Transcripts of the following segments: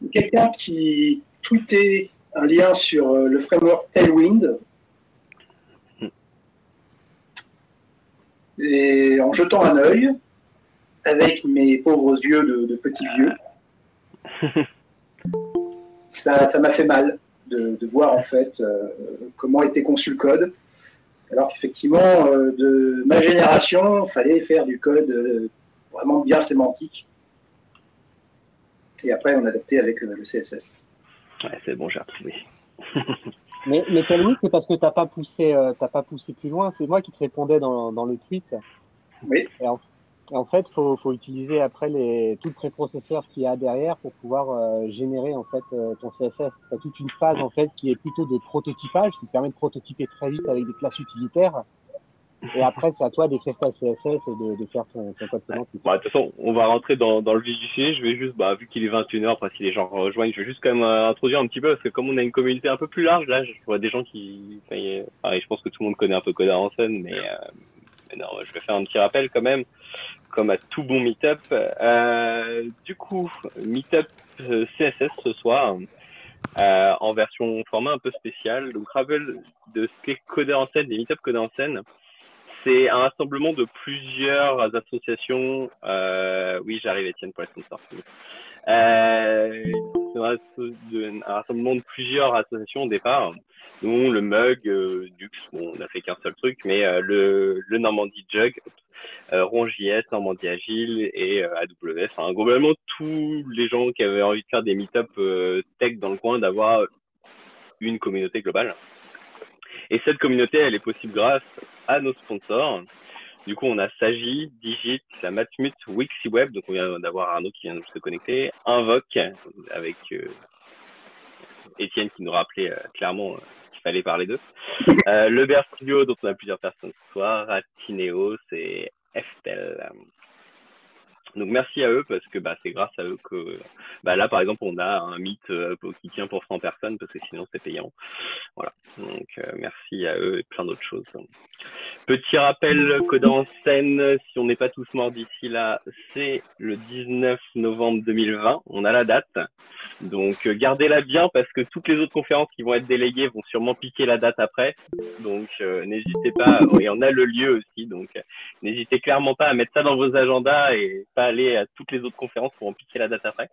quelqu'un qui tweetait un lien sur le framework Tailwind et en jetant un œil avec mes pauvres yeux de petit vieux, ça m'a fait mal de voir en fait comment était conçu le code. Alors qu'effectivement, de ma génération, il fallait faire du code vraiment bien sémantique. Et après, on a adapté avec le CSS. Ouais, c'est bon, j'ai retrouvé. Mais Tailwind, c'est parce que t'as pas poussé plus loin. C'est moi qui te répondais dans le tweet. Oui. Et en fait, faut utiliser après tout le préprocesseur qu'il y a derrière pour pouvoir générer en fait ton CSS. T'as toute une phase en fait qui est plutôt de prototypage, qui permet de prototyper très vite avec des classes utilitaires. Et après, c'est à toi d'écrire ta CSS et de faire ton code sémantique. Bon, de toute façon, on va rentrer dans le vif du sujet. Je vais juste, vu qu'il est 21h, après si les gens rejoignent, je vais juste quand même introduire un petit peu, parce que comme on a une communauté un peu plus large, là, je vois des gens qui... je pense que tout le monde connaît un peu Coda en scène, mais non, je vais faire un petit rappel quand même, comme à tout bon meet-up. Du coup, meet-up CSS ce soir, en version format un peu spécial. Donc, rappel de ce qu'est Coda en scène, des meet-up Coda en scène. C'est un rassemblement de plusieurs associations. Oui, j'arrive, Étienne, pour la sponsor. C'est un rassemblement de plusieurs associations au départ, dont le Mug, Dux, bon, on n'a fait qu'un seul truc, mais le Normandie Jug, RonJS, Normandie Agile et AWS. Enfin, globalement, tous les gens qui avaient envie de faire des meet-up tech dans le coin, d'avoir une communauté globale. Et cette communauté, elle est possible grâce à nos sponsors. Du coup, on a Sagi, Digit, la Matmut, WixiWeb, donc on vient d'avoir Arnaud qui vient de se connecter, Invoke, avec Étienne qui nous rappelait clairement qu'il fallait parler d'eux, le Bear Studio, dont on a plusieurs personnes ce soir, Ratineos et Eftel. Donc merci à eux, parce que c'est grâce à eux que là par exemple on a un meet qui tient pour 100 personnes, parce que sinon c'est payant. Voilà, donc merci à eux et plein d'autres choses. Petit rappel, Coda en scène, si on n'est pas tous morts d'ici là, c'est le 19 novembre 2020, on a la date. Donc gardez-la bien, parce que toutes les autres conférences qui vont être déléguées vont sûrement piquer la date après. Donc n'hésitez pas, et on a le lieu aussi, donc n'hésitez clairement pas à mettre ça dans vos agendas et pas aller à toutes les autres conférences pour en piquer la date après.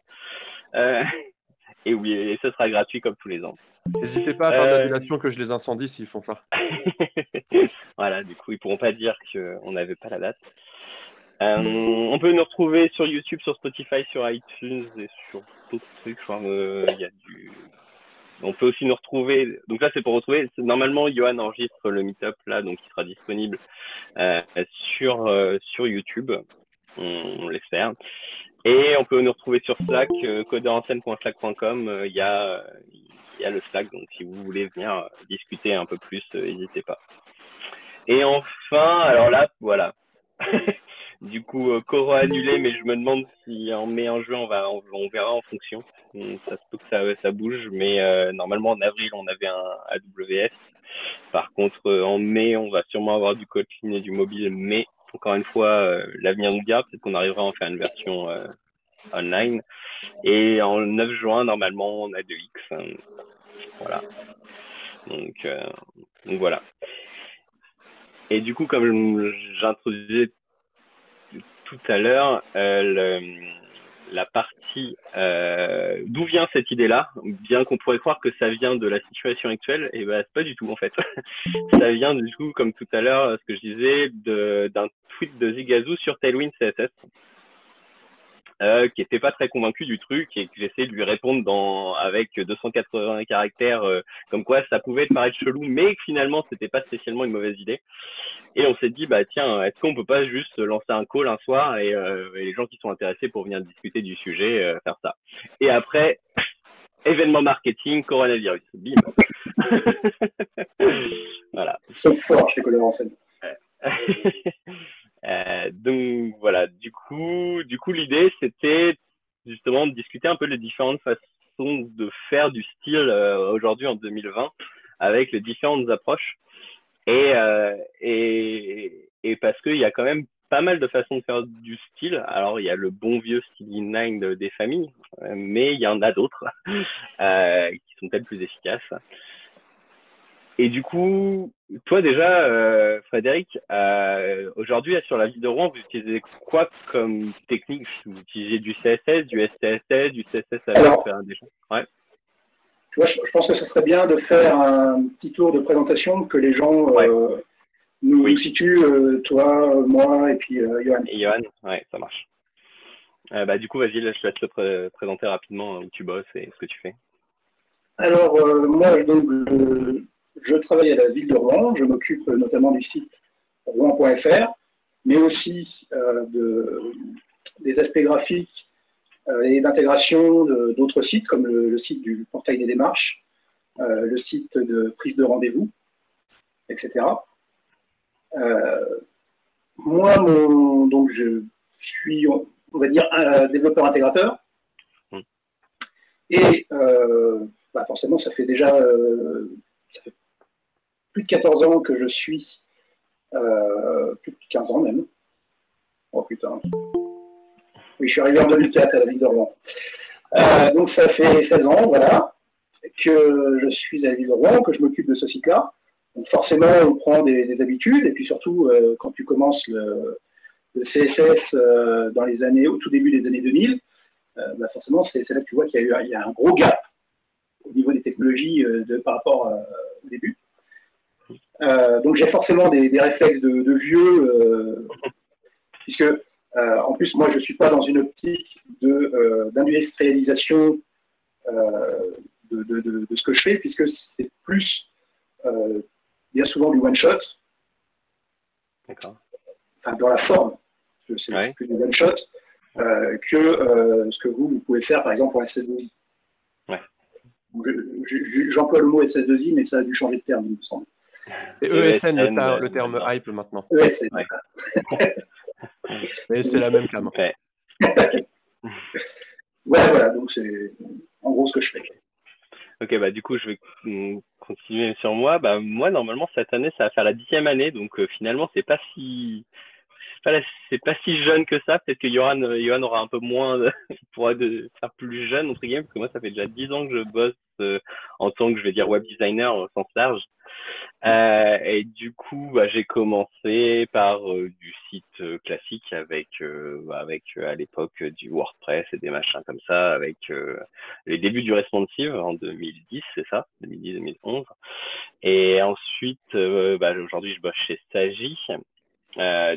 Et oui, et ce sera gratuit comme tous les ans. N'hésitez pas à faire de l'annulation que je les incendie s'ils font ça. Voilà, du coup, ils pourront pas dire qu'on n'avait pas la date. On peut nous retrouver sur YouTube, sur Spotify, sur iTunes et sur d'autres trucs. On peut aussi nous retrouver. Donc là, c'est pour retrouver. Normalement, Johan enregistre le meet-up là, donc il sera disponible sur YouTube. On l'espère. Et on peut nous retrouver sur Slack, coderenseign.slack.com. Il y a le Slack, donc si vous voulez venir discuter un peu plus, n'hésitez pas. Et enfin, alors là, voilà. Du coup, Coro annulé, mais je me demande si en mai, en juin, on verra en fonction. Ça se peut que ça bouge, mais normalement en avril, on avait un AWS. Par contre, en mai, on va sûrement avoir du Kotlin et du mobile, mais encore une fois, l'avenir nous dira, peut-être qu'on arrivera à en faire une version online. Et en 9 juin, normalement, on a de X. Voilà. Donc voilà. Et du coup, comme j'introduisais tout à l'heure, la partie d'où vient cette idée-là, bien qu'on pourrait croire que ça vient de la situation actuelle, et c'est pas du tout en fait. Ça vient du coup, comme tout à l'heure, ce que je disais, d'un tweet de Zigazoo sur Tailwind CSS. Qui était pas très convaincu du truc et que j'essaie de lui répondre avec 280 caractères, comme quoi ça pouvait paraître chelou, mais que finalement c'était pas spécialement une mauvaise idée. Et on s'est dit, tiens, est-ce qu'on peut pas juste lancer un call un soir et les gens qui sont intéressés pour venir discuter du sujet, faire ça. Et après, événement marketing, coronavirus, bim. Voilà. Sauf fort chez Coda en scène. Donc voilà, du coup l'idée c'était justement de discuter un peu les différentes façons de faire du style aujourd'hui en 2020 avec les différentes approches et parce qu'il y a quand même pas mal de façons de faire du style. Alors, il y a le bon vieux style inline des familles, mais il y en a d'autres qui sont peut-être plus efficaces. Et du coup, toi déjà, Frédéric, aujourd'hui sur la ville de Rouen, vous utilisez quoi comme technique? Vous utilisez du CSS, du SCSS, du CSS Alors, avec déjà? Ouais. tu vois, je pense que ce serait bien de faire un petit tour de présentation, que les gens nous situent, toi, moi et puis Johan. Et Johan, ouais, ça marche. Du coup, vas-y, là, je te laisse te présenter rapidement où tu bosses et ce que tu fais. Alors, moi, donc, je travaille à la ville de Rouen. Je m'occupe notamment du site rouen.fr, mais aussi des aspects graphiques et d'intégration d'autres sites, comme le site du portail des démarches, le site de prise de rendez-vous, etc. Moi, donc, je suis, on va dire, un développeur intégrateur. Et forcément, ça fait déjà plus de 14 ans que je suis, plus de 15 ans même. Oh putain. Oui, je suis arrivé en 2004 à la ville de Rouen. Donc ça fait 16 ans, voilà, que je suis à la ville de Rouen, que je m'occupe de ce site-là. Donc forcément, on prend des habitudes, et puis surtout, quand tu commences le CSS dans les années, au tout début des années 2000, forcément, c'est là que tu vois qu'il y a un gros gap au niveau des technologies par rapport au début. Donc j'ai forcément des réflexes de vieux, puisque en plus moi je ne suis pas dans une optique d'industrialisation de ce que je fais, puisque c'est plus bien souvent du one shot. D'accord. Enfin dans la forme, c'est plus du one shot que ce que vous pouvez faire par exemple en SS2I. Ouais. J'emploie le mot SS2I, mais ça a dû changer de terme, il me semble. Et ESN, le terme hype maintenant. ESN. Ouais. Mais c'est la même cam. Ouais. Voilà, donc c'est en gros ce que je fais. Ok, du coup, je vais continuer sur moi. Moi, normalement, cette année, ça va faire la 10e année, donc finalement, c'est pas si jeune que ça. Peut-être que Johan aura un peu moins, il pourra faire plus jeune, entre guillemets, parce que moi, ça fait déjà 10 ans que je bosse en tant que, je vais dire, web designer au sens large. Et du coup, j'ai commencé par du site classique avec à l'époque du WordPress et des machins comme ça, avec les débuts du responsive en 2010, c'est ça, 2010-2011. Et ensuite, aujourd'hui, je bosse chez Sagi.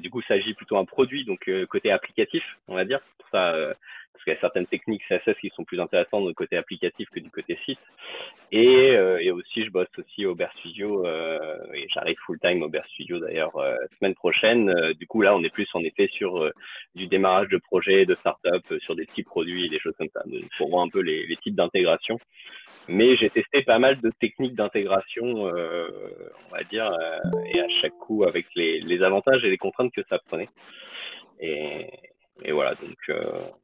Du coup, Sagi plutôt un produit, donc côté applicatif, on va dire. Pour ça, parce qu'il y a certaines techniques CSS qui sont plus intéressantes du côté applicatif que du côté site. Et aussi, je bosse aussi au Bear Studio et j'arrive full-time au Bear Studio d'ailleurs semaine prochaine. Du coup, là, on est plus en effet sur du démarrage de projet, de start-up, sur des petits produits et des choses comme ça. Donc, pour voir un peu les types d'intégration. Mais j'ai testé pas mal de techniques d'intégration, on va dire, et à chaque coup avec les avantages et les contraintes que ça prenait. Et voilà, donc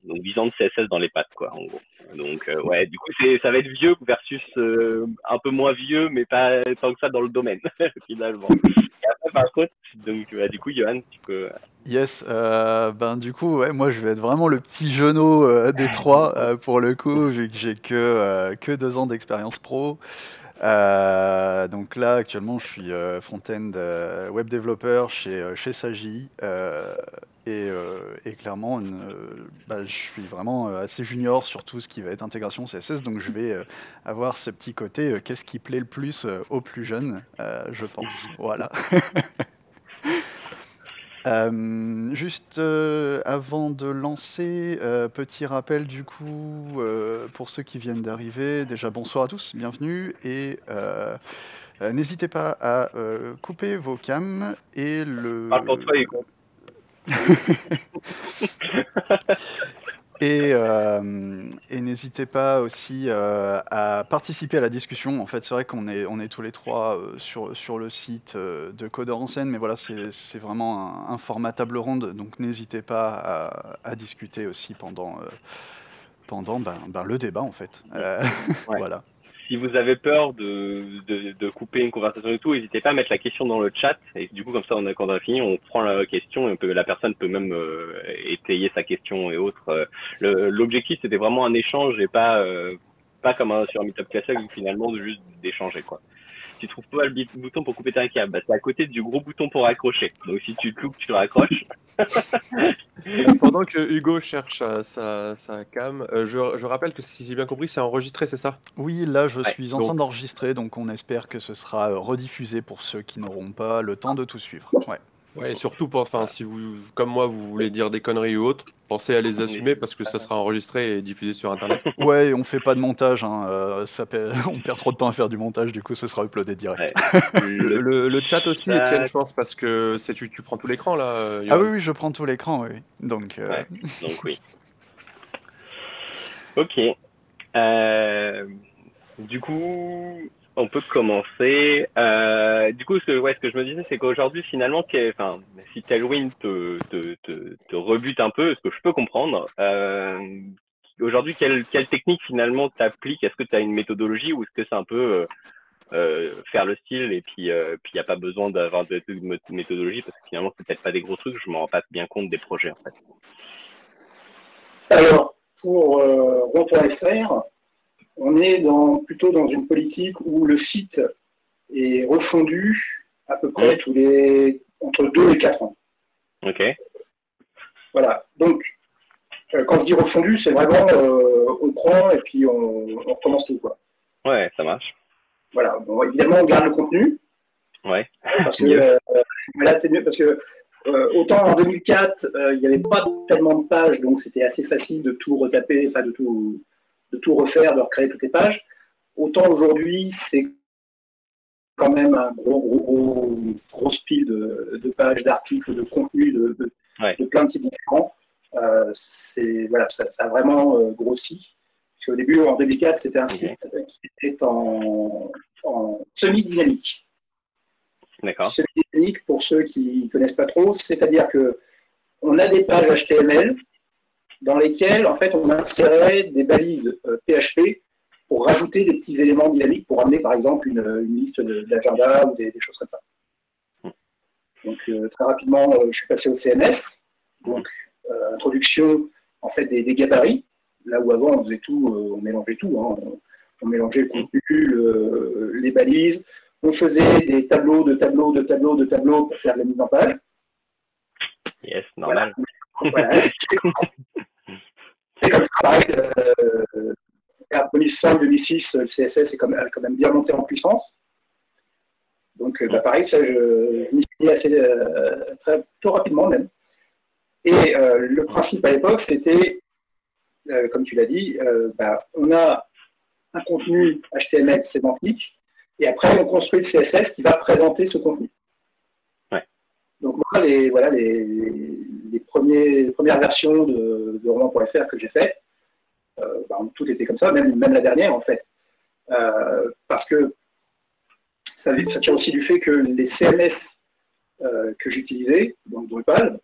10 ans de CSS dans les pattes, quoi, en gros. Donc du coup, ça va être vieux versus un peu moins vieux, mais pas tant que ça dans le domaine, finalement. Et après, par contre, donc du coup, Johan, tu peux. Yes, du coup, ouais, moi je vais être vraiment le petit genou des trois pour le coup, vu que j'ai que 2 ans d'expérience pro. Donc là, actuellement, je suis front-end web développeur chez Sagi. Et clairement, je suis vraiment assez junior sur tout ce qui va être intégration CSS, donc je vais avoir ce petit côté qu'est-ce qui plaît le plus aux plus jeunes, je pense. Voilà. Juste avant de lancer, petit rappel du coup pour ceux qui viennent d'arriver. Déjà bonsoir à tous, bienvenue et n'hésitez pas à couper vos cams et Parle pour toi, Hugo. Et n'hésitez pas aussi à participer à la discussion. En fait, c'est vrai qu'on est tous les trois sur le site de Codeur en scène, mais voilà, c'est vraiment un format table ronde, donc n'hésitez pas à discuter aussi pendant le débat, en fait. Ouais. Voilà. si vous avez peur de couper une conversation et tout, n'hésitez pas à mettre la question dans le chat. Et du coup, comme ça, quand on a fini, on prend la question et la personne peut même étayer sa question et autres. L'objectif, c'était vraiment un échange et pas comme sur un Meetup classique où finalement de juste d'échanger, quoi. Tu trouves pas le bouton pour couper ta câble, c'est à côté du gros bouton pour raccrocher. Donc si tu te loupes, tu le raccroches. Pendant que Hugo cherche sa cam, je rappelle que si j'ai bien compris, c'est enregistré, c'est ça? Oui, là je suis en train donc- d'enregistrer, donc on espère que ce sera rediffusé pour ceux qui n'auront pas le temps de tout suivre. Ouais. Ouais, et surtout, si vous, comme moi, vous voulez dire des conneries ou autres, pensez à les assumer parce que ça sera enregistré et diffusé sur Internet. Ouais, on fait pas de montage, hein, on perd trop de temps à faire du montage, du coup ce sera uploadé direct. Ouais. Le chat aussi, chat... Étienne, je pense, parce que tu prends tout l'écran là, Ah Johan. oui, je prends tout l'écran, oui. Donc, Ouais, donc oui. Ok. Du coup, on peut commencer. Du coup, ce que je me disais, c'est qu'aujourd'hui, finalement, si Tailwind te rebute un peu, ce que je peux comprendre, aujourd'hui, quelle technique finalement t'appliques? Est-ce que tu as une méthodologie ou est-ce que c'est un peu faire le style et puis il n'y a pas besoin d'avoir de méthodologie parce que finalement, c'est peut-être pas des gros trucs, je m'en rends pas bien compte des projets en fait. Alors, pour Rond.fr, on est plutôt dans une politique où le site est refondu à peu près entre 2 et 4 ans. Ok. Voilà. Donc, quand je dis refondu, c'est vraiment on prend et puis on recommence tout, quoi. Ouais, ça marche. Voilà. Bon, évidemment, on garde le contenu. Ouais. Parce que là, c'est mieux parce que autant en 2004, il n'y avait pas tellement de pages, donc c'était assez facile de tout retaper, enfin de tout refaire, de recréer toutes les pages. Autant aujourd'hui, c'est quand même un grosse pile de pages, d'articles, de contenus, de plein de types différents. Ça a vraiment grossi. Parce qu'au début, en 2004, c'était un site qui était en semi-dynamique. D'accord. Semi-dynamique, pour ceux qui ne connaissent pas trop, c'est-à-dire qu'on a des pages HTML dans lesquelles, en fait, on insérait des balises PHP pour rajouter des petits éléments dynamiques pour amener, par exemple, une liste d'agenda ou des choses comme ça. Donc, très rapidement, je suis passé au CMS. Donc, introduction, en fait, des gabarits. Là où avant, on faisait tout, on mélangeait tout. Hein. On mélangeait le contenu, les balises. On faisait des tableaux pour faire de la mise en page. Yes, normal. Voilà. C'est comme ça, pareil. En 2005, 2006, le CSS est quand même bien monté en puissance. Donc, pareil, ça, je m'y suis mis plutôt rapidement même. Et le principe à l'époque, c'était, comme tu l'as dit, on a un contenu HTML sémantique, et après, on construit le CSS qui va présenter ce contenu. Ouais. Donc, moi, les premières versions de roman.fr que j'ai faites, tout était comme ça, même la dernière, en fait. Parce que ça tient aussi du fait que les CMS que j'utilisais, donc Drupal,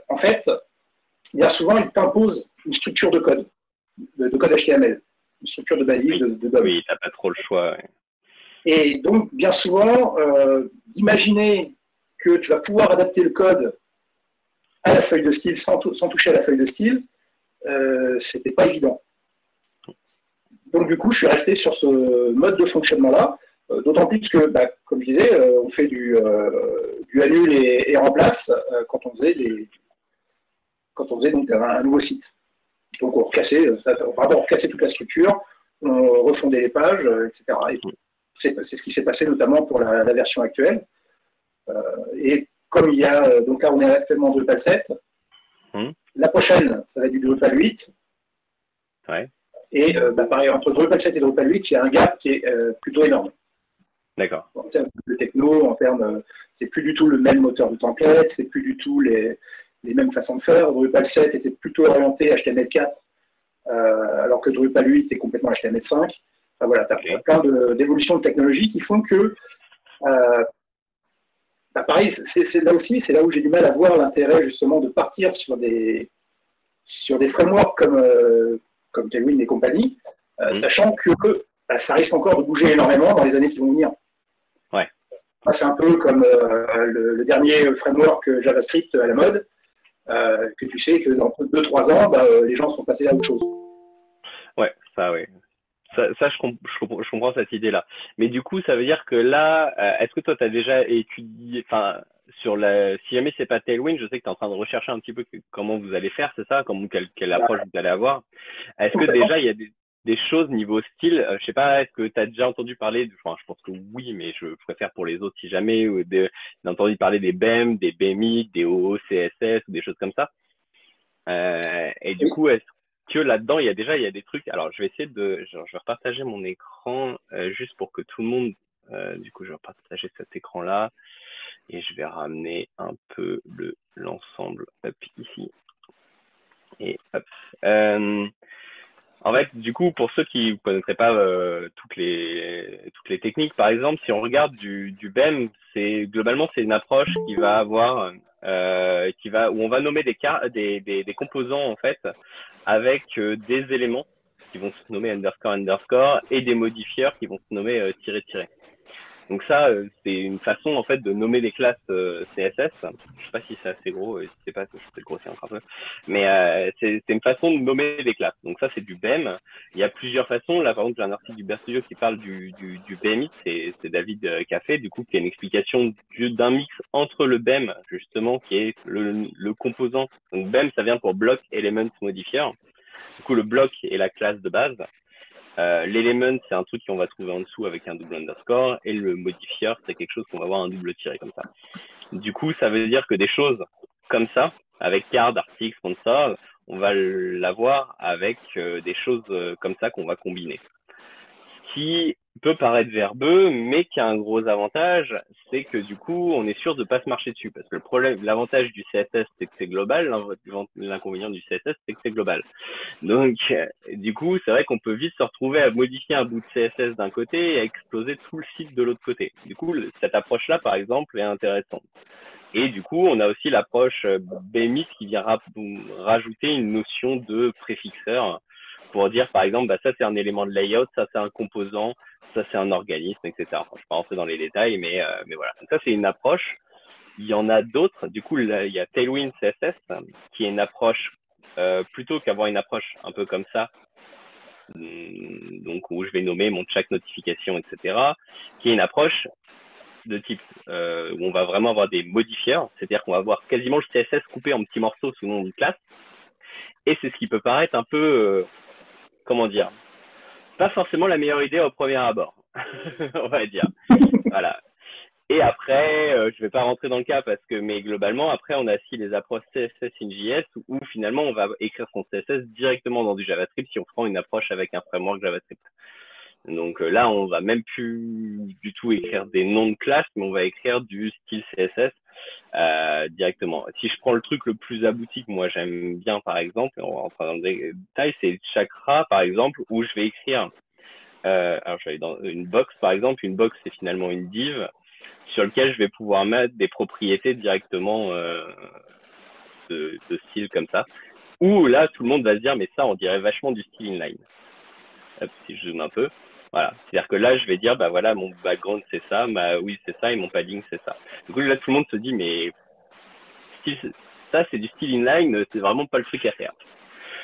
en fait, bien souvent, ils t'imposent une structure de code, de code HTML, une structure de balise, de DOM. Oui, t'as pas trop le choix. Ouais. Et donc, bien souvent, d'imaginer que tu vas pouvoir adapter le code à la feuille de style sans toucher à la feuille de style, c'était pas évident. Donc, du coup, je suis resté sur ce mode de fonctionnement-là, d'autant plus que, comme je disais, on fait du annule et remplace quand on faisait donc un nouveau site. Donc, on recassait toute la structure, on refondait les pages, etc. Et c'est ce qui s'est passé notamment pour la version actuelle. Et comme il y a, donc là, on est actuellement en Drupal 7, la prochaine, ça va être du Drupal 8. Ouais. Et pareil, entre Drupal 7 et Drupal 8, il y a un gap qui est plutôt énorme. D'accord. En termes de techno, c'est plus du tout le même moteur de template, c'est plus du tout les mêmes façons de faire. Drupal 7 était plutôt orienté HTML4, alors que Drupal 8 est complètement HTML5. Enfin, voilà, tu as plein d'évolutions de technologie qui font que, pareil, c'est là où j'ai du mal à voir l'intérêt justement de partir sur des frameworks comme Tailwind et compagnie, sachant que ça risque encore de bouger énormément dans les années qui vont venir. Ouais. C'est un peu comme le dernier framework JavaScript à la mode, que tu sais que dans 2-3 ans, les gens seront passés à autre chose. Ouais, ouais. Ça je comprends cette idée-là. Mais du coup, ça veut dire que là, est-ce que toi, tu as déjà étudié, enfin, si jamais c'est pas Tailwind, je sais que tu es en train de rechercher un petit peu comment vous allez faire, c'est ça, quelle approche vous allez avoir. Est-ce que déjà, il y a des choses niveau style, je sais pas, est-ce que tu as déjà entendu parler, enfin, je pense que oui, mais je préfère pour les autres si jamais, t'as entendu parler des BEM, des BEMI, des OOCSS ou des choses comme ça. Et du coup, est-ce que là-dedans, il y a des trucs. Alors, je vais essayer je vais repartager mon écran juste pour que tout le monde. Du coup, je vais repartager cet écran-là et je vais ramener un peu l'ensemble ici. Et hop. En fait, du coup, pour ceux qui ne connaîtraient pas toutes les techniques, par exemple, si on regarde du BEM, globalement c'est une approche qui va avoir où on va nommer des composants en fait avec des éléments qui vont se nommer underscore et des modifieurs qui vont se nommer tiré. Donc ça, c'est une façon en fait de nommer des classes CSS. Je sais pas si c'est assez gros, si c'est pas, je peux le grossir encore un peu. Mais c'est une façon de nommer des classes. Donc ça, c'est du BEM. Il y a plusieurs façons. Là, par exemple, j'ai un article du Bear Studio qui parle du BEMIT. C'est David qui a fait, du coup, qui a une explication d'un mix entre le BEM, justement, qui est le composant. Donc BEM, ça vient pour Block Element Modifier. Du coup, le bloc est la classe de base. L'element, c'est un truc qu'on va trouver en dessous avec un double underscore, et le modifier, c'est quelque chose qu'on va avoir un double tiré comme ça. Du coup, ça veut dire que des choses comme ça, avec card, article, sponsor, on va l'avoir avec des choses comme ça qu'on va combiner. Ce qui peut paraître verbeux, mais qui a un gros avantage, c'est que du coup, on est sûr de ne pas se marcher dessus. Parce que l'avantage du CSS, c'est que c'est global. L'inconvénient du CSS, c'est que c'est global. Donc, du coup, c'est vrai qu'on peut vite se retrouver à modifier un bout de CSS d'un côté et à exploser tout le site de l'autre côté. Du coup, cette approche-là, par exemple, est intéressante. Et du coup, on a aussi l'approche BEMIT qui vient rajouter une notion de préfixeur pour dire, par exemple, ça c'est un élément de layout, ça c'est un composant, ça c'est un organisme, etc. Enfin, je ne vais pas rentrer dans les détails, mais voilà. Donc, ça c'est une approche. Il y en a d'autres. Du coup, là, il y a Tailwind CSS qui est une approche plutôt qu'avoir une approche un peu comme ça, donc où je vais nommer mon chaque notification, etc., qui est une approche de type où on va vraiment avoir des modifieurs, c'est-à-dire qu'on va avoir quasiment le CSS coupé en petits morceaux sous nom d'une classe. Et c'est ce qui peut paraître un peu, comment dire, pas forcément la meilleure idée au premier abord, on va dire. Voilà. Et après, je vais pas rentrer dans le cas mais globalement, après, on a aussi les approches CSS in JS où finalement, on va écrire son CSS directement dans du JavaScript si on prend une approche avec un framework JavaScript. Donc là, on va même plus du tout écrire des noms de classes, mais on va écrire du style CSS directement. Si je prends le truc le plus abouti que moi j'aime bien, par exemple, on va rentrer dans les détails, c'est Chakra, par exemple, où je vais écrire, alors je vais aller dans une box, par exemple. Une box, c'est finalement une div sur lequel je vais pouvoir mettre des propriétés directement de style comme ça. Où là, tout le monde va se dire, mais ça, on dirait vachement du style inline. Hop, si je zoome un peu. Voilà. C'est-à-dire que là, je vais dire, voilà, mon background, c'est ça, oui, c'est ça, et mon padding, c'est ça. Du coup, là, tout le monde se dit, mais ça, c'est du style inline, c'est vraiment pas le truc à faire.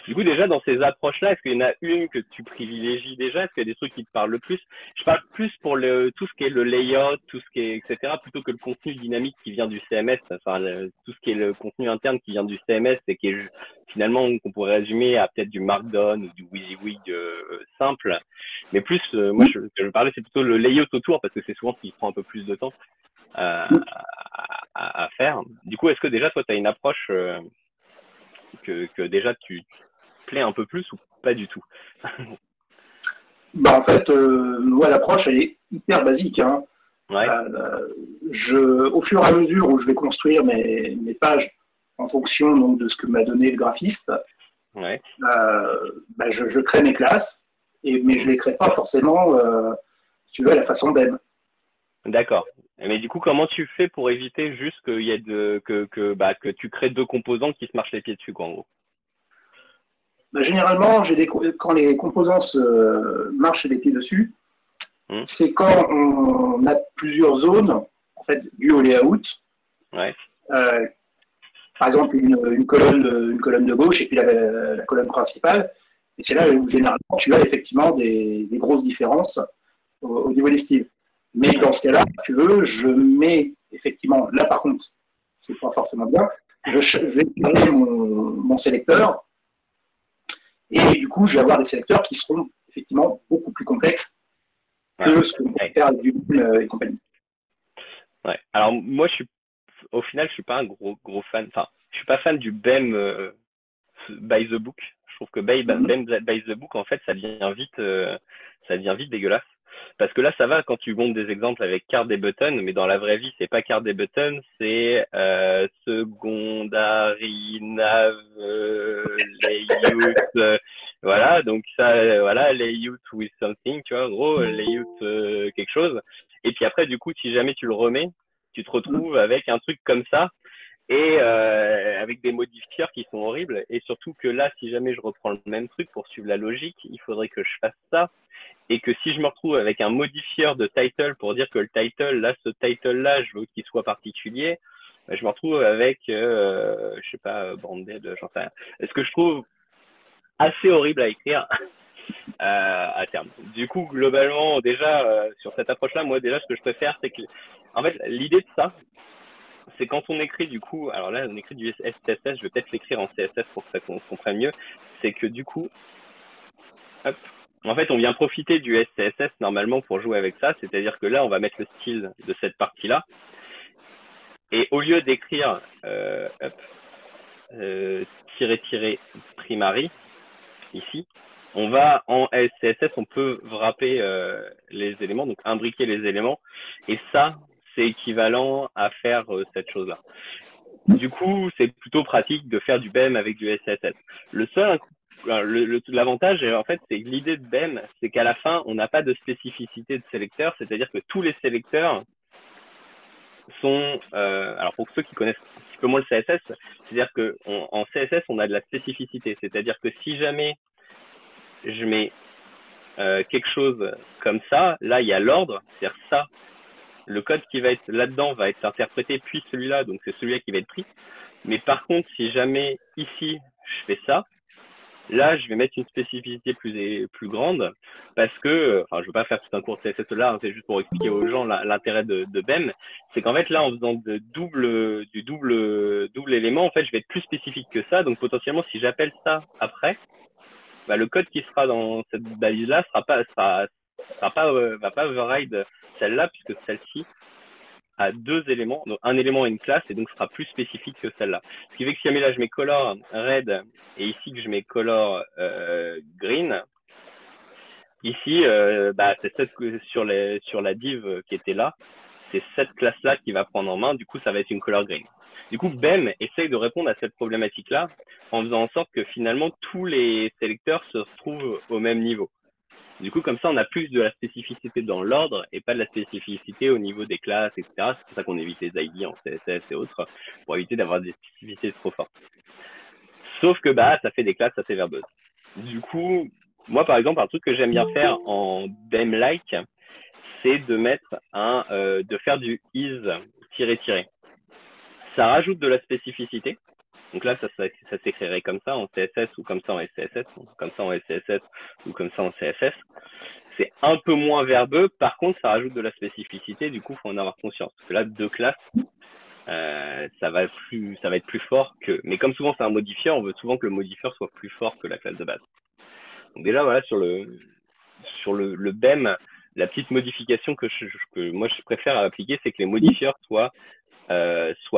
Du coup, déjà, dans ces approches-là, est-ce qu'il y en a une que tu privilégies déjà? Est-ce qu'il y a des trucs qui te parlent le plus? Je parle plus pour tout ce qui est le layout, tout ce qui est, etc., plutôt que le contenu dynamique qui vient du CMS, enfin, tout ce qui est le contenu interne qui vient du CMS et qui est finalement, qu'on pourrait résumer à peut-être du Markdown ou du WYSIWYG simple. Mais plus, moi, ce que je parlais, c'est plutôt le layout autour parce que c'est souvent ce qui prend un peu plus de temps à faire. Du coup, est-ce que déjà, toi, tu as une approche que déjà tu plaît un peu plus ou pas du tout? En fait, moi, l'approche, elle est hyper basique. Hein. Ouais. Au fur et à mesure où je vais construire mes pages en fonction donc, de ce que m'a donné le graphiste, ouais. Je crée mes classes, mais je ne les crée pas forcément, si tu veux, à la façon d'elle. D'accord. Mais du coup, comment tu fais pour éviter juste qu'il y ait que tu crées deux composants qui se marchent les pieds dessus, quoi, en gros? Généralement, quand les composants marchent les pieds dessus, c'est quand on a plusieurs zones, en fait, dues au layout. Ouais. Par exemple, une colonne de gauche et puis la colonne principale. Et c'est là où généralement tu as effectivement des grosses différences au niveau des styles. Mais dans ce cas-là, si tu veux, je mets effectivement, là par contre, c'est pas forcément bien, je vais créer mon sélecteur et du coup, je vais avoir des sélecteurs qui seront effectivement beaucoup plus complexes que ce que l'on peut faire avec du BEM et compagnie. Ouais. Alors moi, au final, je suis pas un gros fan. Enfin, je suis pas fan du BEM by the book. Je trouve que BEM by the book, en fait, ça devient vite dégueulasse. Parce que là, ça va quand tu montres des exemples avec card et button, mais dans la vraie vie, c'est pas card et button, c'est secondary nav layout. Voilà, donc ça, voilà, layout with something, tu vois, en gros, layout quelque chose. Et puis après, du coup, si jamais tu le remets, tu te retrouves avec un truc comme ça et avec des modifieurs qui sont horribles. Et surtout que là, si jamais je reprends le même truc pour suivre la logique, il faudrait que je fasse ça. Et que si je me retrouve avec un modifieur de title pour dire que le title, là, ce title-là, je veux qu'il soit particulier, je me retrouve avec, je sais pas, branded, j'en sais rien. Ce que je trouve assez horrible à écrire à terme. Du coup, globalement, déjà, sur cette approche-là, moi, déjà, ce que je préfère, c'est que, en fait, l'idée de ça, c'est quand on écrit, du coup, alors là, on écrit du SCSS, je vais peut-être l'écrire en CSS pour que ça comprenne mieux, c'est que du coup, hop, en fait, on vient profiter du SCSS normalement pour jouer avec ça, c'est-à-dire que là, on va mettre le style de cette partie-là. Et au lieu d'écrire primary, ici, on va en SCSS, on peut wrapper les éléments, donc imbriquer les éléments. Et ça, c'est équivalent à faire cette chose-là. Du coup, c'est plutôt pratique de faire du BEM avec du SCSS. L'avantage, en fait, c'est que l'idée de BEM, c'est qu'à la fin, on n'a pas de spécificité de sélecteur, c'est-à-dire que tous les sélecteurs sont, alors pour ceux qui connaissent un petit peu moins le CSS, c'est-à-dire qu'en CSS, on a de la spécificité, c'est-à-dire que si jamais je mets quelque chose comme ça, là, il y a l'ordre, c'est-à-dire ça, le code qui va être là-dedans va être interprété, puis celui-là, donc c'est celui-là qui va être pris. Mais par contre, si jamais ici, je fais ça, là, je vais mettre une spécificité plus grande parce que, enfin, je veux pas faire tout un cours de CSS là, hein, c'est juste pour expliquer aux gens l'intérêt de BEM. C'est qu'en fait, là, en faisant du double élément, en fait, je vais être plus spécifique que ça. Donc, potentiellement, si j'appelle ça après, bah, le code qui sera dans cette balise-là va pas override celle-là puisque celle-ci a deux éléments, donc un élément et une classe, et donc sera plus spécifique que celle-là. Ce qui fait que si jamais là je mets color red et ici que je mets color green, ici c'est sur la div qui était là, c'est cette classe-là qui va prendre en main, du coup ça va être une color green. Du coup, BEM essaye de répondre à cette problématique-là en faisant en sorte que finalement tous les sélecteurs se retrouvent au même niveau. Du coup, comme ça, on a plus de la spécificité dans l'ordre et pas de la spécificité au niveau des classes, etc. C'est pour ça qu'on évite les ID en CSS et autres, pour éviter d'avoir des spécificités trop fortes. Sauf que ça fait des classes assez verbeuses. Du coup, moi, par exemple, un truc que j'aime bien faire en BEM-like, c'est de mettre de faire du is tiré. Ça rajoute de la spécificité. Donc là, ça s'écrirait comme ça en CSS ou comme ça en SCSS, comme ça en SCSS ou comme ça en CSS. C'est un peu moins verbeux, par contre, ça rajoute de la spécificité, du coup, il faut en avoir conscience. Parce que là, deux classes, ça va être plus fort que. Mais comme souvent c'est un modifieur, on veut souvent que le modifieur soit plus fort que la classe de base. Donc déjà, voilà, sur le BEM, la petite modification que moi je préfère appliquer, c'est que les modifieurs soient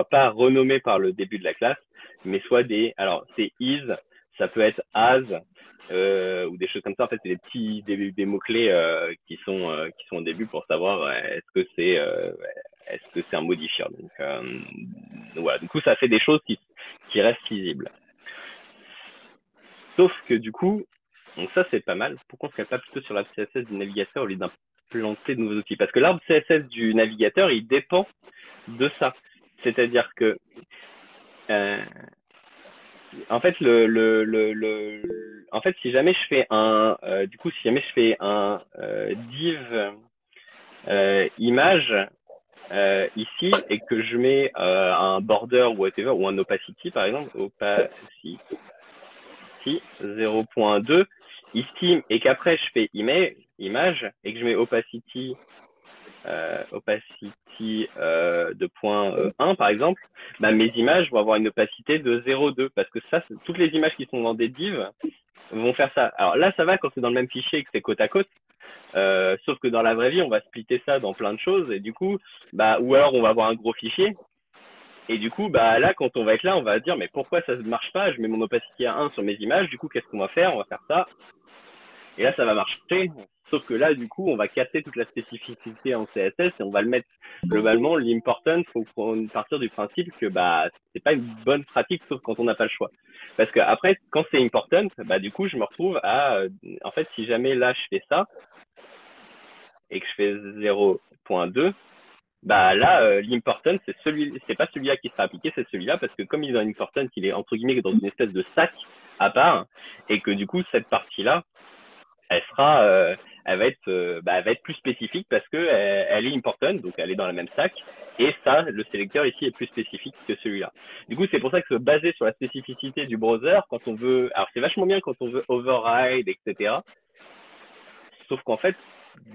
pas renommés par le début de la classe, mais soit alors c'est is, ça peut être as, ou des choses comme ça. En fait, c'est des mots-clés qui sont au début pour savoir est-ce que c'est un modifieur. Donc voilà, du coup, ça fait des choses qui restent lisibles. Sauf que du coup, donc ça c'est pas mal. Pourquoi on ne serait pas plutôt sur l'arbre CSS du navigateur au lieu d'implanter de nouveaux outils? Parce que l'arbre CSS du navigateur, il dépend de ça. C'est-à-dire que En fait, en fait, si jamais je fais si jamais je fais un div image ici et que je mets un border ou whatever ou un opacity par exemple, opacity 0.2 ici et qu'après je fais image et que je mets opacity de point 1 par exemple, bah, mes images vont avoir une opacité de 0,2 parce que ça, toutes les images qui sont dans des divs vont faire ça. Alors là, ça va quand c'est dans le même fichier et que c'est côte à côte. Sauf que dans la vraie vie, on va splitter ça dans plein de choses et du coup, bah, ou alors on va avoir un gros fichier. Et du coup, bah là, quand on va être là, on va dire mais pourquoi ça ne marche pas? Je mets mon opacité à 1 sur mes images. Du coup, qu'est-ce qu'on va faire? On va faire ça. Et là, ça va marcher. Sauf que là, du coup, on va casser toute la spécificité en CSS et on va le mettre globalement. L'important, faut partir du principe que bah c'est pas une bonne pratique, sauf quand on n'a pas le choix. Parce que après, quand c'est important, bah du coup, je me retrouve à, en fait, si jamais là je fais ça et que je fais 0.2, bah là, l'important, c'est pas celui-là qui sera appliqué, c'est celui-là parce que comme il a une important, il est entre guillemets dans une espèce de sac à part et que du coup cette partie-là elle sera, elle va être plus spécifique parce que elle est important, donc elle est dans la même stack. Et ça, le sélecteur ici est plus spécifique que celui-là. Du coup, c'est pour ça que se baser sur la spécificité du browser, quand on veut, alors c'est vachement bien quand on veut override, etc. Sauf qu'en fait,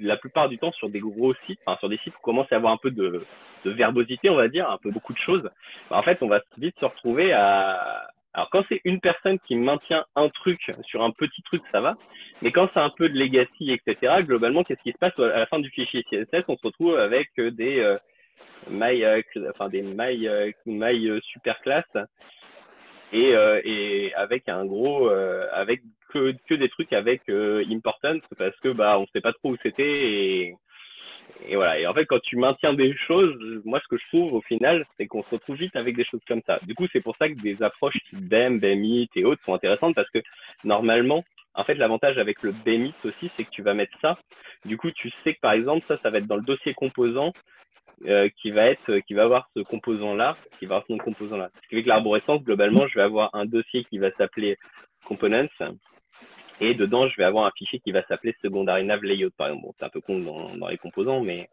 la plupart du temps, sur des gros sites, enfin sur des sites où on commence à avoir un peu de verbosité, on va dire, un peu beaucoup de choses, bah, en fait, on va vite se retrouver à. Alors, quand c'est une personne qui maintient un truc sur un petit truc, ça va. Mais quand c'est un peu de legacy, etc., globalement, qu'est-ce qui se passe à la fin du fichier CSS? On se retrouve avec des mailles super classes et avec un gros, avec que des trucs avec important parce que bah on sait pas trop où c'était et voilà. Et en fait, quand tu maintiens des choses, moi, ce que je trouve au final, c'est qu'on se retrouve vite avec des choses comme ça. Du coup, c'est pour ça que des approches type BEM, BEMIT et autres sont intéressantes parce que normalement, en fait, l'avantage avec le BEMIT aussi, c'est que tu vas mettre ça. Du coup, tu sais que par exemple, ça va être dans le dossier composant qui va avoir ce composant-là, qui va avoir son composant-là. Ce qui fait que l'arborescence, globalement, je vais avoir un dossier qui va s'appeler components. Et dedans, je vais avoir un fichier qui va s'appeler secondary nav layout, par exemple. Bon, c'est un peu con dans les composants, mais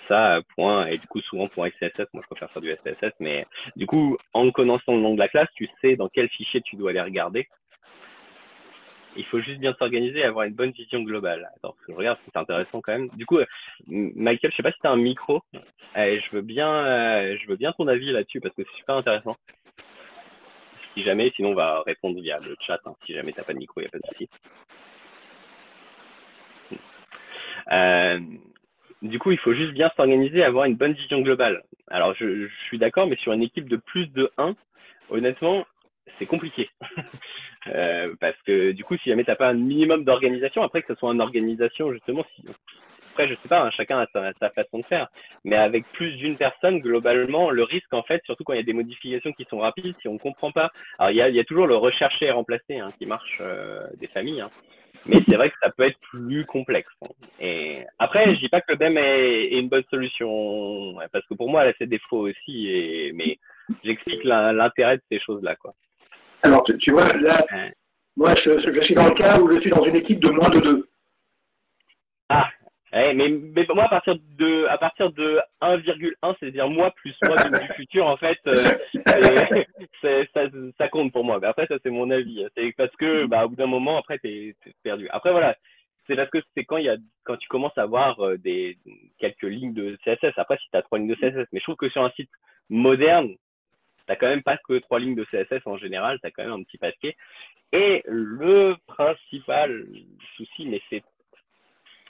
ça, point, et du coup, souvent pour XCSS, moi je préfère faire du SPSS, mais du coup, en connaissant le nom de la classe, tu sais dans quel fichier tu dois aller regarder. Il faut juste bien s'organiser et avoir une bonne vision globale. Attends, je regarde, c'est intéressant quand même. Du coup, Michael, je sais pas si tu as un micro. Je veux bien ton avis là-dessus parce que c'est super intéressant. Si jamais, sinon on va répondre via le chat. Hein. Si jamais tu n'as pas de micro, il n'y a pas de souci. Du coup, il faut juste bien s'organiser et avoir une bonne vision globale. Alors, je suis d'accord, mais sur une équipe de plus de 1, honnêtement, c'est compliqué. Parce que du coup, si jamais tu n'as pas un minimum d'organisation, après que ce soit une organisation, justement, après, je sais pas, hein, chacun a sa façon de faire, mais avec plus d'une personne, globalement, le risque, en fait, surtout quand il y a des modifications qui sont rapides, si on ne comprend pas. Alors, il y a toujours le rechercher et remplacer hein, qui marche des familles, hein. Mais c'est vrai que ça peut être plus complexe. Et après, je dis pas que le BEM est une bonne solution, parce que pour moi, elle a ses défauts aussi. Mais j'explique l'intérêt de ces choses-là, quoi. Alors, tu vois, là, moi, je suis dans le cas où je suis dans une équipe de moins de 2. Ah, mais moi, à partir de 1,1, c'est-à-dire moi plus moi du futur, en fait, ça compte pour moi. Mais après, ça, c'est mon avis. C'est parce que, bah, au bout d'un moment, après, t'es perdu. Après, voilà. C'est parce que c'est quand tu commences à avoir quelques lignes de CSS. Après, si tu as 3 lignes de CSS. Mais je trouve que sur un site moderne, t'as quand même pas que 3 lignes de CSS en général. T'as quand même un petit paquet. Et le principal souci, mais c'est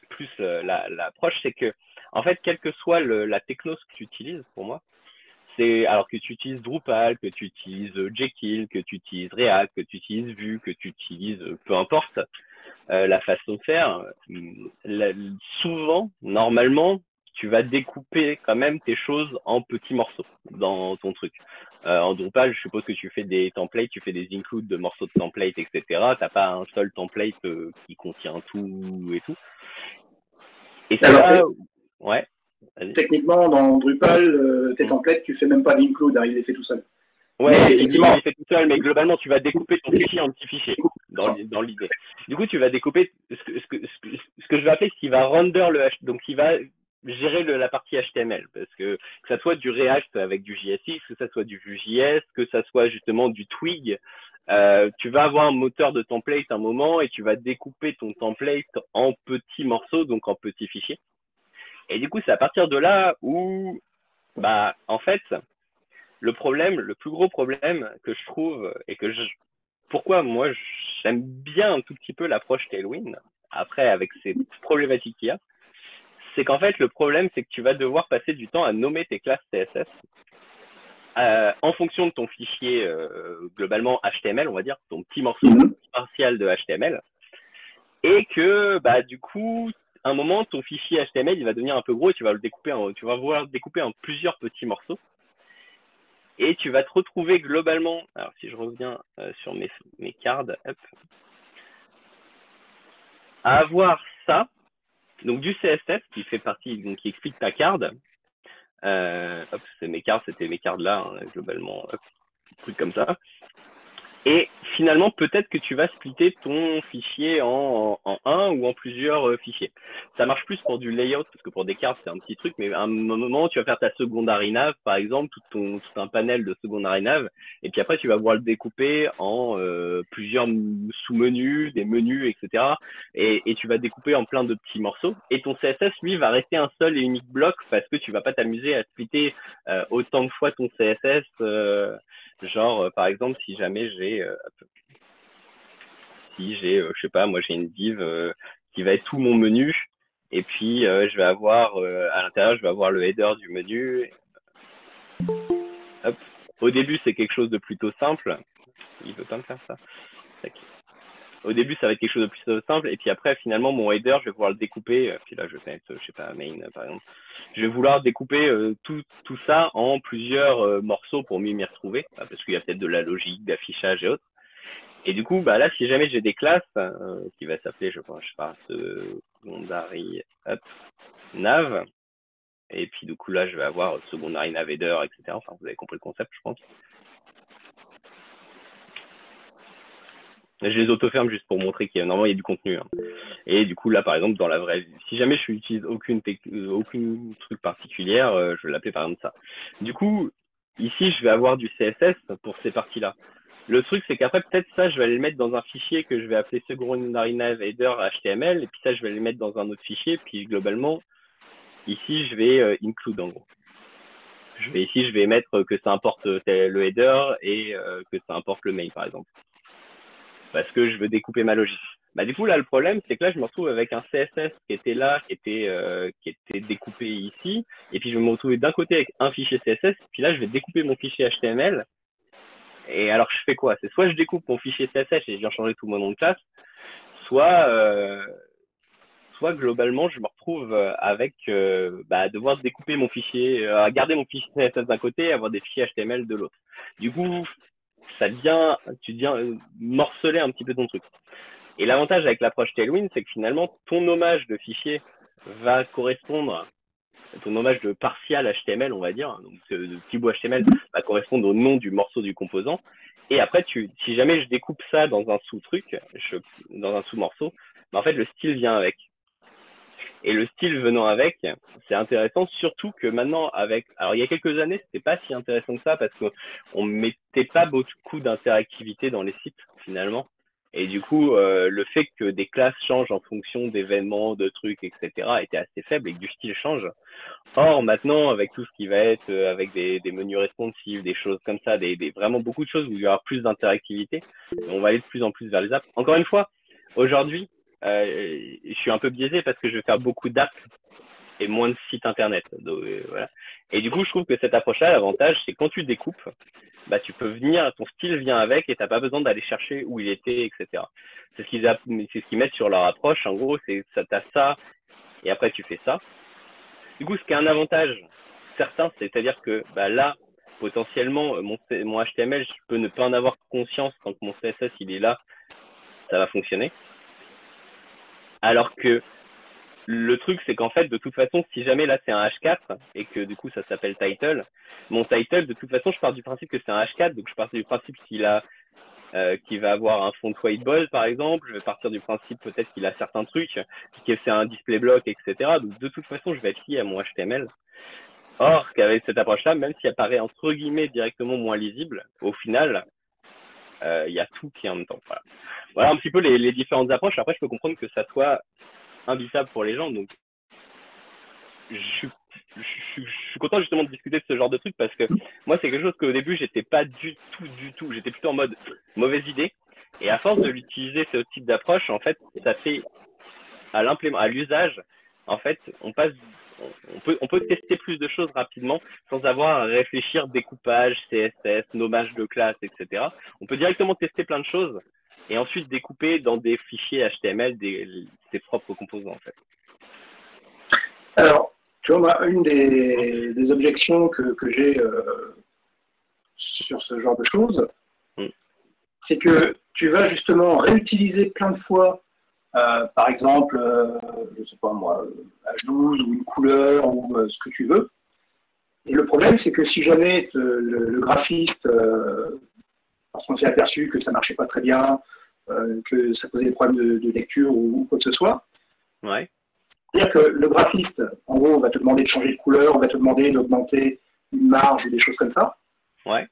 plus l'approche, c'est que, en fait, quelle que soit la techno que tu utilises, pour moi, alors que tu utilises Drupal, que tu utilises Jekyll, que tu utilises React, que tu utilises Vue, que tu utilises peu importe la façon de faire, souvent, normalement, tu vas découper quand même tes choses en petits morceaux dans ton truc. En Drupal, je suppose que tu fais des templates, tu fais des includes de morceaux de templates, etc. T'as pas un seul template qui contient tout et tout. Et c'est là, ouais. Techniquement, dans Drupal, tes templates, tu fais même pas d'include, hein, il les fait tout seul. Ouais, Mais il effectivement, il fait tout seul, mais globalement, tu vas découper ton fichier en petits fichiers dans l'idée. Du coup, tu vas découper ce que je vais appeler ce qui va render donc qui va gérer la partie HTML, parce que ça soit du React avec du JSX, que ça soit du Vue.js, que ça soit justement du Twig, tu vas avoir un moteur de template à un moment et tu vas découper ton template en petits morceaux, donc en petits fichiers. Et du coup, c'est à partir de là où, bah, en fait, le plus gros problème que je trouve et pourquoi moi j'aime bien un tout petit peu l'approche Tailwind, après avec ces problématiques qu'il y a, c'est qu'en fait le problème c'est que tu vas devoir passer du temps à nommer tes classes CSS en fonction de ton fichier globalement HTML, on va dire, ton petit morceau partial de HTML, et que bah du coup à un moment ton fichier HTML il va devenir un peu gros et tu vas vouloir le découper en plusieurs petits morceaux. Et tu vas te retrouver globalement, alors si je reviens sur mes cards, hop, à avoir ça, donc du CSS qui fait partie, donc qui explique ta card. Hop, c'était mes cards là, hein, globalement, hop, truc comme ça. Et finalement, peut-être que tu vas splitter ton fichier en un ou en plusieurs fichiers. Ça marche plus pour du layout, parce que pour des cartes, c'est un petit truc, mais à un moment, tu vas faire ta secondary nav, par exemple, tout un panel de secondary nav, et puis après, tu vas pouvoir le découper en plusieurs sous-menus, des menus, etc. Et tu vas découper en plein de petits morceaux. Et ton CSS, lui, va rester un seul et unique bloc, parce que tu vas pas t'amuser à splitter autant de fois ton CSS. Genre, par exemple, si jamais je sais pas, moi j'ai une div qui va être tout mon menu, et puis je vais avoir à l'intérieur, je vais avoir le header du menu. Hop. Au début, c'est quelque chose de plutôt simple. Il veut pas me faire ça. Au début, ça va être quelque chose de plutôt simple, et puis après, finalement, mon header, je vais pouvoir le découper. Puis là, je vais mettre, je sais pas, main, par exemple. Je vais vouloir découper tout ça en plusieurs morceaux pour mieux m'y retrouver, parce qu'il y a peut-être de la logique, d'affichage et autres. Et du coup, bah là, si jamais j'ai des classes qui va s'appeler, je sais pas, secondary nav, et puis du coup là, je vais avoir secondary nav header, etc. Enfin, vous avez compris le concept, je pense. Je les auto-ferme juste pour montrer qu'il y a normalement il y a du contenu. Hein. Et du coup là, par exemple, dans la vraie vie, si jamais je n'utilise aucune truc particulière, je vais l'appeler par exemple ça. Du coup, ici, je vais avoir du CSS pour ces parties-là. Le truc, c'est qu'après, peut-être ça, je vais aller le mettre dans un fichier que je vais appeler secondary nav header HTML, et puis ça, je vais le mettre dans un autre fichier, puis globalement, ici, je vais include en gros. Ici, je vais mettre que ça importe le header et que ça importe le mail, par exemple. Parce que je veux découper ma logique. Bah, du coup, là, le problème, c'est que là, je me retrouve avec un CSS qui était là, qui était découpé ici, et puis je vais me retrouver d'un côté avec un fichier CSS, puis là, je vais découper mon fichier HTML. Et alors, je fais quoi? C'est soit je découpe mon fichier CSS et je viens changer tout mon nom de classe, soit globalement, je me retrouve avec devoir découper mon fichier, garder mon fichier CSS d'un côté et avoir des fichiers HTML de l'autre. Du coup, tu deviens morceler un petit peu ton truc. Et l'avantage avec l'approche Tailwind, c'est que finalement, ton nommage de fichier va correspondre, ton nommage de partial HTML, on va dire, donc de petit bout HTML, va correspondre au nom du morceau du composant. Et après, si jamais je découpe ça dans un sous-truc, dans un sous-morceau, en fait, le style vient avec. Et le style venant avec, c'est intéressant, surtout que maintenant, alors il y a quelques années, c'était pas si intéressant que ça parce qu'on mettait pas beaucoup d'interactivité dans les sites finalement. Et du coup, le fait que des classes changent en fonction d'événements, de trucs, etc., était assez faible et que du style change. Or, maintenant, avec tout ce qui va être avec des menus responsifs, des choses comme ça, vraiment beaucoup de choses où il y aura plus d'interactivité, on va aller de plus en plus vers les apps. Encore une fois, aujourd'hui, je suis un peu biaisé parce que je vais faire beaucoup d'apps et moins de sites internet. Donc, voilà. Et du coup, je trouve que cette approche-là, l'avantage, c'est quand tu découpes, bah, tu peux venir, ton style vient avec et tu n'as pas besoin d'aller chercher où il était, etc. C'est ce qu'ils mettent sur leur approche. En gros, c'est ça, t'as ça et après tu fais ça. Du coup, ce qui est un avantage certain, c'est-à-dire que bah, là, potentiellement, mon HTML, je peux ne pas en avoir conscience quand mon CSS il est là, ça va fonctionner. Alors que le truc, c'est qu'en fait, de toute façon, si jamais là c'est un H4 et que du coup ça s'appelle title, mon title, de toute façon, je pars du principe que c'est un H4, donc je pars du principe qu'il va avoir un font whiteboard par exemple. Je vais partir du principe peut-être qu'il a certains trucs, que c'est un display block, etc. Donc de toute façon, je vais être lié à mon HTML. Or, qu'avec cette approche-là, même si elle paraît entre guillemets directement moins lisible, au final, il y a tout qui est en même temps. Voilà un petit peu les différentes approches. Après, je peux comprendre que ça soit imbitable pour les gens. Donc, je suis content justement de discuter de ce genre de truc parce que moi, c'est quelque chose qu'au début, j'étais pas du tout. J'étais plutôt en mode mauvaise idée. Et à force de l'utiliser, ce type d'approche, en fait, ça fait à l'usage, en fait, on peut tester plus de choses rapidement sans avoir à réfléchir découpage, CSS, nommage de classe, etc. On peut directement tester plein de choses et ensuite découper dans des fichiers HTML ses propres composants, en fait. Alors, tu vois, moi, une des objections que j'ai sur ce genre de choses, c'est que tu vas justement réutiliser plein de fois, par exemple, je sais pas moi, H12 ou une couleur ou ce que tu veux. Et le problème, c'est que si jamais le graphiste, parce qu'on s'est aperçu que ça marchait pas très bien, que ça posait des problèmes de lecture ou quoi que ce soit, ouais. C'est-à-dire que le graphiste, en gros, va te demander de changer de couleur, va te demander d'augmenter une marge ou des choses comme ça. Ouais.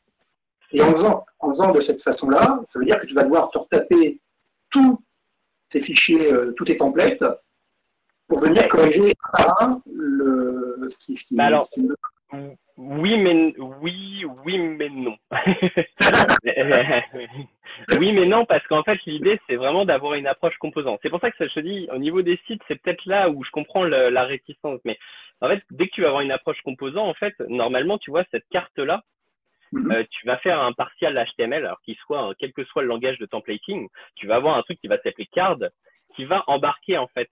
Et en faisant de cette façon-là, ça veut dire que tu vas devoir te retaper tous tes fichiers, tous tes templates, pour venir corriger un par un ce qui oui, mais non. Oui, mais non, parce qu'en fait, l'idée, c'est vraiment d'avoir une approche composant. C'est pour ça que je te dis, au niveau des sites, c'est peut-être là où je comprends la réticence. Mais en fait, dès que tu vas avoir une approche composant, en fait, normalement, tu vois, cette carte-là, tu vas faire un partial HTML, alors qu'il soit, quel que soit le langage de templating, tu vas avoir un truc qui va s'appeler card, qui va embarquer, en fait,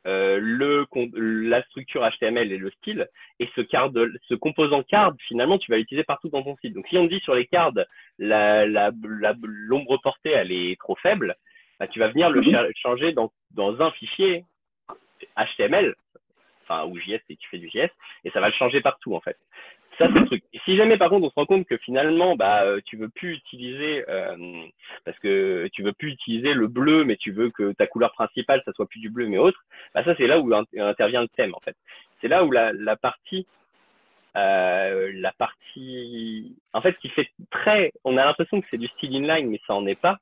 la structure HTML et le style, et ce composant card, finalement, tu vas l'utiliser partout dans ton site. Donc, si on te dit sur les cards, l'ombre portée, elle est trop faible, bah, tu vas venir le changer dans un fichier HTML, enfin, ou JS, si tu fais du JS, et ça va le changer partout, en fait. Ça, c'est le truc. Et si jamais, par contre, on se rend compte que finalement, tu veux plus utiliser, parce que tu veux plus utiliser le bleu, mais tu veux que ta couleur principale, ça soit plus du bleu, mais autre, bah ça, c'est là où intervient le thème, en fait. C'est là où la partie, en fait, qui fait on a l'impression que c'est du style inline, mais ça en est pas.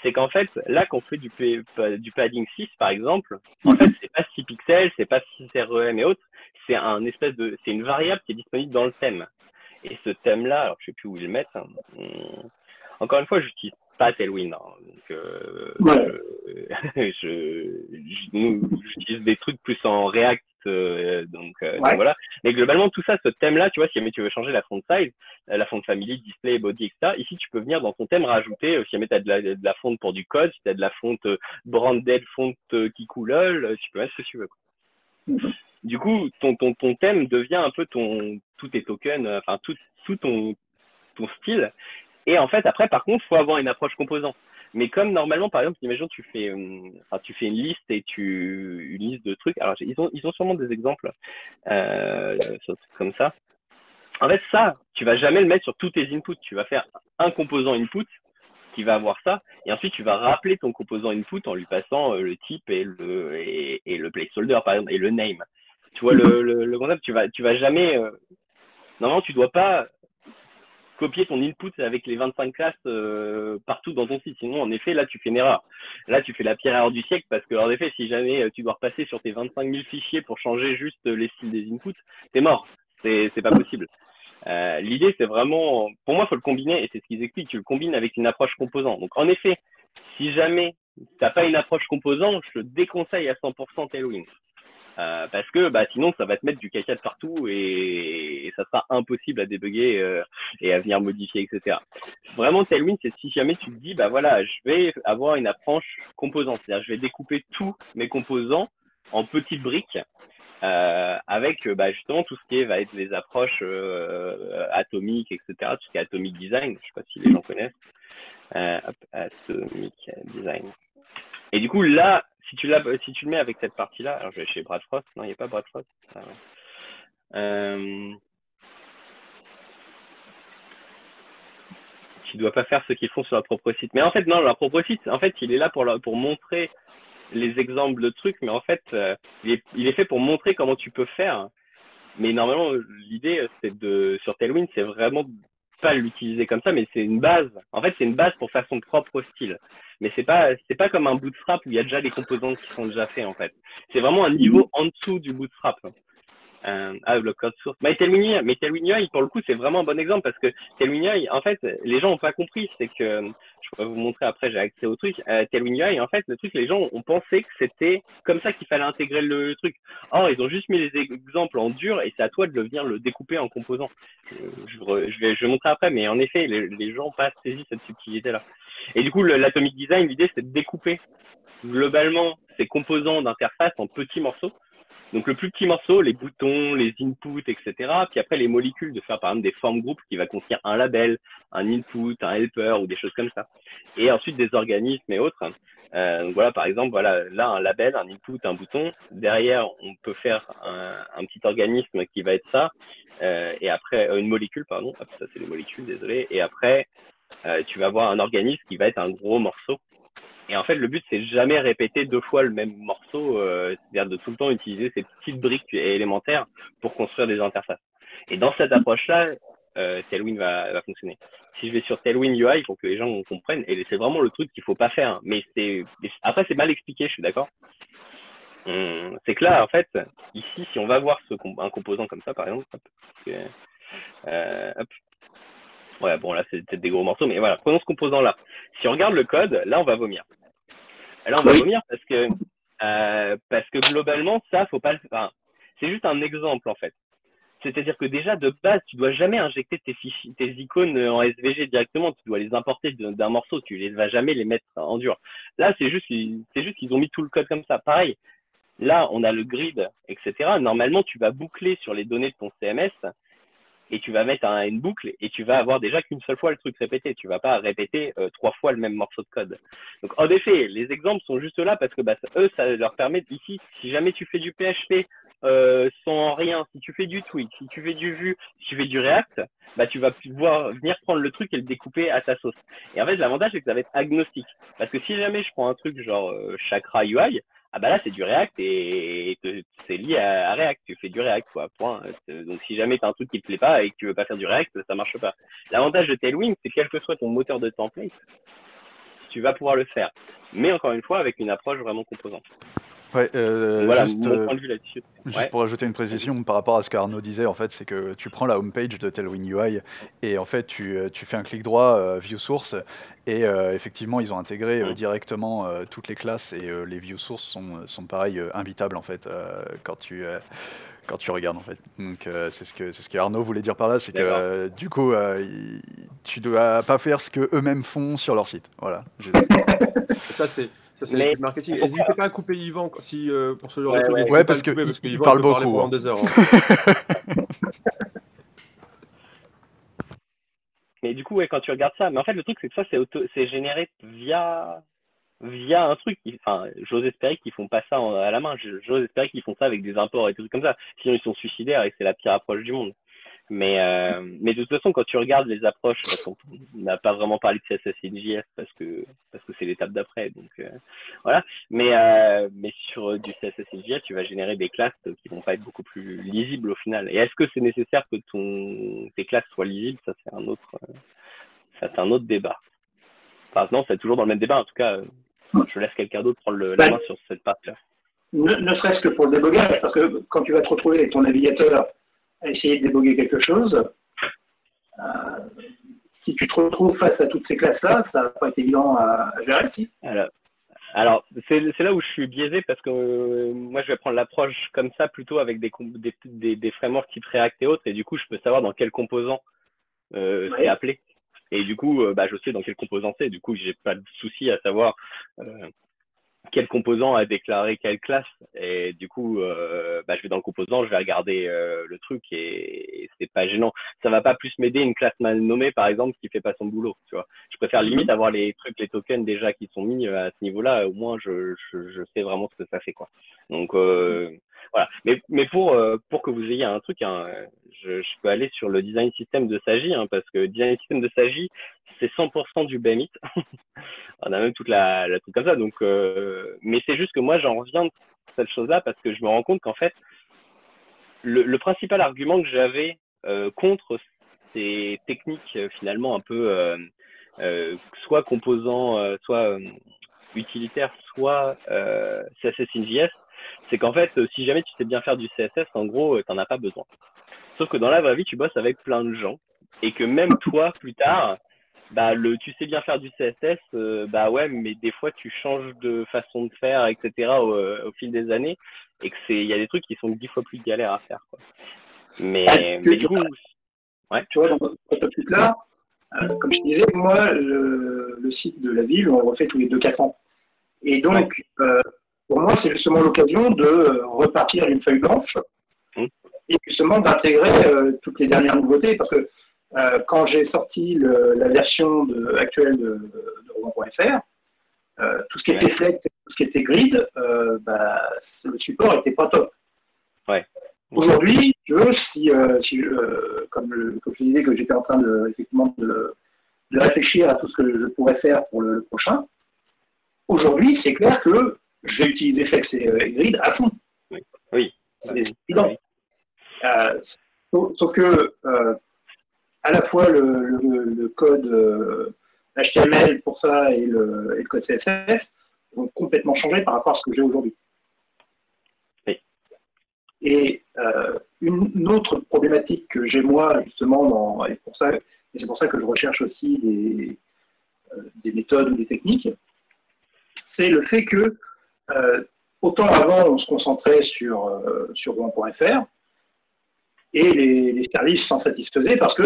C'est qu'en fait, là, qu'on fait du padding 6, par exemple, en fait, c'est pas 6 pixels, c'est pas 6 REM et autres, c'est c'est une variable qui est disponible dans le thème. Et ce thème-là, alors je sais plus où ils le mettent. Hein. Encore une fois, j'utilise pas Tailwind, hein, donc j'utilise des trucs plus en React, donc voilà. Mais globalement, tout ça, ce thème-là, tu vois, si jamais tu veux changer la font size, la font family, display, body, etc. Ici, tu peux venir dans ton thème rajouter, si jamais tu as de la fonte pour du code, si tu as de la fonte branded, fonte qui coulole, tu peux mettre ce que tu veux. Du coup, ton thème devient un peu tous tes tokens, enfin tout ton style. Et en fait, après, par contre, il faut avoir une approche composant. Mais comme normalement, par exemple, imagine tu fais une liste et une liste de trucs. Alors, ils ont sûrement des exemples sur trucs comme ça. En fait, ça, tu vas jamais le mettre sur tous tes inputs. Tu vas faire un composant input qui va avoir ça, et ensuite tu vas rappeler ton composant input en lui passant le type et le placeholder, par exemple, et le name. Tu vois le concept, tu vas jamais. Normalement, tu dois pas copier ton input avec les 25 classes partout dans ton site. Sinon, en effet, là, tu fais une erreur. Là, tu fais la pire erreur du siècle parce que, en effet, si jamais tu dois repasser sur tes 25 000 fichiers pour changer juste les styles des inputs, t'es mort. C'est pas possible. L'idée, c'est vraiment, pour moi, il faut le combiner, et c'est ce qu'ils expliquent, tu le combines avec une approche composant. Donc, en effet, si jamais tu n'as pas une approche composant, je te déconseille à 100% Tailwind. Parce que sinon, ça va te mettre du caca de partout et ça sera impossible à débugger et à venir modifier, etc. Vraiment, Tailwind, c'est si jamais tu te dis, voilà, je vais avoir une approche composant. C'est-à-dire, je vais découper tous mes composants en petites briques. Avec justement tout ce qui va être les approches atomiques, etc., tout ce qui est atomic design, je sais pas si les gens connaissent, atomic design. Et du coup là, si tu le mets avec cette partie-là, alors je vais chez Brad Frost, non, il n'y a pas Brad Frost. Ah, ouais. Tu dois pas faire ce qu'ils font sur leur propre site. Mais en fait, non, leur propre site, en fait, il est là pour montrer les exemples de trucs, mais en fait, il est fait pour montrer comment tu peux faire. Mais normalement, l'idée, sur Tailwind, c'est vraiment pas l'utiliser comme ça, mais c'est une base. En fait, c'est une base pour faire son propre style. Mais c'est pas comme un Bootstrap où il y a déjà des composants qui sont déjà faits, en fait. C'est vraiment un niveau en dessous du Bootstrap. Le code source. Mais Tailwind UI, pour le coup, c'est vraiment un bon exemple parce que Tailwind UI, en fait, les gens n'ont pas compris. C'est que, je pourrais vous montrer après, j'ai accès au truc. Tailwind UI, en fait, le truc, les gens ont pensé que c'était comme ça qu'il fallait intégrer le truc. Or, ils ont juste mis les exemples en dur et c'est à toi de venir le découper en composants. Je vais montrer après, mais en effet, les gens n'ont pas saisi cette subtilité-là. Et du coup, l'Atomic Design, l'idée, c'est de découper globalement ces composants d'interface en petits morceaux. Donc le plus petit morceau, les boutons, les inputs, etc. Puis après les molécules, de faire par exemple des formes groupes qui va contenir un label, un input, un helper ou des choses comme ça. Et ensuite des organismes et autres. Donc voilà, par exemple, voilà, là un label, un input, un bouton. Derrière, on peut faire un petit organisme qui va être ça. Et après, une molécule, pardon. Hop, ça c'est les molécules, désolé. Et après, tu vas avoir un organisme qui va être un gros morceau. Et en fait, le but, c'est jamais répéter 2 fois le même morceau, c'est-à-dire de tout le temps utiliser ces petites briques élémentaires pour construire des interfaces. Et dans cette approche-là, Tailwind va fonctionner. Si je vais sur Tailwind UI, il faut que les gens comprennent, et c'est vraiment le truc qu'il faut pas faire. Mais après, c'est mal expliqué, je suis d'accord. C'est que là, en fait, ici, si on va voir un composant comme ça, par exemple, hop. Ouais, bon, là, c'est peut-être des gros morceaux, mais voilà, prenons ce composant-là. Si on regarde le code, là, on va vomir. Là, on va vomir parce que globalement, ça, faut pas enfin, c'est juste un exemple, en fait. C'est-à-dire que déjà, de base, tu dois jamais injecter tes icônes en SVG directement. Tu dois les importer d'un morceau. Tu les vas jamais les mettre en dur. Là, c'est juste qu'ils ont mis tout le code comme ça. Pareil. Là, on a le grid, etc. Normalement, tu vas boucler sur les données de ton CMS et tu vas mettre une boucle et tu vas avoir déjà qu'une seule fois le truc répété. Tu vas pas répéter 3 fois le même morceau de code. Donc, en effet, les exemples sont juste là parce que eux, ça leur permet ici, si jamais tu fais du PHP sans rien, si tu fais du Twig, si tu fais du Vue, si tu fais du React, tu vas pouvoir venir prendre le truc et le découper à ta sauce. Et en fait, l'avantage, c'est que ça va être agnostique. Parce que si jamais je prends un truc genre Chakra UI, là c'est du React et c'est lié à React, tu fais du React quoi, point. Donc si jamais tu as un truc qui te plaît pas et que tu veux pas faire du React, ça marche pas. L'avantage de Tailwind, c'est quel que soit ton moteur de template, tu vas pouvoir le faire. Mais encore une fois avec une approche vraiment composante. Ouais, voilà juste, mon point de vue là-dessus. juste pour ajouter une précision par rapport à ce qu'Arnaud disait, en fait, c'est que tu prends la homepage de Tailwind UI et en fait tu fais un clic droit View Source et effectivement ils ont intégré directement toutes les classes et les View Source sont pareil invitables en fait quand tu regardes en fait. Donc c'est ce que Arnaud voulait dire par là, c'est que du coup tu dois pas faire ce que eux-mêmes font sur leur site. Voilà. Ça c'est le marketing. N'hésitez pas à couper Yvan si pour ce genre de truc. Ouais, parce qu'il parle beaucoup. Pendant 2 heures. Hein. Mais du coup, quand tu regardes ça, mais en fait le truc c'est que ça c'est généré via un truc. Enfin, j'ose espérer qu'ils font pas ça à la main. J'ose espérer qu'ils font ça avec des imports et des trucs comme ça. Sinon ils sont suicidaires et c'est la pire approche du monde. Mais de toute façon, quand tu regardes les approches, on n'a pas vraiment parlé de CSS et JS parce que c'est l'étape d'après. Donc voilà. Mais sur du CSS et JS, tu vas générer des classes qui vont pas être beaucoup plus lisibles au final. Et est-ce que c'est nécessaire que tes classes soient lisibles? Ça c'est un autre débat. Enfin non, c'est toujours dans le même débat. En tout cas, je laisse quelqu'un d'autre prendre la main sur cette partie-là. Ne serait-ce que pour le débogage, parce que quand tu vas te retrouver avec ton navigateur à essayer de déboguer quelque chose, si tu te retrouves face à toutes ces classes-là, ça va pas être évident à gérer, si. Alors c'est là où je suis biaisé parce que moi je vais prendre l'approche comme ça plutôt avec des frameworks type React et autres, et du coup je peux savoir dans quel composant c'est appelé. Et du coup, je sais dans quel composant c'est. Du coup, j'ai pas de souci à savoir quel composant a déclaré quelle classe. Et du coup, je vais dans le composant, je vais regarder le truc et c'est pas gênant. Ça va pas plus m'aider une classe mal nommée, par exemple, qui fait pas son boulot. Tu vois, je préfère limite avoir les trucs, les tokens déjà qui sont mis à ce niveau-là. Au moins, je sais vraiment ce que ça fait, quoi. Donc voilà. Mais pour que vous ayez un truc, hein, je peux aller sur le design system de Sagi, hein, parce que design system de Sagi, c'est 100% du BMIT. On a même toute la truc comme ça. Donc, mais c'est juste que moi, j'en reviens de cette chose-là parce que je me rends compte qu'en fait, le principal argument que j'avais contre ces techniques finalement un peu soit composants, soit utilitaires, soit CSS in JS, c'est qu'en fait, si jamais tu sais bien faire du CSS, en gros, t'en as pas besoin. Sauf que dans la vraie vie, tu bosses avec plein de gens et que même toi, plus tard, tu sais bien faire du CSS, ouais, mais des fois tu changes de façon de faire, etc. au fil des années, et que il y a des trucs qui sont 10 fois plus galères à faire, quoi. Mais du coup, ouais. Tu vois, dans notre truc là, comme je disais, moi, le site de la ville, on le refait tous les 2-4 ans. Et donc, pour moi, c'est justement l'occasion de repartir d'une feuille blanche et justement d'intégrer toutes les dernières nouveautés, parce que quand j'ai sorti la version actuelle de Rouen.fr, tout ce qui était flex et tout ce qui était grid, le support n'était pas top. Ouais. Aujourd'hui, comme je disais que j'étais en train effectivement de réfléchir à tout ce que je pourrais faire pour le prochain, aujourd'hui, c'est clair que je vais utiliser Flex et Grid à fond. Oui. C'est évident. Sauf que à la fois le code HTML pour ça et le code CSS vont complètement changer par rapport à ce que j'ai aujourd'hui. Oui. Et une autre problématique que j'ai moi justement, et c'est pour ça que je recherche aussi des méthodes ou des techniques, c'est le fait que autant avant on se concentrait sur Rouen.fr et les services s'en satisfaisaient parce que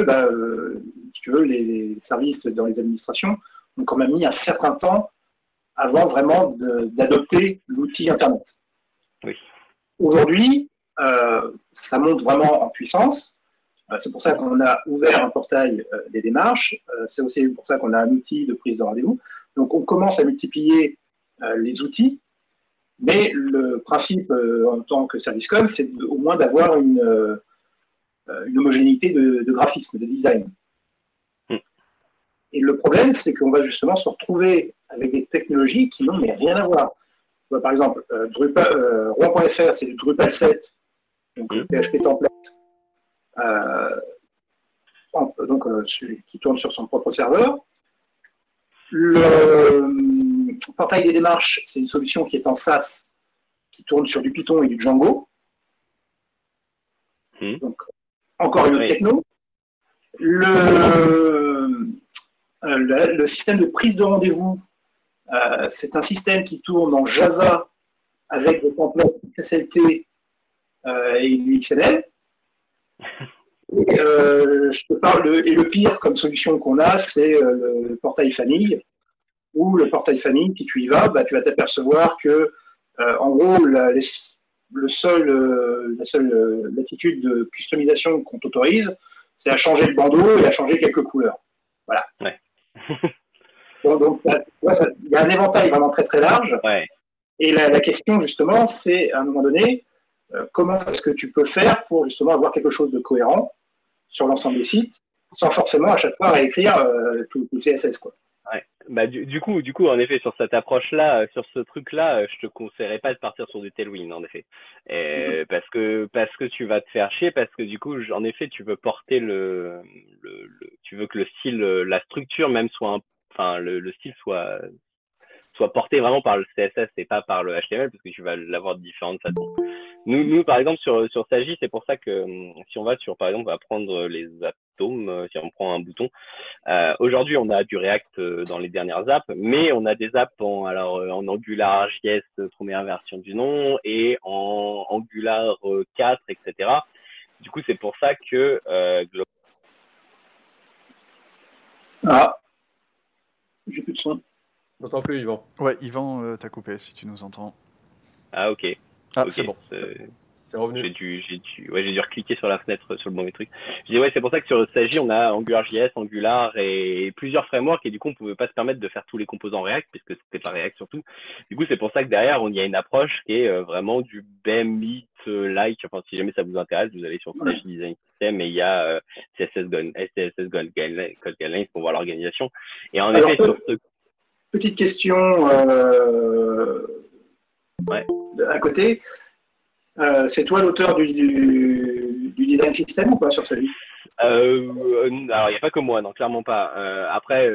si tu veux, les services dans les administrations ont quand même mis un certain temps avant vraiment d'adopter l'outil Internet. Oui. Aujourd'hui, ça monte vraiment en puissance. C'est pour ça qu'on a ouvert un portail des démarches. C'est aussi pour ça qu'on a un outil de prise de rendez-vous. Donc on commence à multiplier les outils, mais le principe en tant que service com, c'est au moins d'avoir une homogénéité de graphisme, de design. Et le problème, c'est qu'on va justement se retrouver avec des technologies qui n'ont rien à voir. Par exemple, Rouen.fr, c'est du Drupal 7, donc le PHP template, qui tourne sur son propre serveur. Le portail des démarches, c'est une solution qui est en SaaS, qui tourne sur du Python et du Django. Donc, encore une autre techno. Le système de prise de rendez-vous, c'est un système qui tourne en Java avec des templates XSLT et du XML. Et, le pire comme solution qu'on a, c'est le portail famille, où le portail famille, si tu y vas, tu vas t'apercevoir que, en gros, la seule latitude de customisation qu'on t'autorise, c'est à changer le bandeau et à changer quelques couleurs. Voilà. Ouais. Donc, il y a un éventail vraiment très très large. Ouais. Et la question, justement, c'est à un moment donné, comment est-ce que tu peux faire pour justement avoir quelque chose de cohérent sur l'ensemble des sites, sans forcément à chaque fois réécrire tout le CSS, quoi. Ouais. Du coup, en effet, sur cette approche-là, sur ce truc-là, je te conseillerais pas de partir sur du Tailwind, en effet, parce que tu vas te faire chier, parce que du coup, en effet, tu veux porter tu veux que le style, la structure même soit, le style soit porté vraiment par le CSS et pas par le HTML, parce que tu vas l'avoir de différentes façons. Nous, par exemple, sur Sagi, c'est pour ça que si on va par exemple, on va prendre les atomes, si on prend un bouton. Aujourd'hui, on a du React dans les dernières apps, mais on a des apps en AngularJS première version du nom et en Angular 4, etc. Du coup, c'est pour ça que j'ai plus de son. N'entends plus, Yvan. Ouais, Yvan, t'as coupé si tu nous entends. Ah, ok. Ah, Ok. c'est bon. C'est revenu. J'ai dû recliquer sur la fenêtre sur le mauvais truc. Je dis ouais, c'est pour ça que sur Sagi, on a AngularJS, Angular et plusieurs frameworks et du coup, on pouvait pas se permettre de faire tous les composants React puisque c'était pas React surtout. Du coup, c'est pour ça que derrière, il y a une approche qui est vraiment du BEM-like. Enfin, si jamais ça vous intéresse, vous allez sur Sagi Design System et il y a CSS Code Guidelines pour voir l'organisation. Et en effet, sur ce... Petite question à côté. C'est toi l'auteur du design system ou pas sur Sagi? Alors, il n'y a pas que moi, non, clairement pas. Après,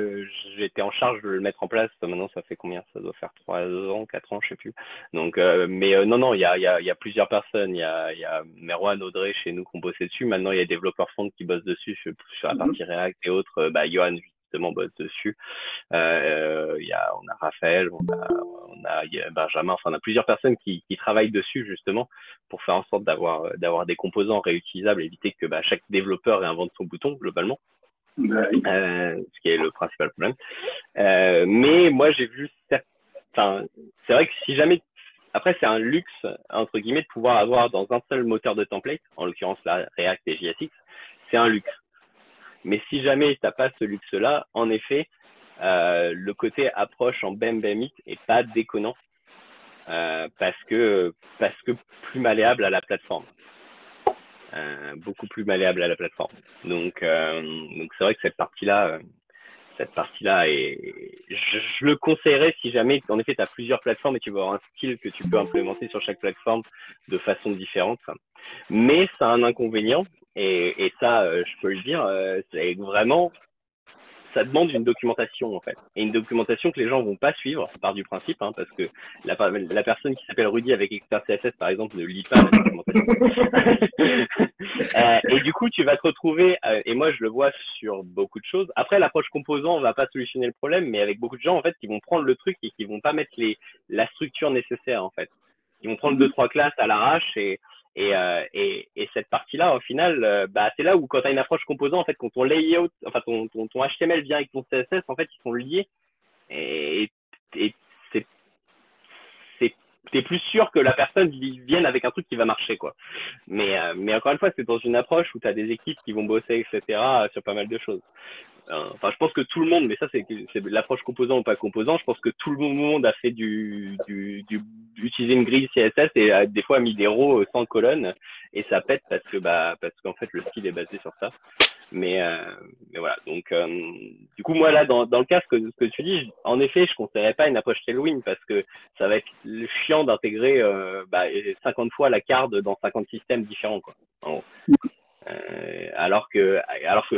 j'étais en charge de le mettre en place. Maintenant, ça fait combien? Ça doit faire 3 ans, 4 ans, je sais plus. Donc, non, il y a plusieurs personnes. Il y a Merwan, Audrey chez nous qui ont bossé dessus. Maintenant, il y a des développeurs front qui bossent dessus sur la partie React et autres. Johan, justement, bosse dessus. On a Raphaël, il y a Benjamin, enfin on a plusieurs personnes qui travaillent dessus justement pour faire en sorte d'avoir des composants réutilisables, éviter que chaque développeur réinvente son bouton globalement, ce qui est le principal problème. Mais moi j'ai vu c'est vrai que si jamais après c'est un luxe entre guillemets de pouvoir avoir dans un seul moteur de template, en l'occurrence là React et JSX, c'est un luxe. Mais si jamais tu n'as pas ce luxe-là, en effet, le côté approche en BEM-BEM-IT est pas déconnant parce que plus malléable à la plateforme. Beaucoup plus malléable à la plateforme. Donc c'est vrai que cette partie-là je le conseillerais si jamais, en effet, tu as plusieurs plateformes et tu veux avoir un style que tu peux implémenter sur chaque plateforme de façon différente. Mais ça a un inconvénient et ça, je peux le dire, c'est vraiment... Ça demande une documentation en fait, et une documentation que les gens vont pas suivre par du principe, parce que la personne qui s'appelle Rudy avec Expert CSS par exemple ne lit pas la documentation. Et du coup, tu vas te retrouver, et moi je le vois sur beaucoup de choses. Après, l'approche composant va pas solutionner le problème, mais avec beaucoup de gens en fait qui vont prendre le truc et qui vont pas mettre la structure nécessaire en fait. Ils vont prendre 2-3 classes à l'arrache et cette partie-là, au final, c'est là où quand tu as une approche composant, en fait, quand ton layout, enfin ton HTML vient avec ton CSS, en fait, ils sont liés et t'es plus sûr que la personne vienne avec un truc qui va marcher, quoi. Mais encore une fois, c'est dans une approche où tu as des équipes qui vont bosser, etc., sur pas mal de choses. Enfin, je pense que tout le monde, mais ça c'est l'approche composant ou pas composant, je pense que tout le monde a fait utiliser une grille CSS et a des fois mis des rows sans colonnes et ça pète parce qu'en fait le style est basé sur ça. Mais voilà, donc du coup moi là dans le cas ce que tu dis, en effet je conseillerais pas une approche Tailwind parce que ça va être chiant d'intégrer 50 fois la carte dans 50 systèmes différents, quoi, en gros. Alors que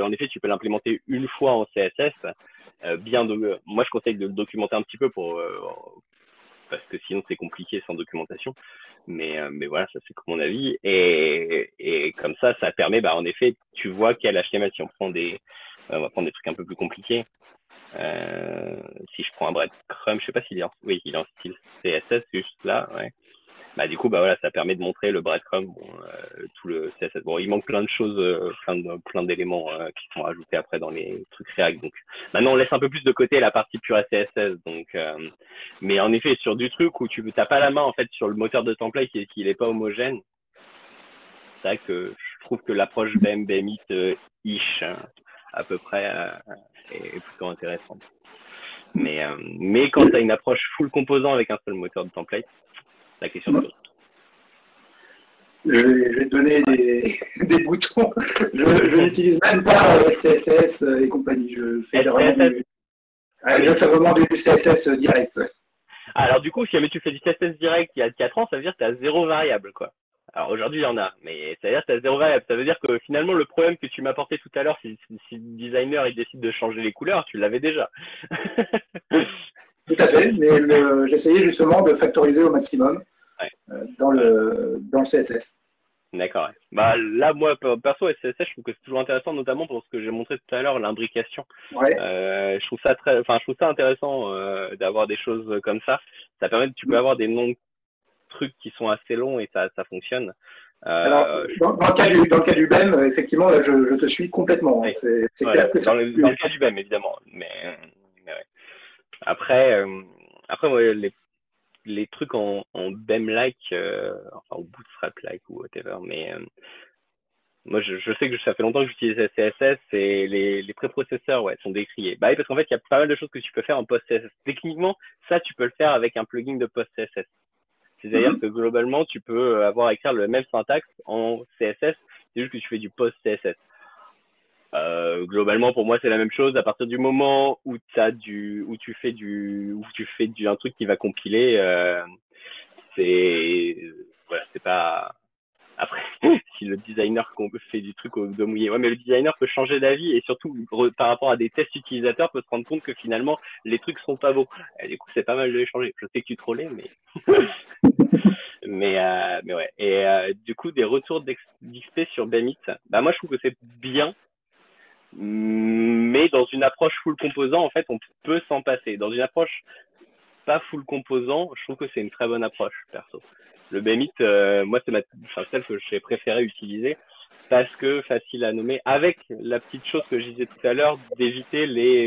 en effet tu peux l'implémenter une fois en CSS. Moi je conseille de le documenter un petit peu parce que sinon c'est compliqué sans documentation. Mais voilà, ça c'est mon avis. Et comme ça permet, en effet, tu vois quel HTML. Si on va prendre des trucs un peu plus compliqués. Si je prends un breadcrumb, je sais pas s'il est il est en style CSS juste là, ouais. Du coup, voilà, ça permet de montrer le breadcrumb, tout le CSS. Bon, il manque plein de choses, plein d'éléments qui sont ajoutés après dans les trucs React. Donc, maintenant, on laisse un peu plus de côté la partie pure CSS. Donc, mais en effet, sur du truc où tu n'as pas la main en fait sur le moteur de template et qu'il n'est pas homogène, c'est vrai que je trouve que l'approche BEM-BEM-IT à peu près est plutôt intéressante. Mais quand tu as une approche full composant avec un seul moteur de template, la question de je vais te donner des boutons. Je n'utilise même pas CSS et compagnie. Je fais vraiment du CSS direct. Alors du coup, si jamais tu fais du CSS direct il y a 4 ans, ça veut dire que tu as 0 variable, quoi. Alors aujourd'hui, il y en a, mais ça veut dire que tu as 0 variable. Ça veut dire que finalement, le problème que tu m'apportais tout à l'heure, si le designer il décide de changer les couleurs, tu l'avais déjà. Tout à fait, mais j'essayais justement de factoriser au maximum dans le CSS. D'accord. Ouais. Là, moi, perso, CSS, je trouve que c'est toujours intéressant, notamment pour ce que j'ai montré tout à l'heure, l'imbrication. Ouais. Je trouve ça intéressant d'avoir des choses comme ça. Ça permet que tu peux avoir des noms de trucs qui sont assez longs et ça fonctionne. Alors, dans le cas du BEM, effectivement, là, je te suis complètement. Oui. C'est clair que dans le cas du BEM, évidemment. Mais ouais. Après moi, les trucs en BEM-like, enfin ou Bootstrap-like ou whatever, mais moi je sais que ça fait longtemps que j'utilise CSS et les préprocesseurs sont décriés. Bah oui, parce qu'en fait il y a pas mal de choses que tu peux faire en post-CSS. Techniquement, ça tu peux le faire avec un plugin de post-CSS. C'est-à-dire que globalement tu peux avoir à écrire le même syntaxe en CSS, c'est juste que tu fais du post-CSS. Globalement pour moi c'est la même chose à partir du moment où tu fais un truc qui va compiler, c'est pas après si le designer fait du truc au doigt mouillé, mais le designer peut changer d'avis et surtout par rapport à des tests utilisateurs peut se rendre compte que finalement les trucs sont pas beaux, et du coup c'est pas mal de les changer. Je sais que tu trollais mais mais ouais. Et du coup des retours d'XP sur Bemit, bah moi je trouve que c'est bien. Mais dans une approche full composant, en fait, on peut s'en passer. Dans une approche pas full composant, je trouve que c'est une très bonne approche, perso. Le Bemit, moi, c'est celle que j'ai préféré utiliser parce que facile à nommer. Avec la petite chose que je disais tout à l'heure, d'éviter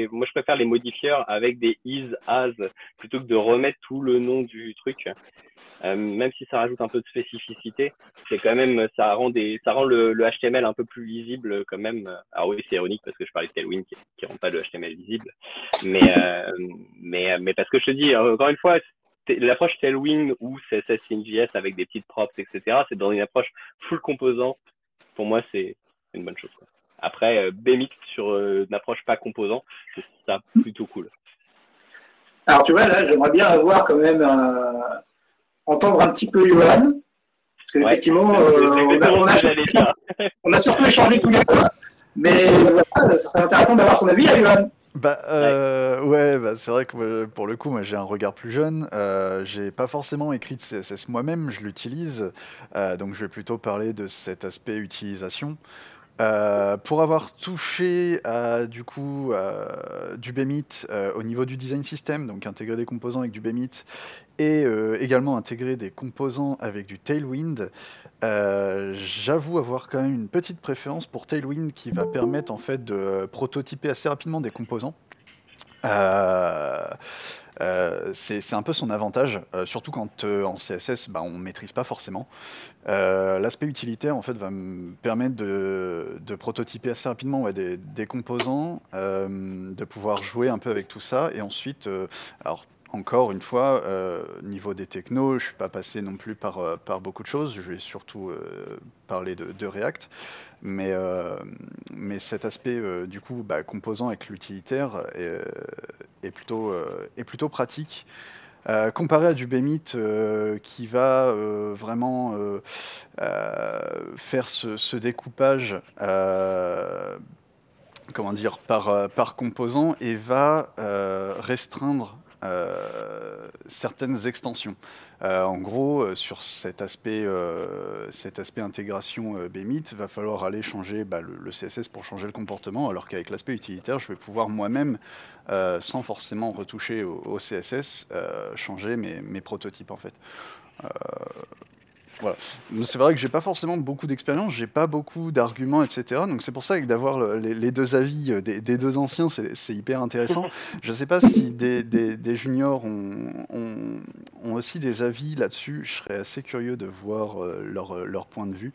moi, je préfère les modifieurs avec des is, as, plutôt que de remettre tout le nom du truc. Même si ça rajoute un peu de spécificité, c'est quand même, ça rend le HTML un peu plus lisible quand même. Alors oui, c'est ironique parce que je parlais de Tailwind qui rend pas le HTML lisible, mais parce que je te dis encore une fois, l'approche Tailwind ou CSS in.js avec des petites props, etc., c'est dans une approche full composant. Pour moi, c'est une bonne chose, quoi. Après, Bemix sur une approche pas composant, c'est ça plutôt cool. Alors tu vois, là, j'aimerais bien avoir quand même entendre un petit peu Johan, parce qu'effectivement, on a surtout échangé tous les deux, mais voilà, ce serait intéressant d'avoir son avis à Johan. C'est vrai que pour le coup, moi j'ai un regard plus jeune. J'ai pas forcément écrit de CSS moi-même, je l'utilise, donc je vais plutôt parler de cet aspect utilisation. Pour avoir touché du Bemit au niveau du design system, donc intégrer des composants avec du Bemit et également intégrer des composants avec du Tailwind, j'avoue avoir quand même une petite préférence pour Tailwind qui va permettre en fait de prototyper assez rapidement des composants. C'est un peu son avantage, surtout quand en CSS on maîtrise pas forcément. L'aspect utilitaire en fait va me permettre de prototyper assez rapidement des composants, de pouvoir jouer un peu avec tout ça et ensuite, alors encore une fois, niveau des technos, je suis pas passé non plus par beaucoup de choses, je vais surtout parler de React. Mais cet aspect du coup composant avec l'utilitaire est plutôt pratique. Comparé à du Bemit qui va vraiment faire ce découpage par composant et va restreindre certaines extensions. En gros, sur cet aspect intégration Bemit, va falloir aller changer le CSS pour changer le comportement, alors qu'avec l'aspect utilitaire, je vais pouvoir moi-même, sans forcément retoucher au CSS, changer mes prototypes en fait. Voilà. C'est vrai que j'ai pas forcément beaucoup d'expérience, j'ai pas beaucoup d'arguments, etc. Donc c'est pour ça que d'avoir les deux avis des deux anciens, c'est hyper intéressant. Je sais pas si des juniors ont aussi des avis là-dessus. Je serais assez curieux de voir leur point de vue.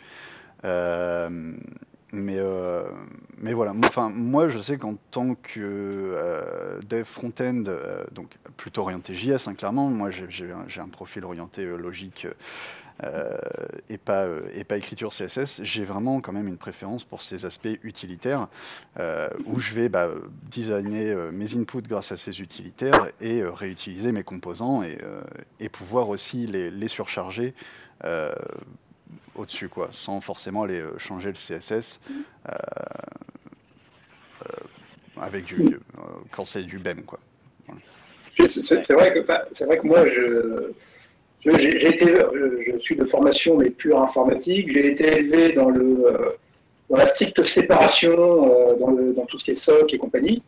Mais voilà, moi je sais qu'en tant que dev front-end, donc plutôt orienté JS, clairement, moi j'ai un profil orienté logique et pas écriture CSS, j'ai vraiment quand même une préférence pour ces aspects utilitaires où je vais designer mes inputs grâce à ces utilitaires et réutiliser mes composants et pouvoir aussi les surcharger au-dessus, quoi, sans forcément aller changer le CSS avec quand c'est du BEM, quoi. Voilà. C'est vrai que moi je suis de formation mais pure informatique. J'ai été élevé dans la stricte séparation dans tout ce qui est SOC et compagnie.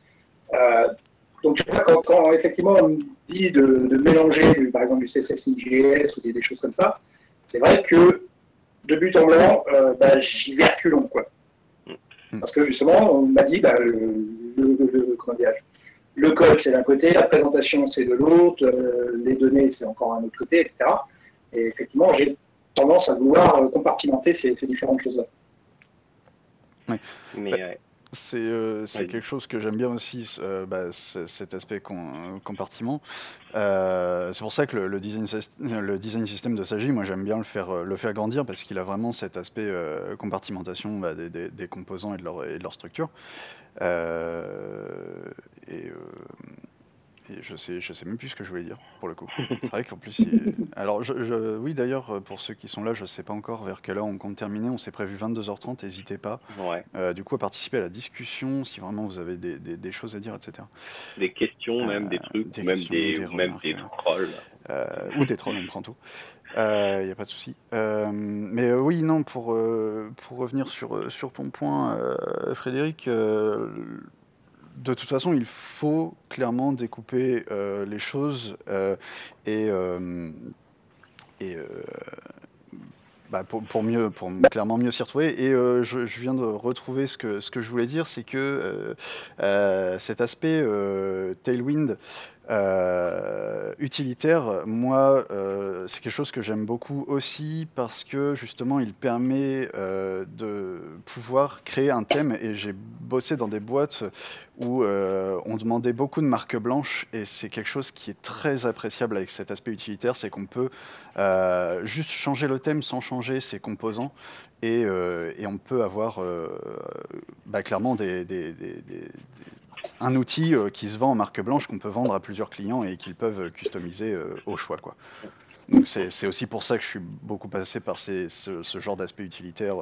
Donc tu vois, quand effectivement on me dit de mélanger par exemple du CSS in.js ou des choses comme ça, c'est vrai que de but en blanc, j'y vais reculons, quoi. Parce que justement, on m'a dit, comment dirais-je, le code c'est d'un côté, la présentation c'est de l'autre, les données c'est encore un autre côté, etc. Et effectivement, j'ai tendance à vouloir compartimenter ces différentes choses-là. Mais C'est quelque chose que j'aime bien aussi, cet aspect compartiment. C'est pour ça que le design system de Sagi, moi j'aime bien le faire grandir parce qu'il a vraiment cet aspect compartimentation des composants et de leur structure. Et je sais même plus ce que je voulais dire pour le coup. C'est vrai qu'en plus, alors oui d'ailleurs pour ceux qui sont là, je sais pas encore vers quelle heure on compte terminer. On s'est prévu 22h30. N'hésitez pas. ouais, Du coup à participer à la discussion si vraiment vous avez des choses à dire, etc. des questions, même des trucs, des ou même questions, des, des ou même remarques, des trolls. ou des trolls, on prend tout. Y a pas de souci. Mais oui, non, pour revenir sur ton point, Frédéric, de toute façon, il faut clairement découper les choses et pour clairement mieux s'y retrouver. Et je viens de retrouver ce que je voulais dire, c'est que cet aspect Tailwind utilitaire, moi, c'est quelque chose que j'aime beaucoup aussi parce que justement, il permet de pouvoir créer un thème. Et j'ai bossé dans des boîtes où on demandait beaucoup de marque blanche et c'est quelque chose qui est très appréciable avec cet aspect utilitaire, c'est qu'on peut juste changer le thème sans changer ses composants et on peut avoir clairement un outil qui se vend en marque blanche qu'on peut vendre à plusieurs clients et qu'ils peuvent customiser au choix, quoi. Donc c'est aussi pour ça que je suis beaucoup passé par ce genre d'aspect utilitaire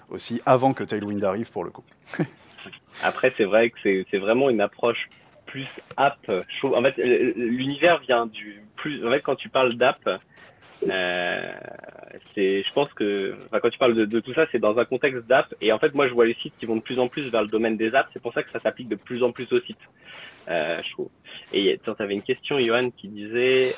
aussi avant que Tailwind arrive pour le coup. Après, c'est vrai que c'est vraiment une approche plus app. En fait, l'univers vient du plus. En fait, quand tu parles d'app, je pense que, enfin, quand tu parles de tout ça, c'est dans un contexte d'app. Et en fait, moi, je vois les sites qui vont de plus en plus vers le domaine des apps. C'est pour ça que ça s'applique de plus en plus aux sites, je trouve. Et tu avais une question, Johan, qui disait,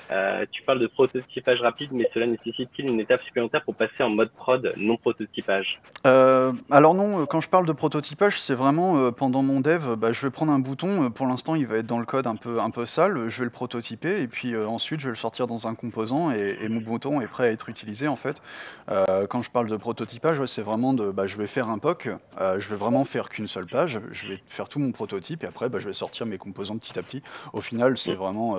tu parles de prototypage rapide, mais cela nécessite-t-il une étape supplémentaire pour passer en mode prod, non prototypage? Alors non, quand je parle de prototypage, c'est vraiment pendant mon dev, je vais prendre un bouton, pour l'instant il va être dans le code un peu sale, je vais le prototyper et puis ensuite je vais le sortir dans un composant et mon bouton est prêt à être utilisé en fait. Quand je parle de prototypage, ouais, c'est vraiment je vais faire un POC, je vais vraiment faire qu'une seule page, je vais faire tout mon prototype et après je vais sortir mes composants petit à petit. Au final, c'est vraiment,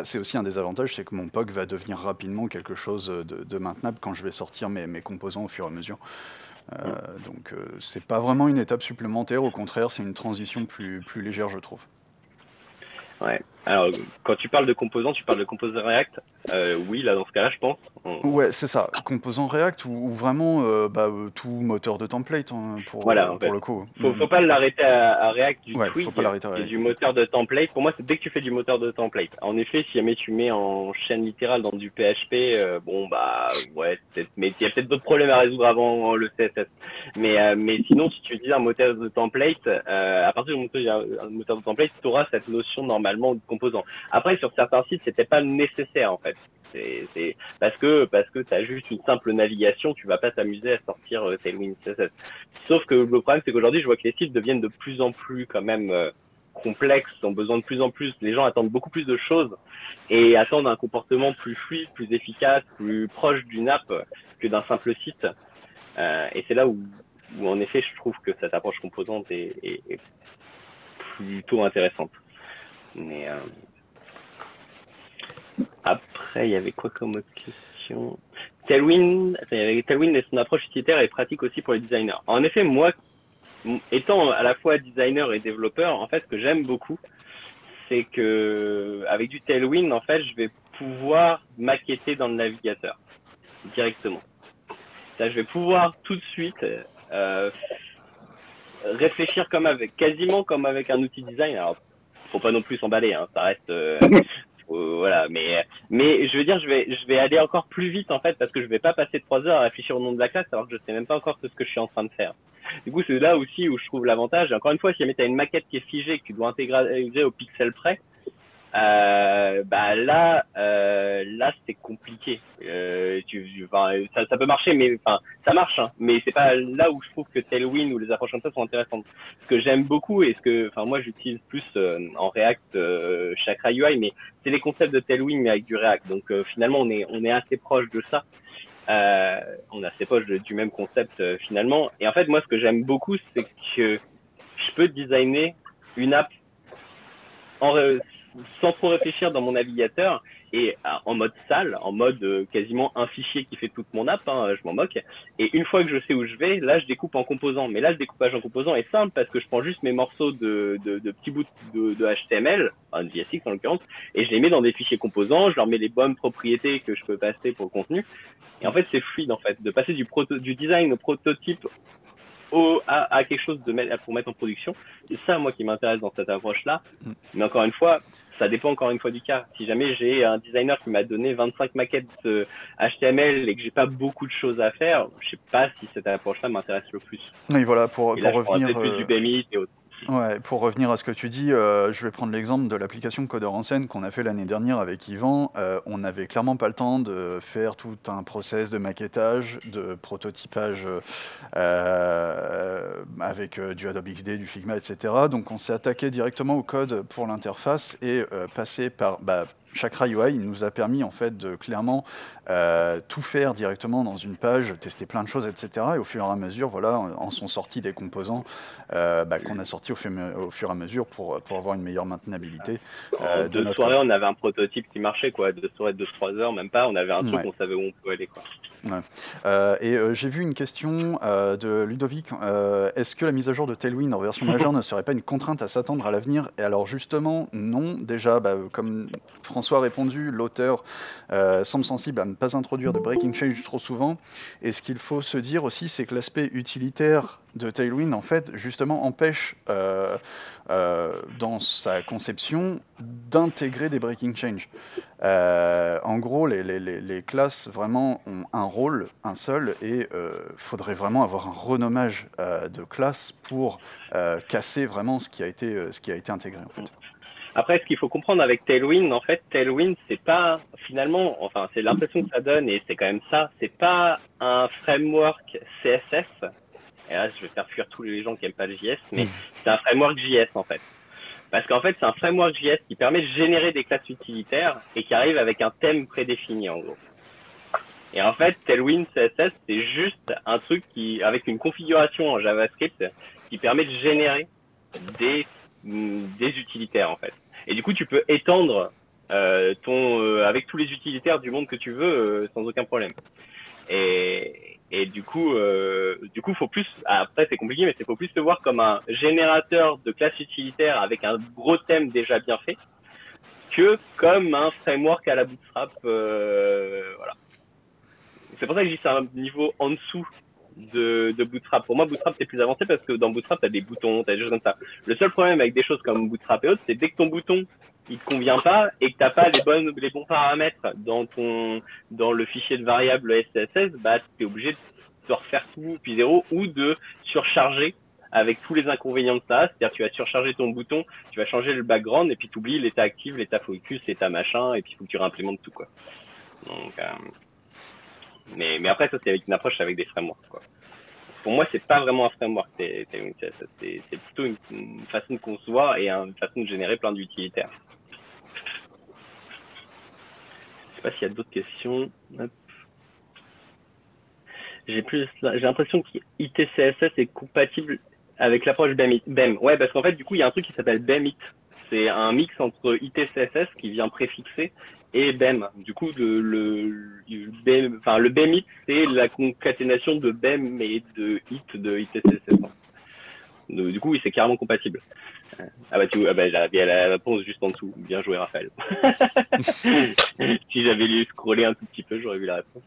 c'est aussi un des avantages, c'est que mon POC va devenir rapidement quelque chose de maintenable quand je vais sortir mes composants au fur et à mesure. Donc c'est pas vraiment une étape supplémentaire, au contraire, c'est une transition plus légère, je trouve. Ouais. Alors, quand tu parles de composants, tu parles de composants React. Oui, là, dans ce cas-là, je pense. Ouais, c'est ça. Composant React ou vraiment tout moteur de template Voilà, en fait. pour le coup. Faut pas l'arrêter à React du Ouais, Twig faut pas l'arrêter à et React. du moteur de template. Pour moi, c'est dès que tu fais du moteur de template. En effet, si jamais tu mets en chaîne littérale dans du PHP, ouais, mais il y a peut-être d'autres problèmes à résoudre avant le CSS. Mais sinon, si tu utilises un moteur de template, à partir du moment où il y a un moteur de template, tu auras cette notion normalement de composant. Après, sur certains sites, c'était pas nécessaire en fait. C'est parce que tu as juste une simple navigation, tu vas pas t'amuser à sortir Tailwind CSS. Sauf que le problème, c'est qu'aujourd'hui, je vois que les sites deviennent de plus en plus quand même complexes, ont besoin de plus en plus, les gens attendent beaucoup plus de choses et attendent un comportement plus fluide, plus efficace, plus proche d'une app que d'un simple site. Et c'est là où en effet, je trouve que cette approche composante est plutôt intéressante. Mais après, il y avait quoi comme autre question? Tailwind et son approche utilitaire est pratique aussi pour les designers. En effet, moi, étant à la fois designer et développeur, en fait, ce que j'aime beaucoup, c'est que avec du Tailwind, en fait, je vais pouvoir maqueter dans le navigateur directement. Ça, je vais pouvoir tout de suite réfléchir quasiment comme avec un outil design. Alors, faut pas non plus s'emballer, hein, ça reste voilà, mais je veux dire, je vais aller encore plus vite en fait parce que je vais pas passer 3 heures à réfléchir au nom de la classe alors que je sais même pas encore ce que je suis en train de faire. Du coup, c'est là aussi où je trouve l'avantage. Et encore une fois, si jamais tu as une maquette qui est figée, que tu dois intégrer au pixel près, Là c'est compliqué. Ça peut marcher, mais enfin ça marche, hein, mais c'est pas là où je trouve que Tailwind ou les approches comme ça sont intéressantes. Ce que j'aime beaucoup et moi j'utilise plus en React Chakra UI, mais c'est les concepts de Tailwind mais avec du React. Donc finalement on est assez proche de ça. On est assez proche du même concept finalement. Et en fait moi ce que j'aime beaucoup c'est que je peux designer une app sans trop réfléchir dans mon navigateur et en mode sale, en mode quasiment un fichier qui fait toute mon app, hein, je m'en moque. Et une fois que je sais où je vais, là je découpe en composants. Mais là le découpage en composants est simple parce que je prends juste mes morceaux de petits bouts de HTML, enfin de JSX en l'occurrence, et je les mets dans des fichiers composants, je leur mets les bonnes propriétés que je peux passer pour le contenu. Et en fait c'est fluide en fait, de passer du design au prototype à quelque chose pour mettre en production. C'est ça, moi, qui m'intéresse dans cette approche-là. Mais encore une fois, ça dépend encore une fois du cas. Si jamais j'ai un designer qui m'a donné 25 maquettes HTML et que j'ai pas beaucoup de choses à faire, je sais pas si cette approche-là m'intéresse le plus. Oui, voilà, pour revenir. Plus du BMI et autres. Ouais, pour revenir à ce que tu dis, je vais prendre l'exemple de l'application Codeur en scène qu'on a fait l'année dernière avec Yvan. On n'avait clairement pas le temps de faire tout un process de maquettage, de prototypage avec du Adobe XD, du Figma, etc. Donc on s'est attaqué directement au code pour l'interface et passé par Chakra UI nous a permis en fait de clairement tout faire directement dans une page, tester plein de choses, etc. Et au fur et à mesure, voilà, en sont sortis des composants qu'on a sortis au fur et à mesure pour avoir une meilleure maintenabilité. De notre soirée, on avait un prototype qui marchait, quoi. 2 soirées de 2-3 heures, même pas. On avait un truc, on savait où on pouvait aller, quoi. Ouais. J'ai vu une question de Ludovic. Est-ce que la mise à jour de Tailwind en version majeure ne serait pas une contrainte à s'attendre à l'avenir? Et alors justement, non. Déjà, comme François a répondu, l'auteur semble sensible à ne pas introduire de breaking change trop souvent. Et ce qu'il faut se dire aussi, c'est que l'aspect utilitaire de Tailwind, en fait, justement, empêche dans sa conception d'intégrer des breaking change. En gros, les classes vraiment ont un rôle, un seul, et faudrait vraiment avoir un renommage de classe pour casser vraiment ce qui a été intégré en fait. Après, ce qu'il faut comprendre avec Tailwind, en fait, Tailwind, c'est pas finalement, enfin, c'est l'impression que ça donne et c'est quand même ça, c'est pas un framework CSS. Et là, je vais faire fuir tous les gens qui aiment pas le JS, mais c'est un framework JS en fait. Parce qu'en fait, c'est un framework JS qui permet de générer des classes utilitaires et qui arrive avec un thème prédéfini en gros. Et en fait, Tailwind CSS, c'est juste un truc avec une configuration en JavaScript qui permet de générer des utilitaires en fait. Et du coup, tu peux étendre avec tous les utilitaires du monde que tu veux sans aucun problème. Et du coup, faut plus. Après, c'est compliqué, mais faut plus le voir comme un générateur de classes utilitaires avec un gros thème déjà bien fait, que comme un framework à la Bootstrap. Voilà. C'est pour ça que je dis que c'est un niveau en dessous de Bootstrap. Pour moi, Bootstrap, c'est plus avancé parce que dans Bootstrap, t'as des boutons, t'as des choses comme ça. Le seul problème avec des choses comme Bootstrap et autres, c'est dès que ton bouton il te convient pas et que t'as pas les bons paramètres dans le fichier de variable SCSS, t'es obligé de refaire tout depuis zéro ou de surcharger avec tous les inconvénients que ça a. C'est-à-dire que tu vas surcharger ton bouton, tu vas changer le background et puis tu oublies l'état actif, l'état focus, l'état machin et puis il faut que tu réimplémentes tout quoi. Donc mais après ça c'est avec une approche avec des frameworks quoi. Pour moi c'est pas vraiment un framework, c'est plutôt une façon de concevoir et une façon de générer plein d'utilitaires. Je sais pas s'il y a d'autres questions. Hop. J'ai l'impression que ITCSS est compatible avec l'approche BEM. Ouais, parce qu'en fait, du coup, il y a un truc qui s'appelle BEMIT. C'est un mix entre ITCSS qui vient préfixer et BEM. Du coup, le BEMIT, c'est la concaténation de BEM et de ITCSS. Du coup, oui, c'est carrément compatible. J'avais la réponse juste en dessous. Bien joué, Raphaël. Si j'avais scrollé un tout petit peu, j'aurais vu la réponse.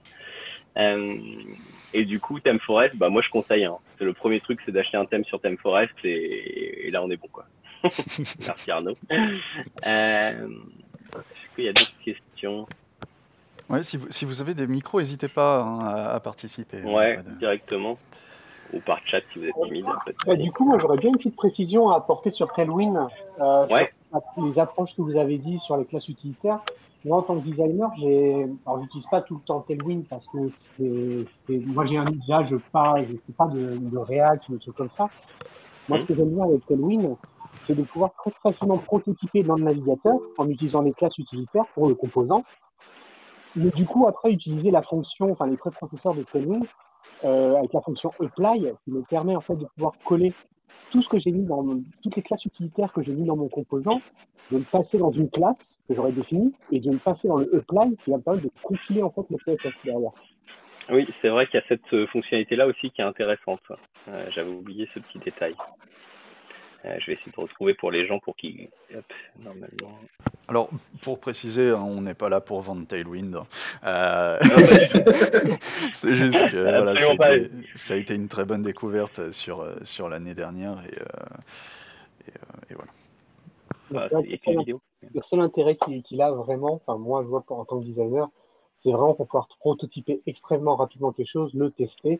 Et du coup, ThemeForest, moi je conseille. Hein. C'est le premier truc, c'est d'acheter un thème sur ThemeForest et là on est bon quoi. Merci Arnaud. Est-ce qu'il y a d'autres questions? Ouais, si vous avez des micros, n'hésitez pas à participer. Ouais, directement. Ou par chat si vous êtes timide. Du coup, moi j'aurais bien une petite précision à apporter sur Tailwind. Ouais. les approches que vous avez dit sur les classes utilitaires, moi, en tant que designer, alors, j'utilise pas tout le temps Tailwind parce que moi, j'ai un usage je fais pas de React ou de trucs comme ça. Moi, ce que j'aime bien avec Tailwind, c'est de pouvoir très facilement prototyper dans le navigateur en utilisant les classes utilitaires pour le composant. Mais du coup, après, utiliser la fonction, enfin, les préprocesseurs de Tailwind, avec la fonction apply, qui me permet, en fait, de pouvoir coller tout ce que j'ai mis toutes les classes utilitaires que j'ai mis dans mon composant, de le passer dans une classe que j'aurais définie et de le passer dans le apply qui va me permettre de compiler, en fait, le CSS derrière. Oui, c'est vrai qu'il y a cette fonctionnalité-là aussi qui est intéressante. J'avais oublié ce petit détail. Je vais essayer de retrouver pour les gens pour qui... Hop, normalement... Alors, pour préciser, hein, on n'est pas là pour vendre Tailwind. C'est juste que voilà, ça a été une très bonne découverte sur l'année dernière et voilà. Le seul intérêt qu'il a vraiment, enfin moi je vois en tant que designer, c'est vraiment pour pouvoir prototyper extrêmement rapidement quelque chose, le tester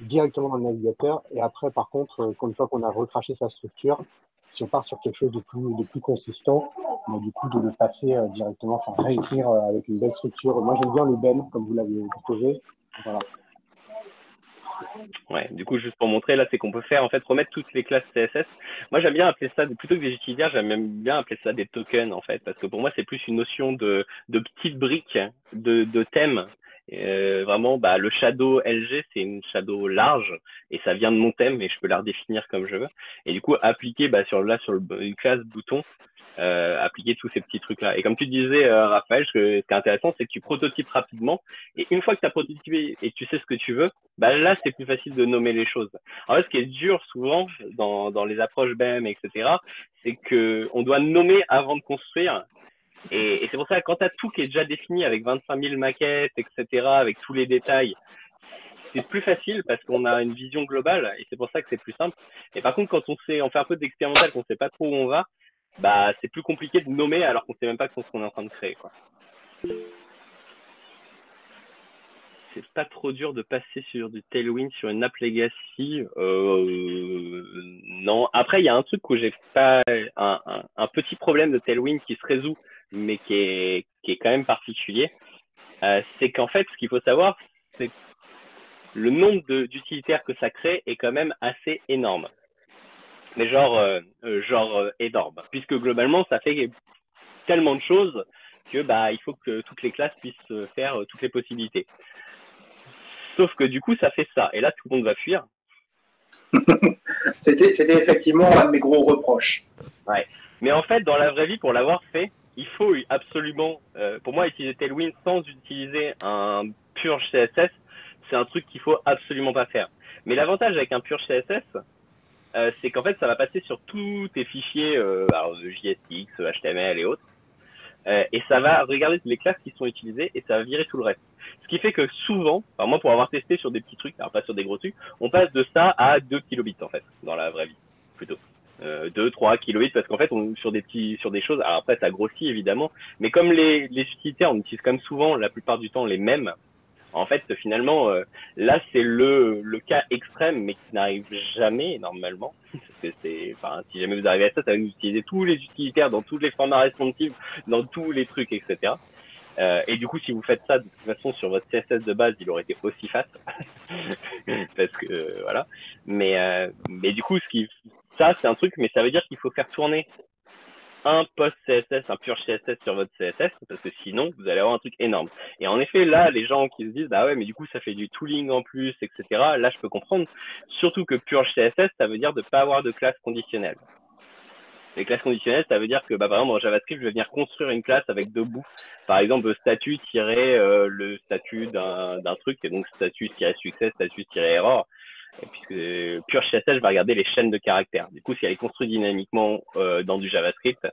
directement dans le navigateur et après par contre, une fois qu'on a recraché sa structure, si on part sur quelque chose de plus consistant, bah, du coup de le passer directement, enfin réécrire avec une belle structure. Moi j'aime bien le BEM comme vous l'avez proposé. Voilà. Ouais, du coup, juste pour montrer, là, c'est qu'on peut faire, en fait, remettre toutes les classes CSS. Moi, j'aime bien appeler ça, plutôt que des utilitaires, j'aime même bien appeler ça des tokens, en fait, parce que pour moi, c'est plus une notion de petites briques de thèmes. Vraiment, bah, le shadow LG, c'est une shadow large, et ça vient de mon thème, et je peux la redéfinir comme je veux. Et du coup, appliquer, bah, sur une classe bouton, appliquer tous ces petits trucs-là. Et comme tu disais, Raphaël, ce qui est intéressant, c'est que tu prototypes rapidement. Et une fois que tu as prototypé et que tu sais ce que tu veux, bah là, c'est plus facile de nommer les choses. En fait, ce qui est dur souvent dans les approches BEM, etc., c'est qu'on doit nommer avant de construire. Et c'est pour ça que quand tu as tout qui est déjà défini avec 25 000 maquettes, etc., avec tous les détails, c'est plus facile parce qu'on a une vision globale et c'est pour ça que c'est plus simple. Et par contre, quand on fait un peu d'expérimental, qu'on sait pas trop où on va, bah c'est plus compliqué de nommer alors qu'on sait même pas ce qu'on est en train de créer, quoi. C'est pas trop dur de passer sur du Tailwind sur une app legacy. Non. Après, il y a un truc où j'ai pas un petit problème de Tailwind qui se résout, mais qui est quand même particulier. C'est qu'en fait, ce qu'il faut savoir, c'est que le nombre d'utilitaires que ça crée est quand même assez énorme. Mais genre énorme. Puisque globalement, ça fait tellement de choses que bah il faut que toutes les classes puissent faire toutes les possibilités. Sauf que du coup, ça fait ça. Et là, tout le monde va fuir. C'était effectivement un de mes gros reproches. Ouais. Mais en fait, dans la vraie vie, pour l'avoir fait, il faut absolument, pour moi, utiliser Tailwind sans utiliser un purge CSS, c'est un truc qu'il faut absolument pas faire. Mais l'avantage avec un purge CSS, c'est qu'en fait, ça va passer sur tous tes fichiers, JSX, HTML et autres. Et ça va regarder les classes qui sont utilisées et ça va virer tout le reste. Ce qui fait que souvent, alors moi pour avoir testé sur des petits trucs, alors pas sur des gros trucs, on passe de ça à 2 kilobits en fait, dans la vraie vie, plutôt. 2, 3 kilobits parce qu'en fait on sur des choses, alors après ça grossit évidemment, mais comme les utilitaires on utilise quand même souvent la plupart du temps les mêmes, en fait finalement là c'est le cas extrême mais qui n'arrive jamais normalement parce que si jamais vous arrivez à ça, ça va vous utiliser tous les utilitaires dans tous les formats responsives, dans tous les trucs, etc. Et du coup, si vous faites ça, de toute façon, sur votre CSS de base, il aurait été aussi fast. Parce que, voilà. Mais du coup, ça, c'est un truc, mais ça veut dire qu'il faut faire tourner un post CSS, un pur CSS sur votre CSS, parce que sinon, vous allez avoir un truc énorme. Et en effet, là, les gens qui se disent, bah ouais, mais du coup, ça fait du tooling en plus, etc. Là, je peux comprendre. Surtout que purge CSS, ça veut dire de pas avoir de classe conditionnelle. Les classes conditionnelles, ça veut dire que, bah, par exemple, en JavaScript, je vais venir construire une classe avec deux bouts. Par exemple, statut le statut d'un truc, et donc statut-succès, statut-error. Et puisque pure CSS, je vais regarder les chaînes de caractères. Du coup, si elle est construite dynamiquement dans du JavaScript,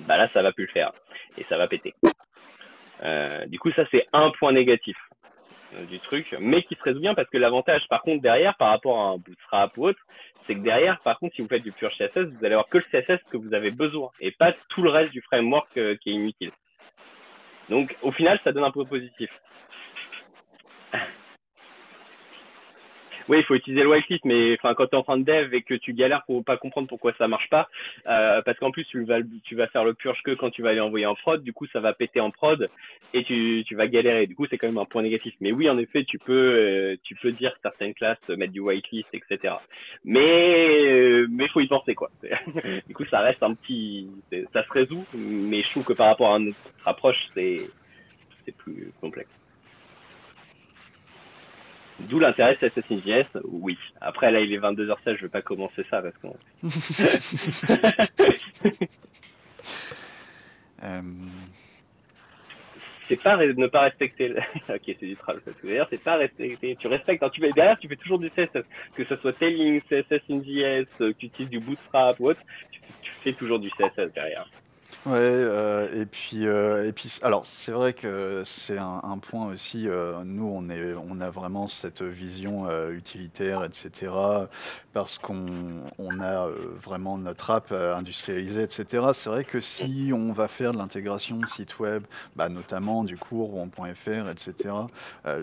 bah là, ça va plus le faire. Et ça va péter. Du coup, ça, c'est un point négatif du truc, mais qui se résout bien parce que l'avantage, par contre, derrière, par rapport à un Bootstrap ou autre, c'est que derrière, par contre, si vous faites du pur CSS, vous allez avoir que le CSS que vous avez besoin et pas tout le reste du framework qui est inutile. Donc, au final, ça donne un peu positif. Oui, il faut utiliser le whitelist, mais enfin, quand tu es en train de dev et que tu galères pour pas comprendre pourquoi ça marche pas, parce qu'en plus tu vas faire le purge que quand tu vas aller envoyer en prod, du coup ça va péter en prod et tu vas galérer. Du coup c'est quand même un point négatif. Mais oui, en effet, tu peux dire que certaines classes mettent du whitelist, etc. Mais faut y penser quoi. Du coup ça reste ça se résout, mais je trouve que par rapport à notre approche c'est plus complexe. D'où l'intérêt de CSS.js, oui. Après, là, il est 22h16, je vais pas commencer ça parce qu'on... C'est pas ne pas respecter... Ok, c'est du troll. D'ailleurs, c'est pas respecter... Tu respectes, hein, derrière, tu fais toujours du CSS. Que ce soit Tailwind, CSS.js, que tu utilises du Bootstrap ou autre, tu fais toujours du CSS derrière. Ouais, et puis, alors c'est vrai que c'est un point aussi. Nous, on a vraiment cette vision utilitaire, etc. Parce qu'on a vraiment notre app industrialisée, etc. C'est vrai que si on va faire de l'intégration de sites web, bah, notamment du coup rouen.fr, etc.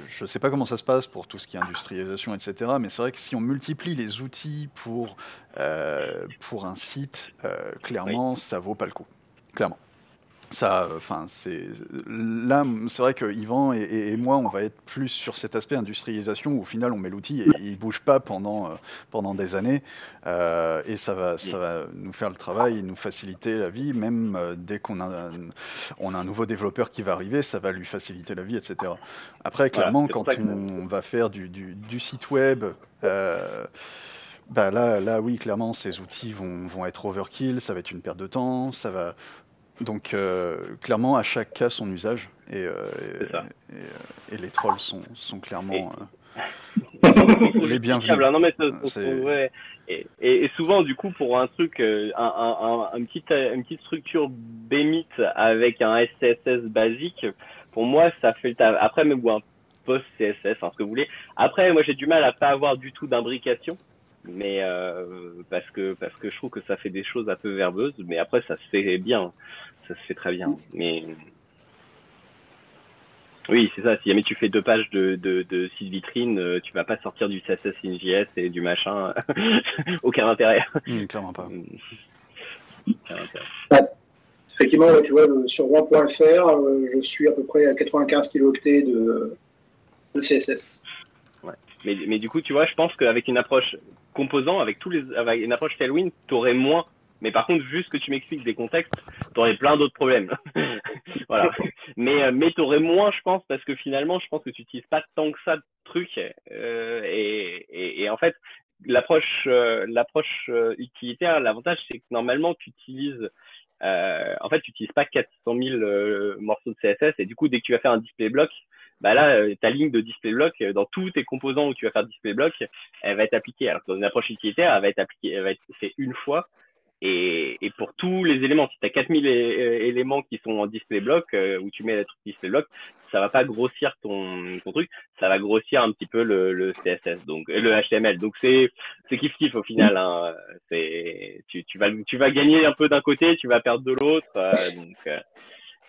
Je sais pas comment ça se passe pour tout ce qui est industrialisation, etc. Mais c'est vrai que si on multiplie les outils pour un site, clairement, ça vaut pas le coup. Clairement. Ça, enfin, c'est là, c'est vrai que Yvan et moi, on va être plus sur cet aspect industrialisation où au final, on met l'outil et il bouge pas pendant des années, et ça va nous faire le travail, nous faciliter la vie, même dès on a un nouveau développeur qui va arriver, ça va lui faciliter la vie, etc. Après, clairement, Voilà, quand on va faire du site web, bah là, oui, clairement, ces outils vont être overkill, ça va être une perte de temps, ça va. Donc, clairement, à chaque cas, son usage. Et les trolls sont clairement les bienvenus. Non, mais C'est... et souvent, du coup, pour un truc, une petite structure Bmit avec un SCSS basique, pour moi, ça fait le taf. Après, même ou un post CSS, hein, ce que vous voulez. Après, moi, j'ai du mal à pas avoir du tout d'imbrication. Mais parce que je trouve que ça fait des choses un peu verbeuses, mais après ça se fait bien, ça se fait très bien. Mais oui, c'est ça. Si jamais tu fais 2 pages de site vitrine, tu vas pas sortir du CSS.js et du machin. Aucun intérêt. Clairement pas. Aucun intérêt. Ouais. Effectivement, tu vois, sur Rouen.fr, je suis à peu près à 95 kilooctets de CSS. Ouais. Mais du coup, tu vois, je pense qu'avec une approche composant, avec une approche Tailwind, t'aurais moins. Mais par contre, vu ce que tu m'expliques des contextes, t'aurais plein d'autres problèmes. Voilà. Mais t'aurais moins, je pense, parce que finalement, je pense que tu n'utilises pas tant que ça de trucs. Et en fait, l'approche utilitaire, l'avantage, c'est que normalement, tu utilises en fait, tu n'utilises pas 400 000 morceaux de CSS et du coup, dès que tu vas faire un display block, bah là, ta ligne de display block, dans tous tes composants où tu vas faire display block, elle va être appliquée. Alors que dans une approche utilitaire, elle va être appliquée, elle va être faite une fois. Et pour tous les éléments, si tu as 4000 éléments qui sont en display block, où tu mets le truc display block, ça va pas grossir ton truc, ça va grossir un petit peu le CSS, donc le HTML. Donc c'est kiff au final. Hein. Tu vas gagner un peu d'un côté, tu vas perdre de l'autre.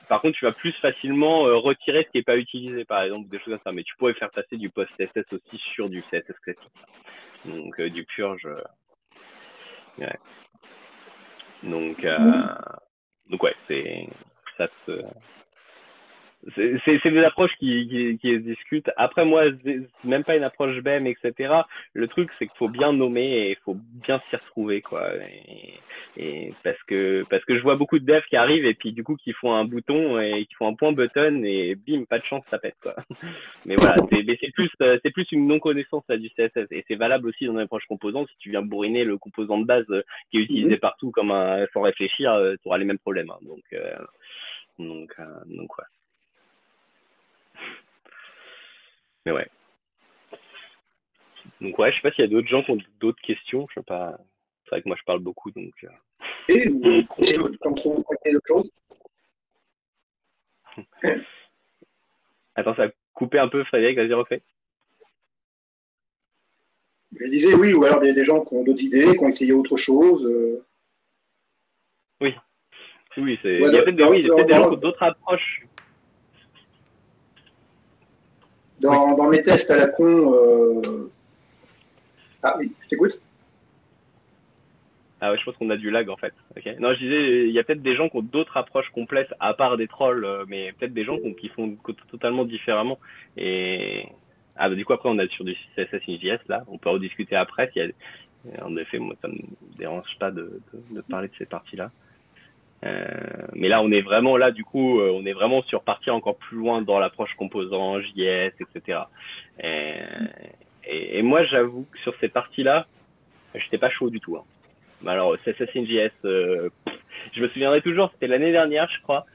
Par contre, tu vas plus facilement retirer ce qui n'est pas utilisé, par exemple, des choses comme ça. Mais tu pourrais faire passer du post-CSS aussi sur du CSS classique. Donc, du purge. Ouais. Donc ouais, c'est des approches qui se discutent. Après, moi, c'est même pas une approche BEM, etc. Le truc, c'est qu'il faut bien nommer et il faut bien s'y retrouver, quoi. Et parce que je vois beaucoup de devs qui arrivent et puis du coup qui font un bouton et qui font un point button et bim, pas de chance, ça pète, quoi. Mais voilà, c'est plus une non-connaissance là, du CSS et c'est valable aussi dans l'approche composant. Si tu viens bourriner le composant de base qui est utilisé partout comme sans réfléchir, tu auras les mêmes problèmes. Hein. Donc ouais. Mais ouais. Donc ouais, je sais pas s'il y a d'autres gens qui ont d'autres questions. Je sais pas. C'est vrai que moi je parle beaucoup, donc. Et quand on fait d'autres choses. Attends, ça a coupé un peu, Frédéric, vas-y refais. Je disais oui, ou alors il y a des gens qui ont d'autres idées, qui ont essayé autre chose. Oui, il y a peut-être des gens qui ont d'autres approches. Dans mes tests à la con, Ah oui, je t'écoute. Ah ouais, je pense qu'on a du lag en fait. Ok. Non, je disais, il y a peut-être des gens qui ont d'autres approches complètes à part des trolls, mais peut-être des gens qui font totalement différemment. Et ah bah du coup après on a sur du CSS JS là, on peut rediscuter après. En effet, moi ça me dérange pas de parler de ces parties-là. Mais là on est vraiment là du coup, on est vraiment sur partir encore plus loin dans l'approche composant JS, etc. Et, et moi j'avoue que sur ces parties-là, j'étais pas chaud du tout, hein. Alors, CSS.js, je me souviendrai toujours, c'était l'année dernière, je crois.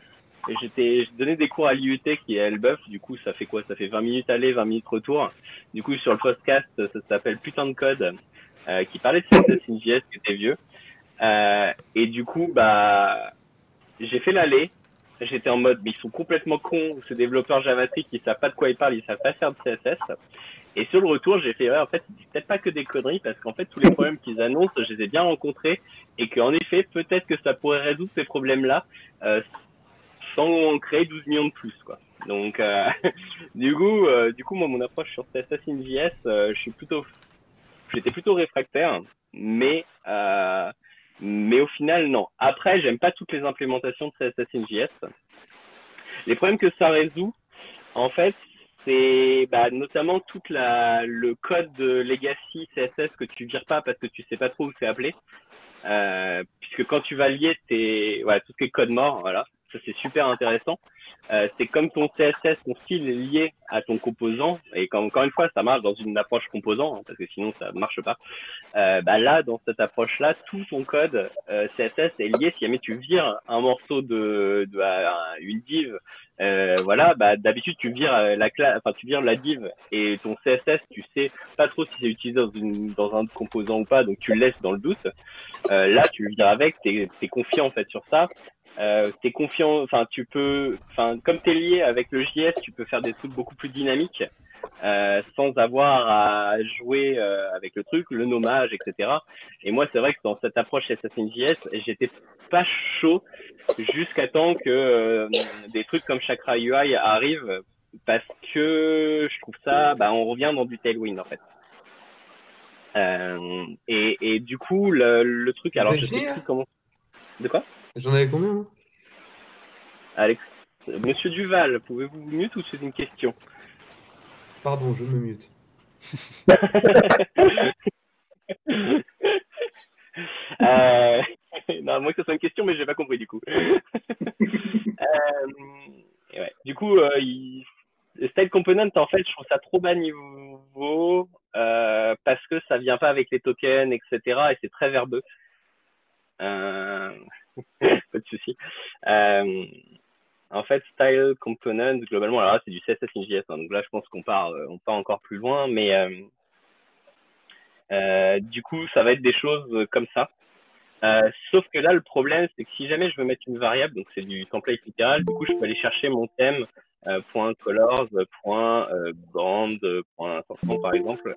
Et je donnais des cours à l'IUT qui est à Elbeuf. Du coup, ça fait quoi? Ça fait 20 minutes aller, 20 minutes retour. Du coup, sur le podcast, ça s'appelle Putain de code, qui parlait de CSS.js qui était vieux. Et du coup, bah, j'ai fait l'aller. J'étais en mode, mais ils sont complètement cons, ces développeurs JavaScript, ils savent pas de quoi ils parlent, ils savent pas faire de CSS. Et sur le retour, j'ai fait, ouais, en fait, c'est peut-être pas que des conneries, parce qu'en fait, tous les problèmes qu'ils annoncent, je les ai bien rencontrés, et qu'en effet, peut-être que ça pourrait résoudre ces problèmes-là, sans créer 12 millions de plus, quoi. Donc, du coup, moi, mon approche sur CSS.js, j'étais plutôt réfractaire, mais au final, non. Après, j'aime pas toutes les implémentations de CSS.js. Les problèmes que ça résout, en fait, c'est notamment le code de legacy CSS que tu vires pas parce que tu sais pas trop où c'est appelé. Puisque quand tu vas lier tout ce qui est code mort, voilà, ça c'est super intéressant. C'est comme ton CSS, ton style est lié à ton composant, et encore une fois, ça marche dans une approche composant, hein, parce que sinon ça marche pas. Là, dans cette approche-là, tout ton code CSS est lié. Si jamais tu vires un morceau une div, voilà, d'habitude tu vires la classe, enfin tu vires la div, et ton CSS, tu sais pas trop si c'est utilisé dans un composant ou pas, donc tu le laisses dans le doute. Là, tu le vires avec, t'es confiant en fait sur ça. T'es confiant, enfin comme t'es lié avec le JS, tu peux faire des trucs beaucoup plus dynamiques. Sans avoir à jouer avec le truc, le nommage, etc. Et moi, c'est vrai que dans cette approche CSS.js, j'étais pas chaud jusqu'à temps que des trucs comme Chakra UI arrivent, parce que je trouve ça, on revient dans du Tailwind en fait. Et du coup, le truc, alors je sais plus comment. De quoi? J'en avais combien, moi? Alex, Monsieur Duval, pouvez-vous mute ou c'est une question? Pardon, je me mute. Non, moi que ce soit une question, mais j'ai pas compris du coup. Ouais. Du coup, Style Component, en fait, je trouve ça trop bas niveau parce que ça vient pas avec les tokens, etc. Et c'est très verbeux. Pas de souci. En fait, Style Component, globalement, alors là, c'est du CSS.js, hein, donc là, je pense qu'on part encore plus loin, mais du coup, ça va être des choses comme ça. Sauf que là, le problème, c'est que si jamais je veux mettre une variable, donc c'est du template littéral, du coup, je peux aller chercher mon thème .colors, .brand, .500 par exemple.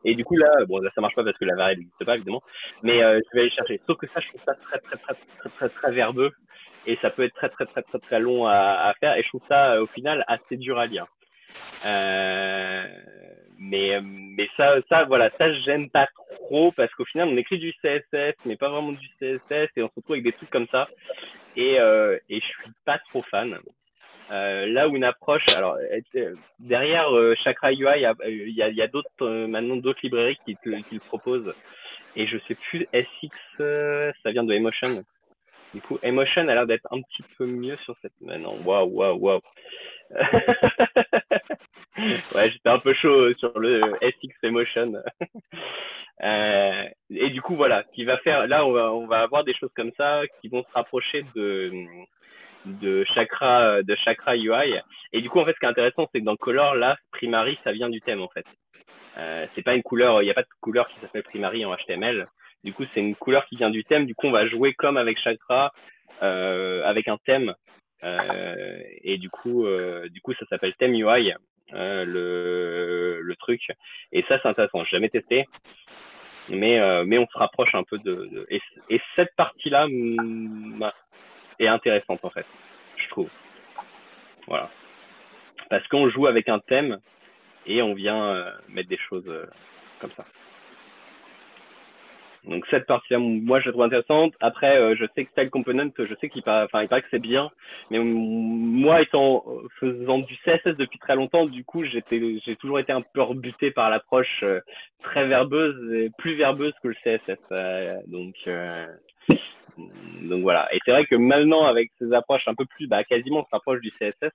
Et du coup, là, bon, là, ça marche pas parce que la variable n'existe pas, évidemment, mais je vais aller chercher. Sauf que ça, je trouve ça très verbeux, et ça peut être très long à faire, et je trouve ça, au final, assez dur à lire. Mais ça, voilà, ça, j'aime pas trop parce qu'au final, on écrit du CSS, mais pas vraiment du CSS, et on se retrouve avec des trucs comme ça. Et je suis pas trop fan. Là où une approche, alors derrière Chakra UI, il y a d'autres maintenant d'autres librairies qui le proposent. Et je sais plus, SX, ça vient de Emotion. Du coup, Emotion a l'air d'être un petit peu mieux sur cette. Mais non, waouh. Ouais, j'étais un peu chaud sur le SX Emotion. Et du coup, voilà, qui va faire. Là, on va avoir des choses comme ça qui vont se rapprocher de Chakra UI. Et du coup, en fait, ce qui est intéressant, c'est que dans Color, là, Primary, ça vient du thème, en fait. C'est pas une couleur, il n'y a pas de couleur qui s'appelle Primary en HTML. Du coup, c'est une couleur qui vient du thème. Du coup, on va jouer comme avec Chakra, avec un thème. Et du coup, ça s'appelle Theme UI, le truc. Et ça, c'est intéressant. J'ai jamais testé, mais on se rapproche un peu et cette partie-là est intéressante en fait, je trouve. Voilà, parce qu'on joue avec un thème et on vient mettre des choses comme ça. Donc cette partie-là, moi je la trouve intéressante. Après, je sais que Style Component, je sais il paraît que c'est bien, mais moi faisant du CSS depuis très longtemps, du coup j'ai toujours été un peu rebuté par l'approche très verbeuse et plus verbeuse que le CSS. Donc voilà. Et c'est vrai que maintenant avec ces approches un peu plus, quasiment on s'approche du CSS.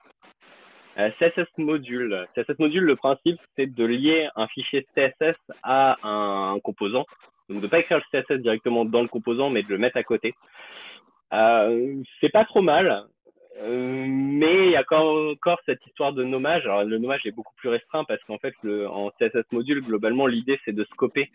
CSS module. CSS module, le principe, c'est de lier un fichier CSS à un composant. Donc, de ne pas écrire le CSS directement dans le composant, mais de le mettre à côté. C'est pas trop mal, mais il y a encore cette histoire de nommage. Alors, le nommage est beaucoup plus restreint parce qu'en fait, en CSS module, globalement, l'idée, c'est de scoper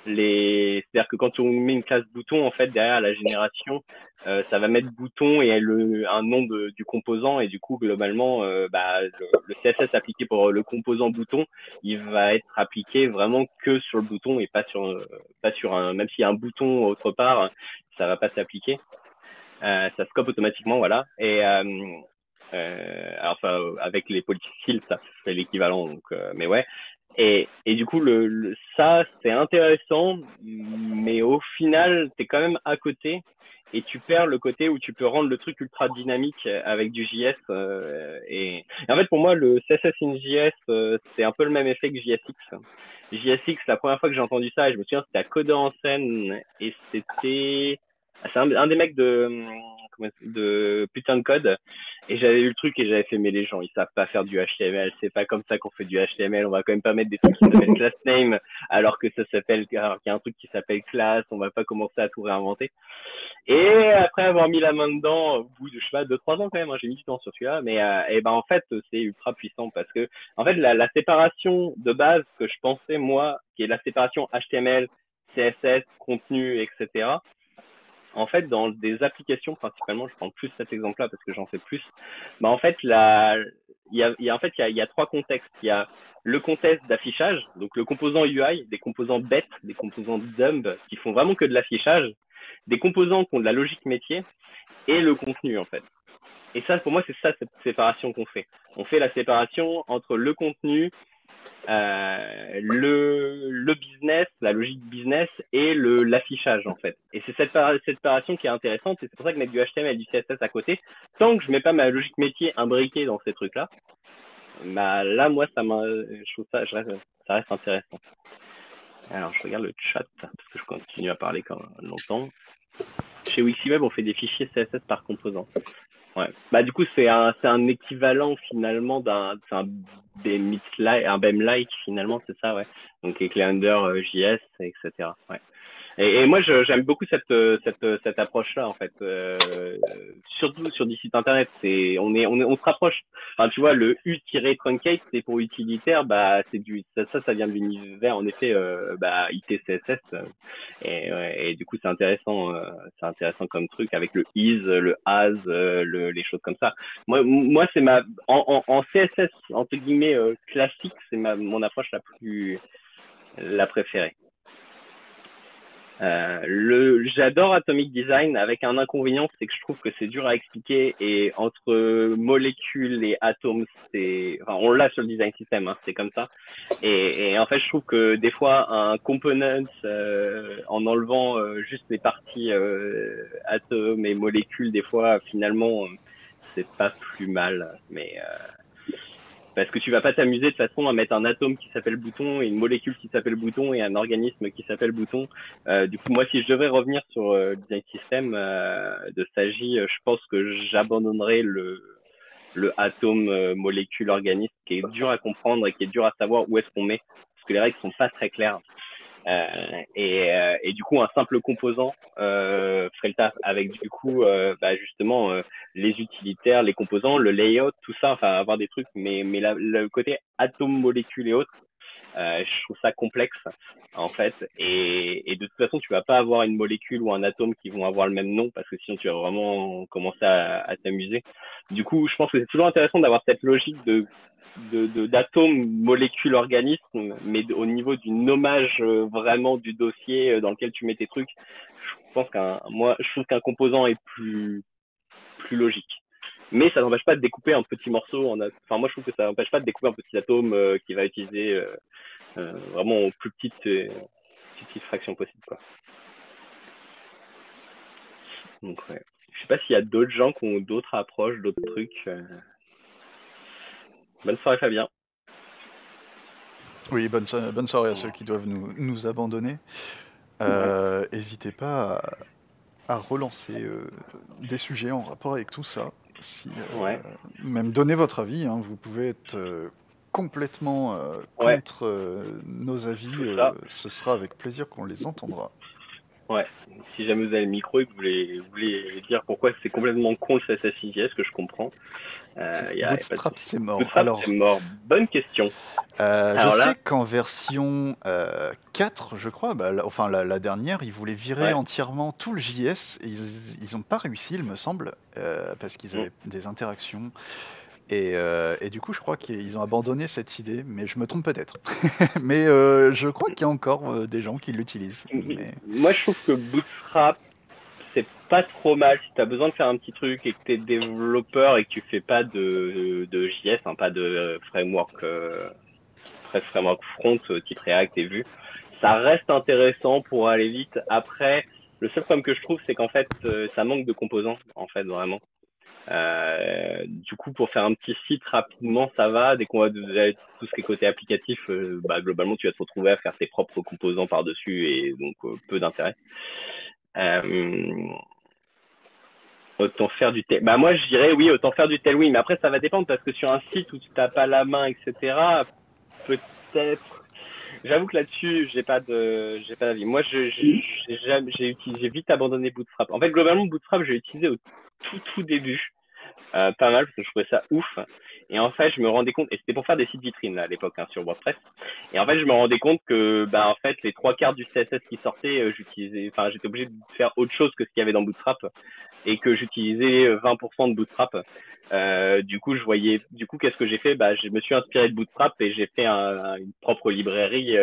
c'est-à-dire que quand on met une classe bouton, en fait, derrière la génération, ça va mettre bouton et un nom du composant, et du coup, globalement, le CSS appliqué pour le composant bouton, il va être appliqué vraiment que sur le bouton et pas sur même s'il y a un bouton autre part, ça va pas s'appliquer. Ça scope automatiquement, voilà. Et alors avec les polyfills, ça fait l'équivalent, donc mais ouais. Et du coup, ça, c'est intéressant, mais au final, t'es quand même à côté et tu perds le côté où tu peux rendre le truc ultra dynamique avec du JS. Et en fait, pour moi, le CSS in JS, c'est un peu le même effet que JSX. JSX, la première fois que j'ai entendu ça, je me souviens, c'était à Codeur en scène et c'est un des mecs de Putain de Code, et j'avais eu le truc et j'avais fait, mais les gens, ils savent pas faire du HTML, c'est pas comme ça qu'on fait du HTML, on va quand même pas mettre des trucs qui s'appellent class name alors qu'il y a un truc qui s'appelle class, on va pas commencer à tout réinventer. Et après avoir mis la main dedans, au bout de, je sais pas, 2-3 ans quand même, j'ai mis du temps sur celui-là, mais en fait, c'est ultra puissant parce que, en fait, la séparation de base que je pensais, moi, qui est la séparation HTML, CSS, contenu, etc., en fait, dans des applications principalement, je prends plus cet exemple-là parce que j'en sais plus. En fait, il y a trois contextes. Il y a le contexte d'affichage, donc le composant UI, des composants bêtes, des composants dumb qui font vraiment que de l'affichage, des composants qui ont de la logique métier et le contenu en fait. Et ça, pour moi, c'est ça cette séparation qu'on fait. On fait la séparation entre le contenu, le business, la logique business et l'affichage en fait. Et c'est cette séparation qui est intéressante et c'est pour ça que mettre du HTML et du CSS à côté, tant que je mets pas ma logique métier imbriquée dans ces trucs-là, là moi je trouve ça reste intéressant. Alors je regarde le chat parce que je continue à parler quand longtemps. Chez Wixiweb, on fait des fichiers CSS par composant. Ouais. Du coup, c'est un équivalent finalement d'un BEM-like finalement, c'est ça, ouais. Donc avec les JS, etc. Ouais. Et moi, j'aime beaucoup cette approche-là, en fait. Surtout sur des sites internet, on se rapproche. Enfin, tu vois, le U-truncate, c'est pour utilitaire, ça vient de l'univers, en effet, ITCSS. Et du coup, c'est intéressant comme truc avec le is, le as, les choses comme ça. Moi, c'est en CSS entre guillemets classique, c'est mon approche la préférée. J'adore Atomic Design avec un inconvénient, c'est que je trouve que c'est dur à expliquer et entre molécules et atomes, on l'a sur le design system, hein, c'est comme ça. Et en fait, je trouve que des fois, un component, en enlevant juste les parties atomes et molécules, des fois, finalement, c'est pas plus mal. Mais parce que tu vas pas t'amuser de façon à mettre un atome qui s'appelle bouton et une molécule qui s'appelle bouton et un organisme qui s'appelle bouton. Du coup, moi, si je devais revenir sur le design system de Sagi, je pense que j'abandonnerais le atome, molécule, organisme, qui est dur à comprendre et qui est dur à savoir où est-ce qu'on met, parce que les règles sont pas très claires. Et du coup, un simple composant ferait le taf avec du coup justement les utilitaires, les composants, le layout, tout ça, enfin avoir des trucs, mais le côté atome, molécule et autres, je trouve ça complexe en fait. Et de toute façon, tu vas pas avoir une molécule ou un atome qui vont avoir le même nom parce que sinon tu vas vraiment commencer à t'amuser. Du coup, je pense que c'est toujours intéressant d'avoir cette logique d'atomes, molécules, organismes, mais au niveau du nommage vraiment du dossier dans lequel tu mets tes trucs, je trouve qu'un composant est plus logique. Mais ça n'empêche pas de découper un petit morceau. Enfin, moi, je trouve que ça n'empêche pas de découper un petit atome qui va utiliser vraiment aux plus petites fractions possibles, quoi. Donc, ouais. Je sais pas s'il y a d'autres gens qui ont d'autres approches, d'autres trucs. Bonne soirée, Fabien. Oui, bonne soirée à ceux qui doivent nous abandonner. N'hésitez pas à relancer des sujets en rapport avec tout ça. Ouais. Même donner votre avis, hein, vous pouvez être complètement Ouais. contre nos avis, C'est ça. ce sera avec plaisir qu'on les entendra. Ouais. Si jamais vous avez le micro et que vous voulez dire pourquoi c'est complètement con le CSS6JS, que je comprends. Bootstrap, c'est mort. Bootstrap, Alors, c'est mort. Bonne question. je sais qu'en version 4, je crois, la dernière, ils voulaient virer entièrement tout le JS. Et ils n'ont pas réussi, il me semble, parce qu'ils avaient des interactions. Et du coup, je crois qu'ils ont abandonné cette idée, mais je me trompe peut-être. Mais je crois qu'il y a encore des gens qui l'utilisent. Mais... Moi, je trouve que Bootstrap, c'est pas trop mal si tu as besoin de faire un petit truc et que tu es développeur et que tu fais pas de JS, hein, pas de framework front type React et Vue. Ça reste intéressant pour aller vite. Après, le seul problème que je trouve, c'est qu'en fait, ça manque de composants, en fait, vraiment. Du coup, pour faire un petit site rapidement, ça va. Dès qu'on va tout ce qui est côté applicatif, globalement, tu vas te retrouver à faire tes propres composants par-dessus et donc peu d'intérêt. Autant faire du moi, je dirais oui, autant faire du Tailwind. Mais après, ça va dépendre parce que sur un site où tu n'as pas la main, etc., peut-être. J'avoue que là-dessus, j'ai pas d'avis. Moi, j'ai vite abandonné Bootstrap. En fait, globalement, Bootstrap, j'ai utilisé au tout début. Pas mal parce que je trouvais ça ouf. Et en fait, je me rendais compte, et c'était pour faire des sites vitrines là, à l'époque sur WordPress. Et en fait, je me rendais compte que en fait, les 3/4 du CSS qui sortait, j'étais obligé de faire autre chose que ce qu'il y avait dans Bootstrap et que j'utilisais 20% de Bootstrap. Du coup, qu'est-ce que j'ai fait? Je me suis inspiré de Bootstrap et j'ai fait une propre librairie,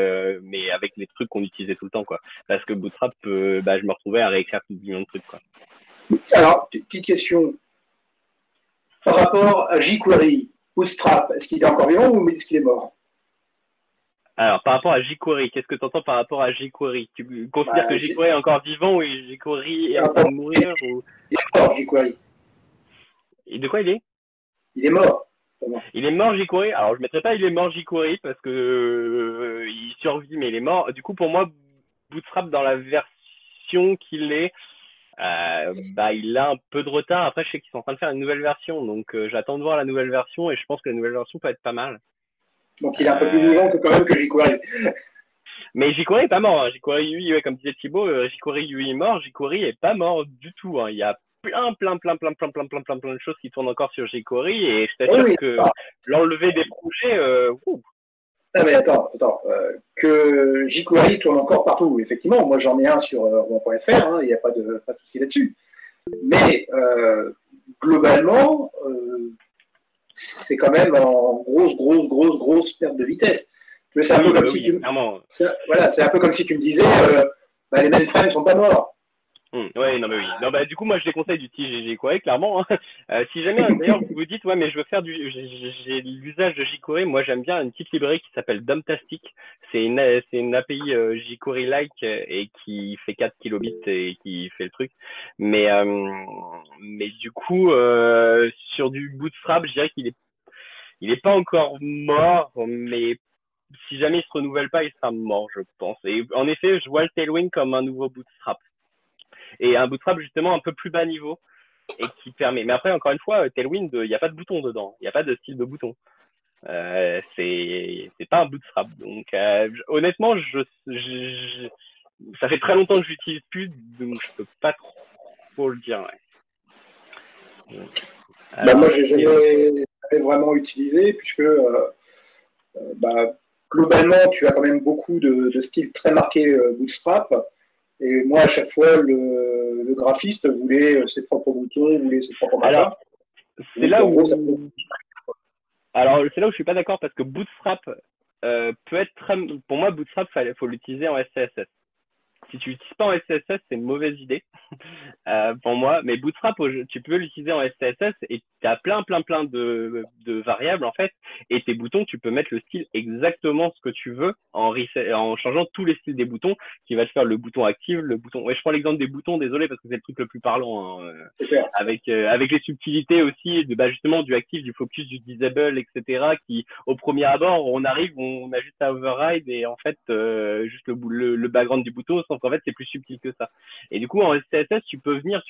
mais avec les trucs qu'on utilisait tout le temps, quoi. Parce que Bootstrap, je me retrouvais à réécrire tout million de trucs, quoi. Alors, petite question. Par rapport à jQuery, Bootstrap, est-ce qu'il est encore vivant ou est-ce qu'il est mort? Alors, par rapport à jQuery, qu'est-ce que tu entends par rapport à jQuery? Tu considères que jQuery est encore vivant ou jQuery est en train de mourir ou... Il est mort, jQuery. Et de quoi il est? Il est mort. Il est mort jQuery. Alors, je ne mettrais pas il est mort jQuery parce que il survit, mais il est mort. Du coup, pour moi, Bootstrap, dans la version qu'il est, il a un peu de retard. Après, je sais qu'ils sont en train de faire une nouvelle version, donc j'attends de voir la nouvelle version et je pense que la nouvelle version peut être pas mal. Donc il est un peu plus vivant que quand même que jQuery. Mais jQuery est pas mort. Hein. jQuery UI, comme disait Thibaut, jQury UI est mort. jQury est pas mort du tout. Hein. Il y a plein de choses qui tournent encore sur jQuery et je t'assure que l'enlever des projets, Ah mais attends, que jQuery tourne encore partout. Effectivement, moi j'en ai un sur rouen.fr, il n'y a pas de souci là-dessus. Mais globalement, c'est quand même en grosse perte de vitesse. C'est un peu comme si c'est un peu comme si tu me disais les mainframes ne sont pas morts. Ouais, non, mais oui. Non, du coup, moi, je déconseille d'utiliser jQuery, clairement. Hein. Si jamais, d'ailleurs, vous vous dites, ouais, mais je veux faire j'ai l'usage de jQuery, moi, j'aime bien une petite librairie qui s'appelle Dumptastic. C'est une API jQuery-like et qui fait 4 kilobits et qui fait le truc. Mais du coup, sur du Bootstrap, je dirais qu'il est pas encore mort, mais si jamais il se renouvelle pas, il sera mort, je pense. Et en effet, je vois le Tailwind comme un nouveau Bootstrap. Et un Bootstrap justement un peu plus bas niveau et qui permet. Mais après, encore une fois, Tailwind, il n'y a pas de bouton dedans, il n'y a pas de style de bouton. C'est pas un Bootstrap. Donc honnêtement, ça fait très longtemps que je l'utilise plus, donc je peux pas trop le dire. Ouais. Alors, moi, j'ai jamais vraiment utilisé puisque globalement, tu as quand même beaucoup de styles très marqués Bootstrap. Et moi, à chaque fois, le graphiste voulait ses propres boutons, voulait ses propres machins. Alors, c'est là où je suis pas d'accord parce que Bootstrap peut être très... Pour moi, Bootstrap, faut l'utiliser en SCSS. si tu l'utilises pas en SCSS, c'est une mauvaise idée pour moi. Mais Bootstrap, tu peux l'utiliser en SCSS et tu as plein de variables en fait. Et tes boutons, tu peux mettre le style exactement ce que tu veux en changeant tous les styles des boutons, qui va te faire le bouton actif, le bouton. Ouais, je prends l'exemple des boutons, désolé parce que c'est le truc le plus parlant. Hein, avec les subtilités aussi, justement du actif, du focus, du disable, etc. Qui au premier abord, on arrive, on a juste à override et en fait juste le background du bouton, sauf qu'en fait c'est plus subtil que ça. Et du coup en SCSS, tu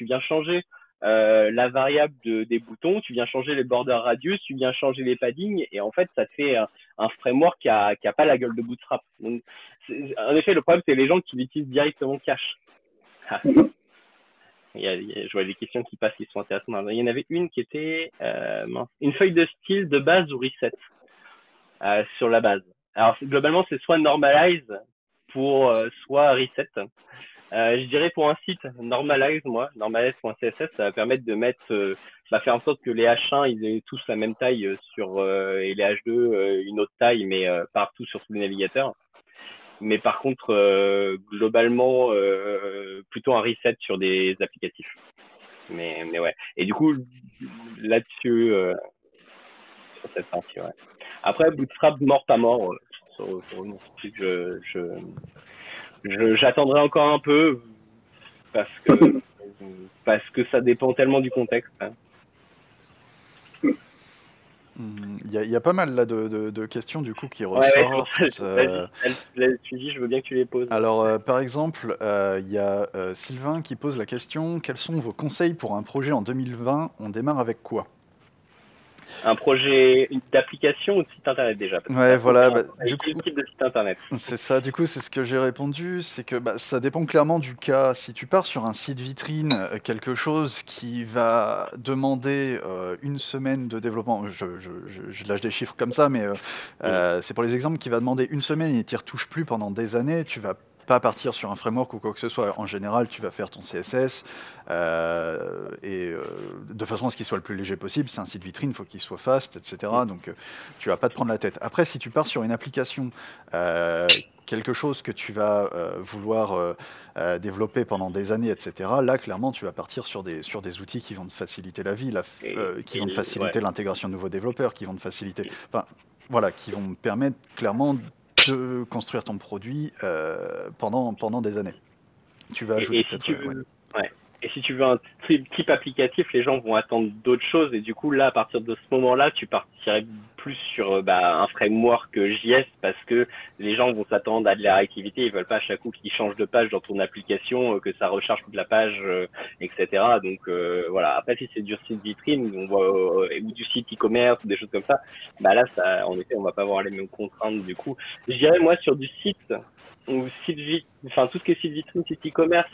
viens changer la variable des boutons, tu viens changer les border radius, tu viens changer les paddings, et en fait ça te fait un framework qui a pas la gueule de Bootstrap. Donc, en effet, le problème c'est les gens qui l'utilisent directement cache. Je vois des questions qui passent qui sont intéressantes. Il y en avait une qui était une feuille de style de base ou reset sur la base. Alors globalement c'est soit normalize pour soit reset. Je dirais pour un site normalize normalize.css, ça va permettre de mettre ça va faire en sorte que les H1 ils aient tous la même taille et les H2 une autre taille mais partout sur tous les navigateurs. Mais par contre globalement plutôt un reset sur des applicatifs. Mais ouais. Et du coup là-dessus sur cette partie, ouais. Après Bootstrap mort à mort j'attendrai encore un peu parce que ça dépend tellement du contexte. Hein. Il y a pas mal là de questions du coup qui Ouais, ressortent. Vas-y, je veux bien que tu les poses. Alors, par exemple, il y a Sylvain qui pose la question: quels sont vos conseils pour un projet en 2020? On démarre avec quoi? Un projet d'application ou de site internet déjà? Ouais, voilà. Du coup, type de site internet. C'est ça, du coup, c'est ce que j'ai répondu, c'est que ça dépend clairement du cas. Si tu pars sur un site vitrine, quelque chose qui va demander une semaine de développement, je lâche des chiffres comme ça, mais c'est pour les exemples, qui va demander une semaine et tu n'y retouches plus pendant des années, tu vas pas partir sur un framework ou quoi que ce soit. En général, tu vas faire ton CSS de façon à ce qu'il soit le plus léger possible. C'est un site vitrine, il faut qu'il soit fast, etc. Donc tu vas pas te prendre la tête. Après, si tu pars sur une application, quelque chose que tu vas vouloir développer pendant des années, etc. Là, clairement, tu vas partir sur des outils qui vont te faciliter la vie, qui vont te faciliter l'intégration de nouveaux développeurs, qui vont te faciliter, enfin, voilà, qui vont me permettre clairement de construire ton produit pendant des années. Tu vas ajouter peut-être. Et si tu veux un type applicatif, les gens vont attendre d'autres choses. Et du coup, là, à partir de ce moment-là, tu partirais plus sur un framework JS parce que les gens vont s'attendre à de la réactivité. Ils veulent pas à chaque coup qu'ils changent de page dans ton application, que ça recharge toute la page, etc. Donc voilà. Après, si c'est du site vitrine, ou du site e-commerce, ou des choses comme ça, là, en effet, on va pas avoir les mêmes contraintes. Du coup, je dirais moi sur du site ou tout ce qui est site vitrine, site e-commerce.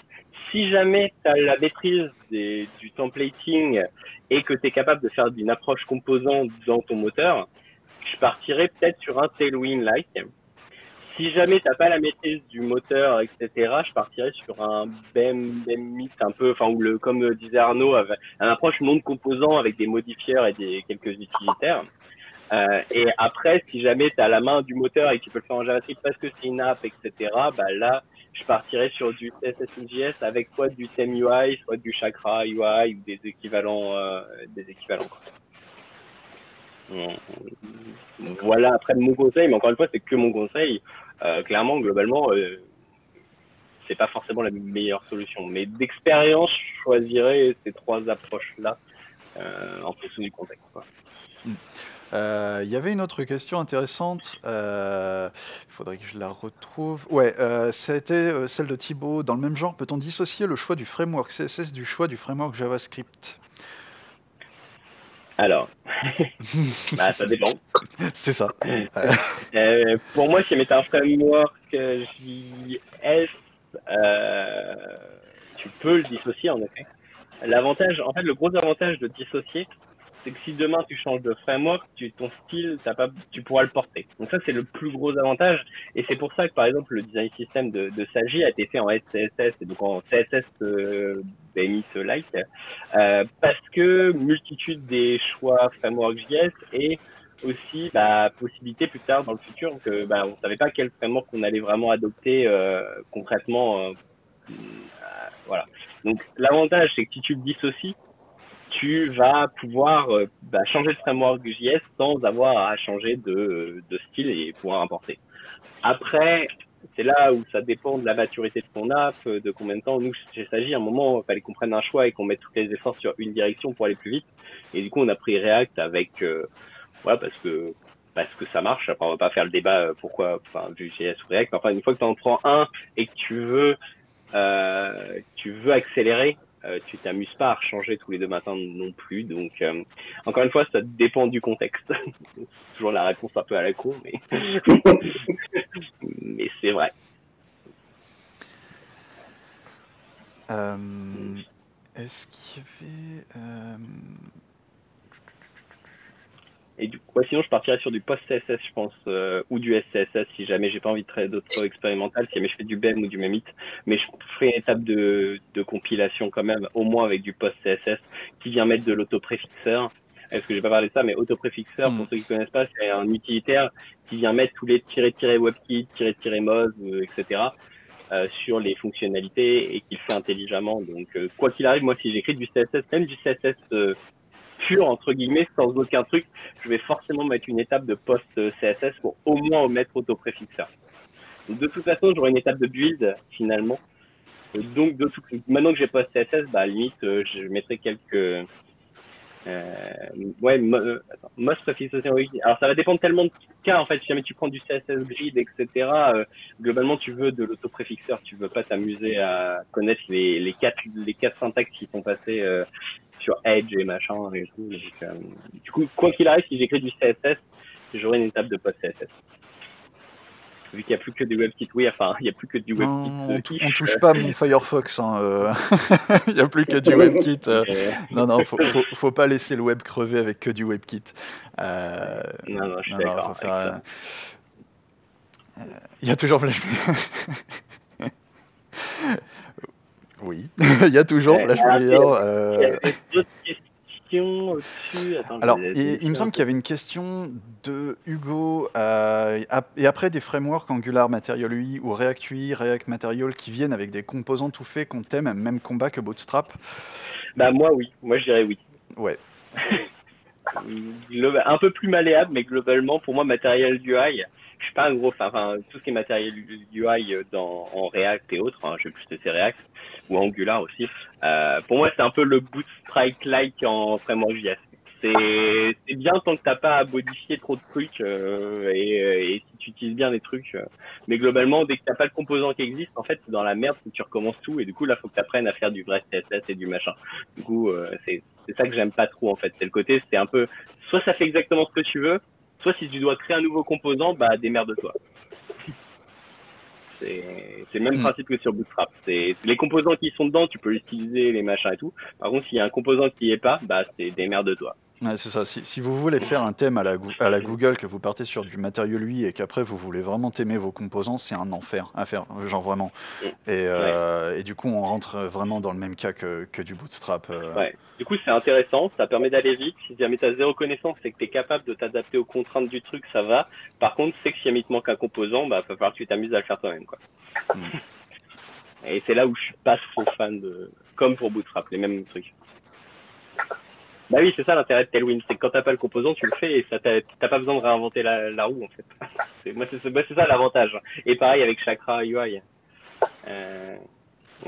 Si jamais tu as la maîtrise du templating et que tu es capable de faire une approche composante dans ton moteur, je partirais peut-être sur un Tailwind-like. Si jamais tu n'as pas la maîtrise du moteur, etc., je partirais sur un BEM-Mix un peu, comme disait Arnaud, avec une approche non de composant avec des modifieurs et quelques utilitaires. Et après, si jamais tu as la main du moteur et que tu peux le faire en JavaScript parce que c'est une app, etc., là, je partirais sur du CSS.js avec soit du ThemeUI, soit du Chakra UI ou des équivalents. Voilà, après mon conseil, mais encore une fois, c'est que mon conseil. Clairement, globalement, c'est pas forcément la meilleure solution. Mais d'expérience, je choisirais ces trois approches-là en fonction du contexte, quoi. Il y avait une autre question intéressante, il faudrait que je la retrouve. Ouais, ça a été celle de Thibaut. Dans le même genre, peut-on dissocier le choix du framework CSS du choix du framework JavaScript? Alors, ça dépend. C'est ça. Pour moi, si je mettais un framework JS, tu peux le dissocier en effet. Le gros avantage de dissocier, c'est que si demain tu changes de framework, ton style, tu pourras le porter. Donc ça, c'est le plus gros avantage. Et c'est pour ça que, par exemple, le design system de Sagi a été fait en SCSS, et donc en CSS BMX-like, parce que multitude des choix framework JS et aussi possibilité plus tard dans le futur que on savait pas quel framework on allait vraiment adopter concrètement Voilà. Donc l'avantage, c'est que si tu le dissocies, tu vas pouvoir changer de framework JS sans avoir à changer de style et pouvoir importer. Après, c'est là où ça dépend de la maturité de ton app, de combien de temps. Nous, chez Sagi, à un moment, il fallait qu'on prenne un choix et qu'on mette tous les efforts sur une direction pour aller plus vite. Et du coup, on a pris React avec, voilà, parce que ça marche. Après, on va pas faire le débat pourquoi, enfin, Vue.js ou React. Enfin, une fois que tu en prends un et que tu veux accélérer, tu t'amuses pas à changer tous les 2 matins non plus. Donc, encore une fois, ça dépend du contexte. C'est toujours la réponse un peu à la con, mais mais c'est vrai. Est-ce qu'il y avait... Et du coup, sinon, je partirais sur du post-CSS, je pense, ou du SCSS, si jamais j'ai pas envie de travailler d'autres expérimentales, si jamais je fais du BEM ou du MEMIT. Mais je ferai une étape de compilation quand même, au moins avec du post-CSS, qui vient mettre de l'autopréfixeur. Est-ce que j'ai pas parlé de ça, mais autopréfixeur, pour ceux qui connaissent pas, c'est un utilitaire qui vient mettre tous les -webkit, -moz, etc. Sur les fonctionnalités et qu'il fait intelligemment. Donc, quoi qu'il arrive, moi, si j'écris du CSS, même du CSS pur, entre guillemets, sans aucun truc, je vais forcément mettre une étape de post CSS pour au moins omettre autopréfixeur. Donc, de toute façon, j'aurai une étape de build, finalement. Donc, maintenant que j'ai post CSS, bah, à la limite, je mettrai quelques, most prefixation. Alors, ça va dépendre tellement de cas, en fait. Si jamais tu prends du CSS grid, etc., globalement, tu veux de l'autopréfixeur. Tu veux pas t'amuser à connaître les quatre syntaxes qui sont passées sur Edge et machin et tout. Donc, du coup, quoi qu'il arrive, si j'écris du CSS, j'aurai une étape de post CSS. Vu qu'il n'y a plus que des WebKit, oui, enfin, il n'y a plus que du WebKit. On touche pas à mon Firefox, hein, il n'y a plus que du WebKit. Non, faut pas laisser le web crever avec que du WebKit. Non, je suis d'accord. Faut faire. Il y a toujours FlashPlayer. Oui, il y a toujours FlashPlayer. Il y avait d'autres questions au-dessus. Attends, alors, il me semble qu'il y avait une question de Hugo, et après des frameworks Angular Material UI ou React UI, React Material qui viennent avec des composants tout faits qu'on t'aime, même combat que Bootstrap. Bah moi oui, moi je dirais oui. Ouais. Un peu plus malléable, mais globalement pour moi Material UI, je suis pas un gros fan. Enfin, tout ce qui est Material UI en React et autres, hein, je vais plus tester React ou Angular aussi. Pour moi c'est un peu le Bootstrap-like en framework JS. C'est bien tant que t'as pas à modifier trop de trucs et si tu utilises bien les trucs. Mais globalement, dès que t'as pas le composant qui existe, en fait, c'est dans la merde que tu recommences tout et du coup là, faut que tu apprennes à faire du vrai CSS et du machin. Du coup, c'est ça que j'aime pas trop en fait. C'est le côté, c'est un peu, soit ça fait exactement ce que tu veux, soit si tu dois créer un nouveau composant, bah démerde-toi. C'est le même principe que sur Bootstrap. C'est les composants qui sont dedans, tu peux les utiliser, les machins et tout. Par contre, s'il y a un composant qui y est pas, bah c'est démerde-toi. Ouais, c'est ça. Si vous voulez faire un thème à la Google, que vous partez sur du Material UI et qu'après vous voulez vraiment t'aimer vos composants, c'est un enfer à faire, genre vraiment. Et du coup, on rentre vraiment dans le même cas que du Bootstrap. Ouais. Du coup, c'est intéressant, ça permet d'aller vite. Si jamais tu as zéro connaissance et que tu es capable de t'adapter aux contraintes du truc, ça va. Par contre, c'est que si jamais il te manque un composant, bah, il va falloir que tu t'amuses à le faire toi-même, quoi. Et c'est là où je suis pas trop fan comme pour Bootstrap, les mêmes trucs. Bah oui, c'est ça l'intérêt de Tailwind, c'est que quand t'as pas le composant, tu le fais et ça t'as pas besoin de réinventer la roue, en fait. C'est ça l'avantage. Et pareil avec Chakra UI.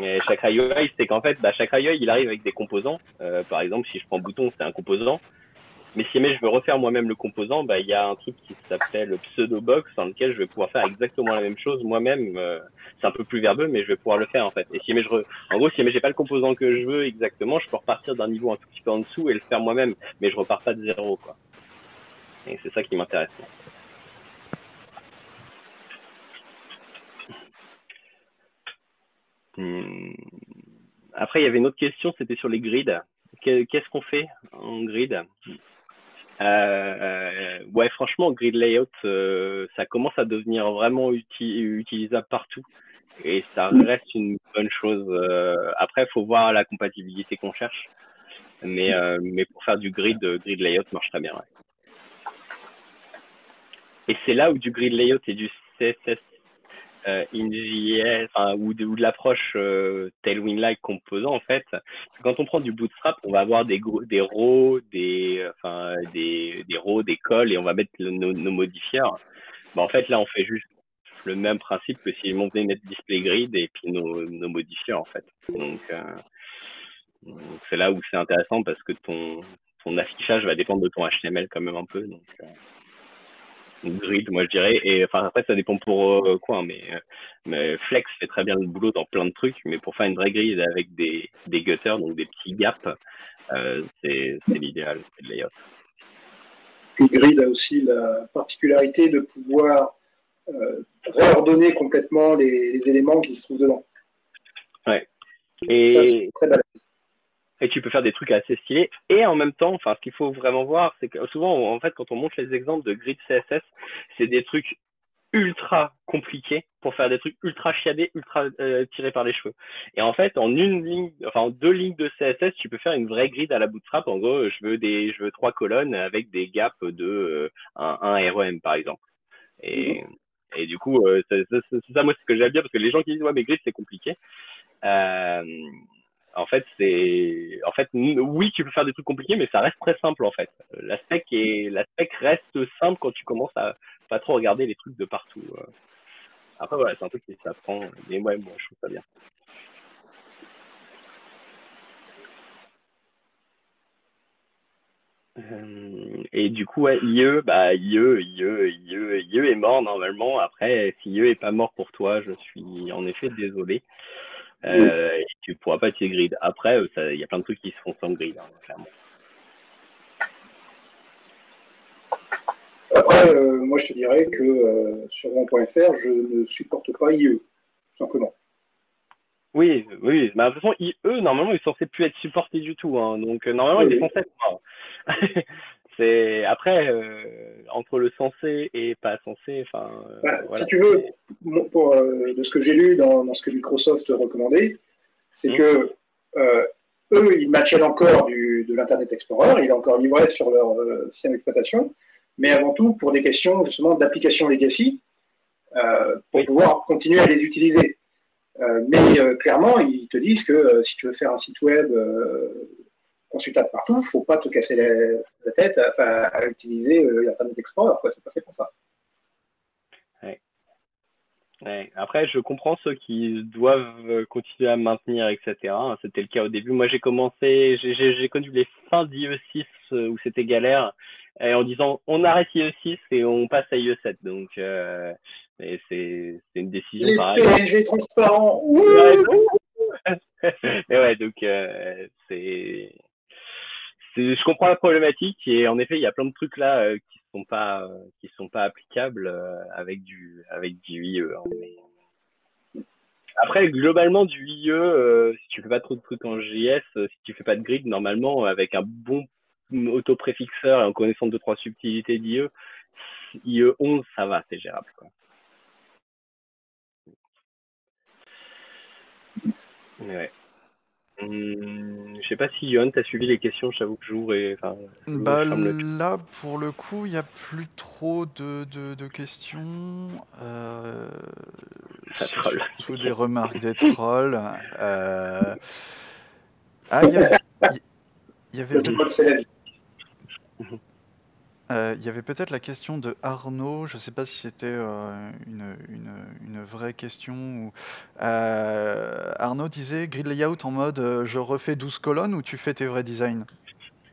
Et Chakra UI, c'est qu'en fait, Chakra UI, il arrive avec des composants. Par exemple, si je prends bouton, c'est un composant. Mais si jamais je veux refaire moi-même le composant, il y a un truc qui s'appelle PseudoBox dans lequel je vais pouvoir faire exactement la même chose moi-même. C'est un peu plus verbeux, mais je vais pouvoir le faire en fait. Et si jamais en gros, si jamais j'ai pas le composant que je veux exactement, je peux repartir d'un niveau un tout petit peu en dessous et le faire moi-même, mais je repars pas de zéro, quoi. Et c'est ça qui m'intéresse. Après, il y avait une autre question, c'était sur les grids. Qu'est-ce qu'on fait en grid? Ouais, franchement, grid layout, ça commence à devenir vraiment utilisable partout et ça reste une bonne chose. Après, il faut voir la compatibilité qu'on cherche, mais pour faire du grid layout marche très bien. Ouais. Et c'est là où du grid layout et du CSS InJS, enfin, ou de l'approche Tailwind-like composant, en fait, quand on prend du Bootstrap, on va avoir des rows, des rows, des calls, et on va mettre nos modifiers. Bah, en fait, là, on fait juste le même principe que si on venait mettre display grid et puis nos modifiers, en fait. Donc c'est là où c'est intéressant parce que ton affichage va dépendre de ton HTML quand même un peu. Donc grid, moi je dirais. Et enfin après ça dépend pour quoi, mais Flex fait très bien le boulot dans plein de trucs, mais pour faire une vraie grid avec des gutters, donc des petits gaps, c'est l'idéal, c'est le layout. Puis Grid a aussi la particularité de pouvoir réordonner complètement les éléments qui se trouvent dedans. Ouais. Et ça, c'est très balèze. Et tu peux faire des trucs assez stylés. Et en même temps, enfin, ce qu'il faut vraiment voir, c'est que souvent, en fait, quand on montre les exemples de grid CSS, c'est des trucs ultra compliqués pour faire des trucs ultra chiadés, ultra tirés par les cheveux. Et en fait, en en 2 lignes de CSS, tu peux faire une vraie grid à la Bootstrap. En gros, je veux 3 colonnes avec des gaps de 1 REM, par exemple. Et du coup, c'est ça, moi, c'est ce que j'aime bien, parce que les gens qui disent, ouais, mais grid, c'est compliqué. En fait, oui, tu peux faire des trucs compliqués, mais ça reste très simple, en fait. La spec reste simple quand tu commences à pas trop regarder les trucs de partout. Après, voilà, c'est un truc qui s'apprend. Mais ouais, moi, je trouve ça bien. Et du coup, ouais, IE est mort normalement. Après, si IE est pas mort pour toi, je suis en effet désolé. Et tu pourras pas utiliser grid. Après, il y a plein de trucs qui se font sans grid, hein, clairement. Après, moi je te dirais que sur mon.fr, je ne supporte pas IE, tout simplement. Oui, mais de toute façon, IE, normalement, il est censé plus être supporté du tout. Hein, donc, normalement, il est censé être mort. Après, entre le censé et pas censé, enfin. Voilà. Si tu veux, de ce que j'ai lu dans ce que Microsoft recommandait, c'est que eux, ils maintiennent encore de l'Internet Explorer, il est encore livré sur leur système d'exploitation, mais avant tout pour des questions justement d'application legacy, pour pouvoir continuer à les utiliser. Mais clairement, ils te disent que si tu veux faire un site web consultable partout, il ne faut pas te casser la tête à utiliser l'Internet Explorer, quoi. C'est pas fait pour ça. Ouais. Après, je comprends ceux qui doivent continuer à maintenir, etc. C'était le cas au début. Moi, j'ai connu les fins d'IE6 où c'était galère, et en disant on arrête IE6 et on passe à IE7. Donc, c'est une décision les pareille. PNG transparents. Et ouais, donc je comprends la problématique, et en effet, il y a plein de trucs là qui sont pas applicables avec du IE. Hein, mais... Après, globalement, du IE, si tu fais pas trop de trucs en JS, si tu fais pas de grid, normalement, avec un bon auto-préfixeur et en connaissant 2-3 subtilités d'IE, IE 11, ça va, c'est gérable, quoi. Mais ouais. Je sais pas si Yohan, t'as suivi les questions, j'avoue que j'ouvre et là, pour le coup, il n'y a plus trop de questions. Surtout des remarques des trolls. Il y avait peut-être la question de Arnaud, je sais pas si c'était une vraie question. Ou... Arnaud disait grid layout en mode je refais 12 colonnes ou tu fais tes vrais designs?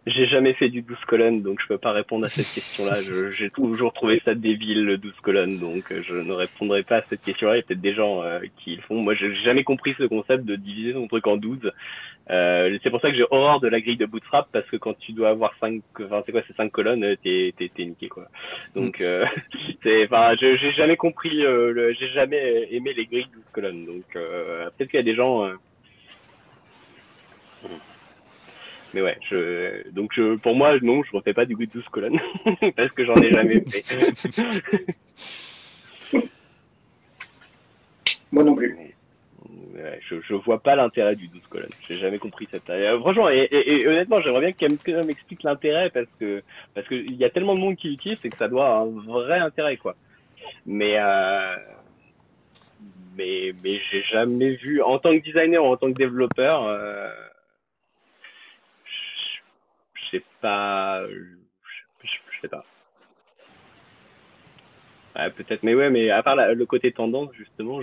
J'ai jamais fait du 12 colonnes, donc je peux pas répondre à cette question-là. J'ai toujours trouvé ça débile, le 12 colonnes, donc je ne répondrai pas à cette question-là. Il y a peut-être des gens qui le font. Moi, j'ai jamais compris ce concept de diviser son truc en 12. C'est pour ça que j'ai horreur de la grille de Bootstrap, parce que quand tu dois avoir 5 colonnes, t'es niqué, quoi. Donc, j'ai jamais compris, j'ai jamais aimé les grilles de 12 colonnes. Donc, peut-être qu'il y a des gens... Mais ouais, pour moi, non, je refais pas du grid 12 colonnes, parce que j'en ai jamais fait. Moi non plus. Ouais, je vois pas l'intérêt du 12 colonnes. J'ai jamais compris cette. Franchement, et honnêtement, j'aimerais bien que quelqu'un m'explique l'intérêt, parce que il y a tellement de monde qui l'utilise, c'est que ça doit avoir un vrai intérêt, quoi. Mais mais j'ai jamais vu en tant que designer ou en tant que développeur. Je sais pas. Je sais pas. Ouais, peut-être, mais ouais, mais à part le côté tendance, justement,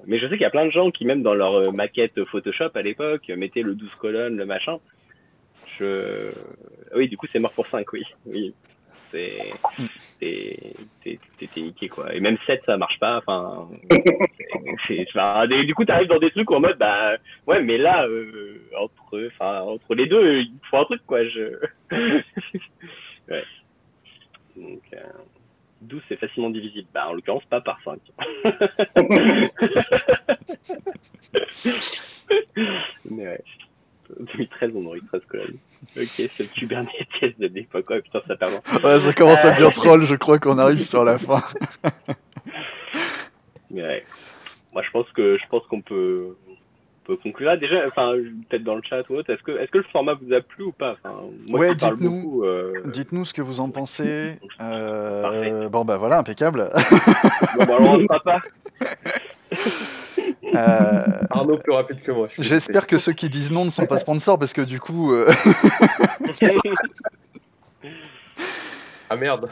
mais je sais qu'il y a plein de gens qui, même dans leur maquette Photoshop à l'époque, mettaient le 12 colonnes, le machin. Oui, du coup, c'est mort pour 5, oui. Oui. T'es niqué, quoi. Et même 7, ça marche pas, enfin. Du coup, t'arrives dans des trucs où en mode, bah, ouais, mais là, entre les deux, il faut un truc, quoi. Ouais. Donc, 12, c'est facilement divisible. Bah, en l'occurrence, pas par 5. Mais ouais. 2013, on aurait eu 13 colonnes. Ok, c'est le Kubernetes de l'époque. Ouais, putain, ça perd. Ouais, ça commence à bien troll, je crois qu'on arrive sur la fin. Mais ouais. Moi, je pense qu'on peut conclure là. Déjà, enfin, peut-être dans le chat ou autre, est-ce que le format vous a plu ou pas? Enfin, moi Ouais, qui parle beaucoup. dites-nous ce que vous en pensez. Parfait. Bon, bah voilà, impeccable. Bon, bah, alors, on ne fera pas. Arnaud plus rapide que moi. J'espère que ceux qui disent non ne sont pas sponsors parce que du coup. Ah merde.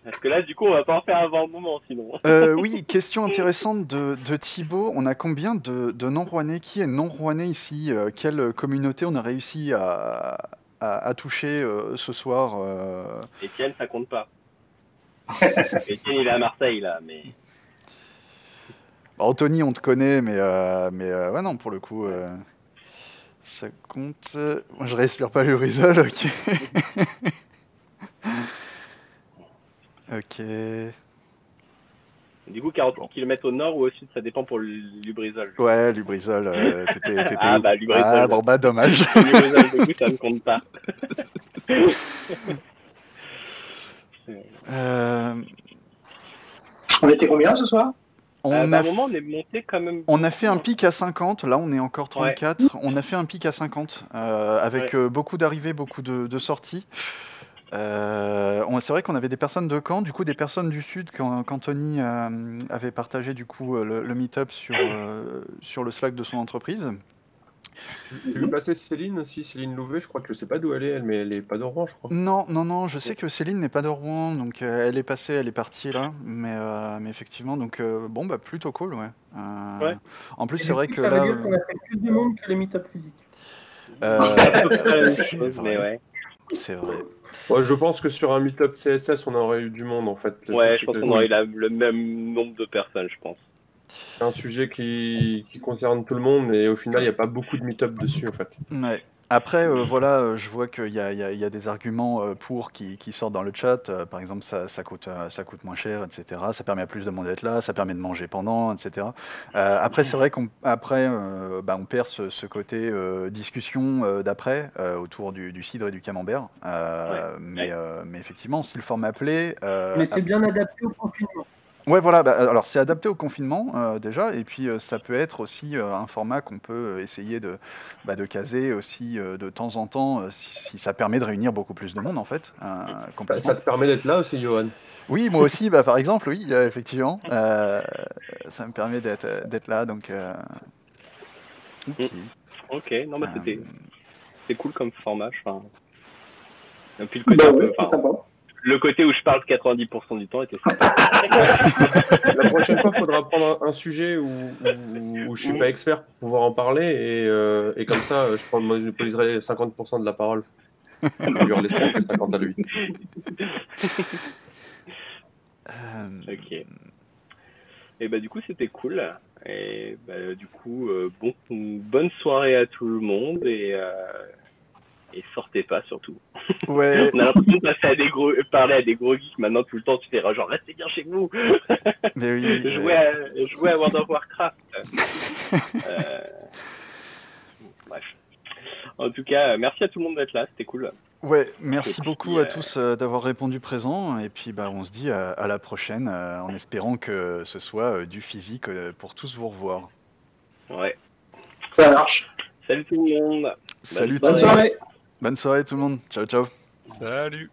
Parce que là, du coup, on va pas en faire avant un moment, sinon. Oui, question intéressante de Thibaut. On a combien de non-rouennais? Qui est non-rouennais ici? Quelle communauté on a réussi à toucher ce soir? Étienne, ça compte pas. Étienne, il est à Marseille, là, mais. Bah, Anthony, on te connaît, mais ouais, non, pour le coup, ça compte. Moi, je respire pas le Lubrizol, ok. Ok. Du coup, 40 km au nord ou au sud, ça dépend pour Lubrizol. Ouais, Lubrizol, t'étais Ah, où? bah, Lubrizol. Ah, bon, bah, dommage. Lubrizol, du coup, ça ne compte pas. On était combien ce soir? À un moment, on est monté quand même. On a fait un pic à 50, là on est encore 34. Ouais. On a fait un pic à 50 avec beaucoup d'arrivées, beaucoup de sorties. C'est vrai qu'on avait des personnes de Caen, du coup des personnes du sud qu'Anthony avait partagé du coup le meet-up sur le Slack de son entreprise. Tu veux placer Céline aussi, Céline Louvet, je crois que je sais pas d'où elle est, mais elle est pas de Rouen, je crois. Non, je sais que Céline n'est pas de Rouen, donc elle est passée, elle est partie là, mais effectivement, donc bon, bah plutôt cool, ouais. En plus, c'est vrai que ça là. Ça veut dire qu'on a fait plus de monde que les meet-up physiques. C'est vrai. Ouais. C'est vrai. Ouais, je pense que sur un meet-up CSS, on aurait eu du monde en fait. Ouais, je pense qu'on aurait eu le même nombre de personnes, je pense. C'est un sujet qui concerne tout le monde et au final, il n'y a pas beaucoup de meet-up dessus en fait. Ouais. Après, voilà, je vois qu'il y a des arguments pour qui sortent dans le chat. Par exemple, ça coûte moins cher, etc. Ça permet à plus de monde d'être là, ça permet de manger pendant, etc. Après, c'est vrai qu'on on perd ce côté discussion d'après autour du cidre et du camembert. Mais effectivement, si le format plaît. Mais c'est bien adapté au confinement. Ouais, voilà. Alors, c'est adapté au confinement déjà, et puis ça peut être aussi un format qu'on peut essayer de caser aussi de temps en temps, si ça permet de réunir beaucoup plus de monde en fait. Complètement. Ça te permet d'être là aussi, Johan? Oui, moi aussi, par exemple, oui, effectivement. Ça me permet d'être là, donc. Ok, non, bah c'était cool comme format, enfin. Et puis le côté où je parle 90% du temps était sympa. La prochaine fois, il faudra prendre un sujet où je suis pas expert pour pouvoir en parler et comme ça, je monopoliserai 50% de la parole. Je lui en laisserai que 50 à lui. Ok. Et bah du coup c'était cool. Et bah du coup bonne soirée à tout le monde et sortez pas surtout. Ouais. On a l'impression de parler à des gros geeks maintenant tout le temps. Tu fais genre restez bien chez vous. Mais oui. Jouer à World of Warcraft. Bref. En tout cas, merci à tout le monde d'être là, c'était cool. Ouais, merci beaucoup à tous d'avoir répondu présent. Et puis on se dit à la prochaine en espérant que ce soit du physique pour tous vous revoir. Ouais. Ça marche. Salut tout le monde. Salut Bonne soirée. Bonne soirée tout le monde. Ciao, ciao. Salut.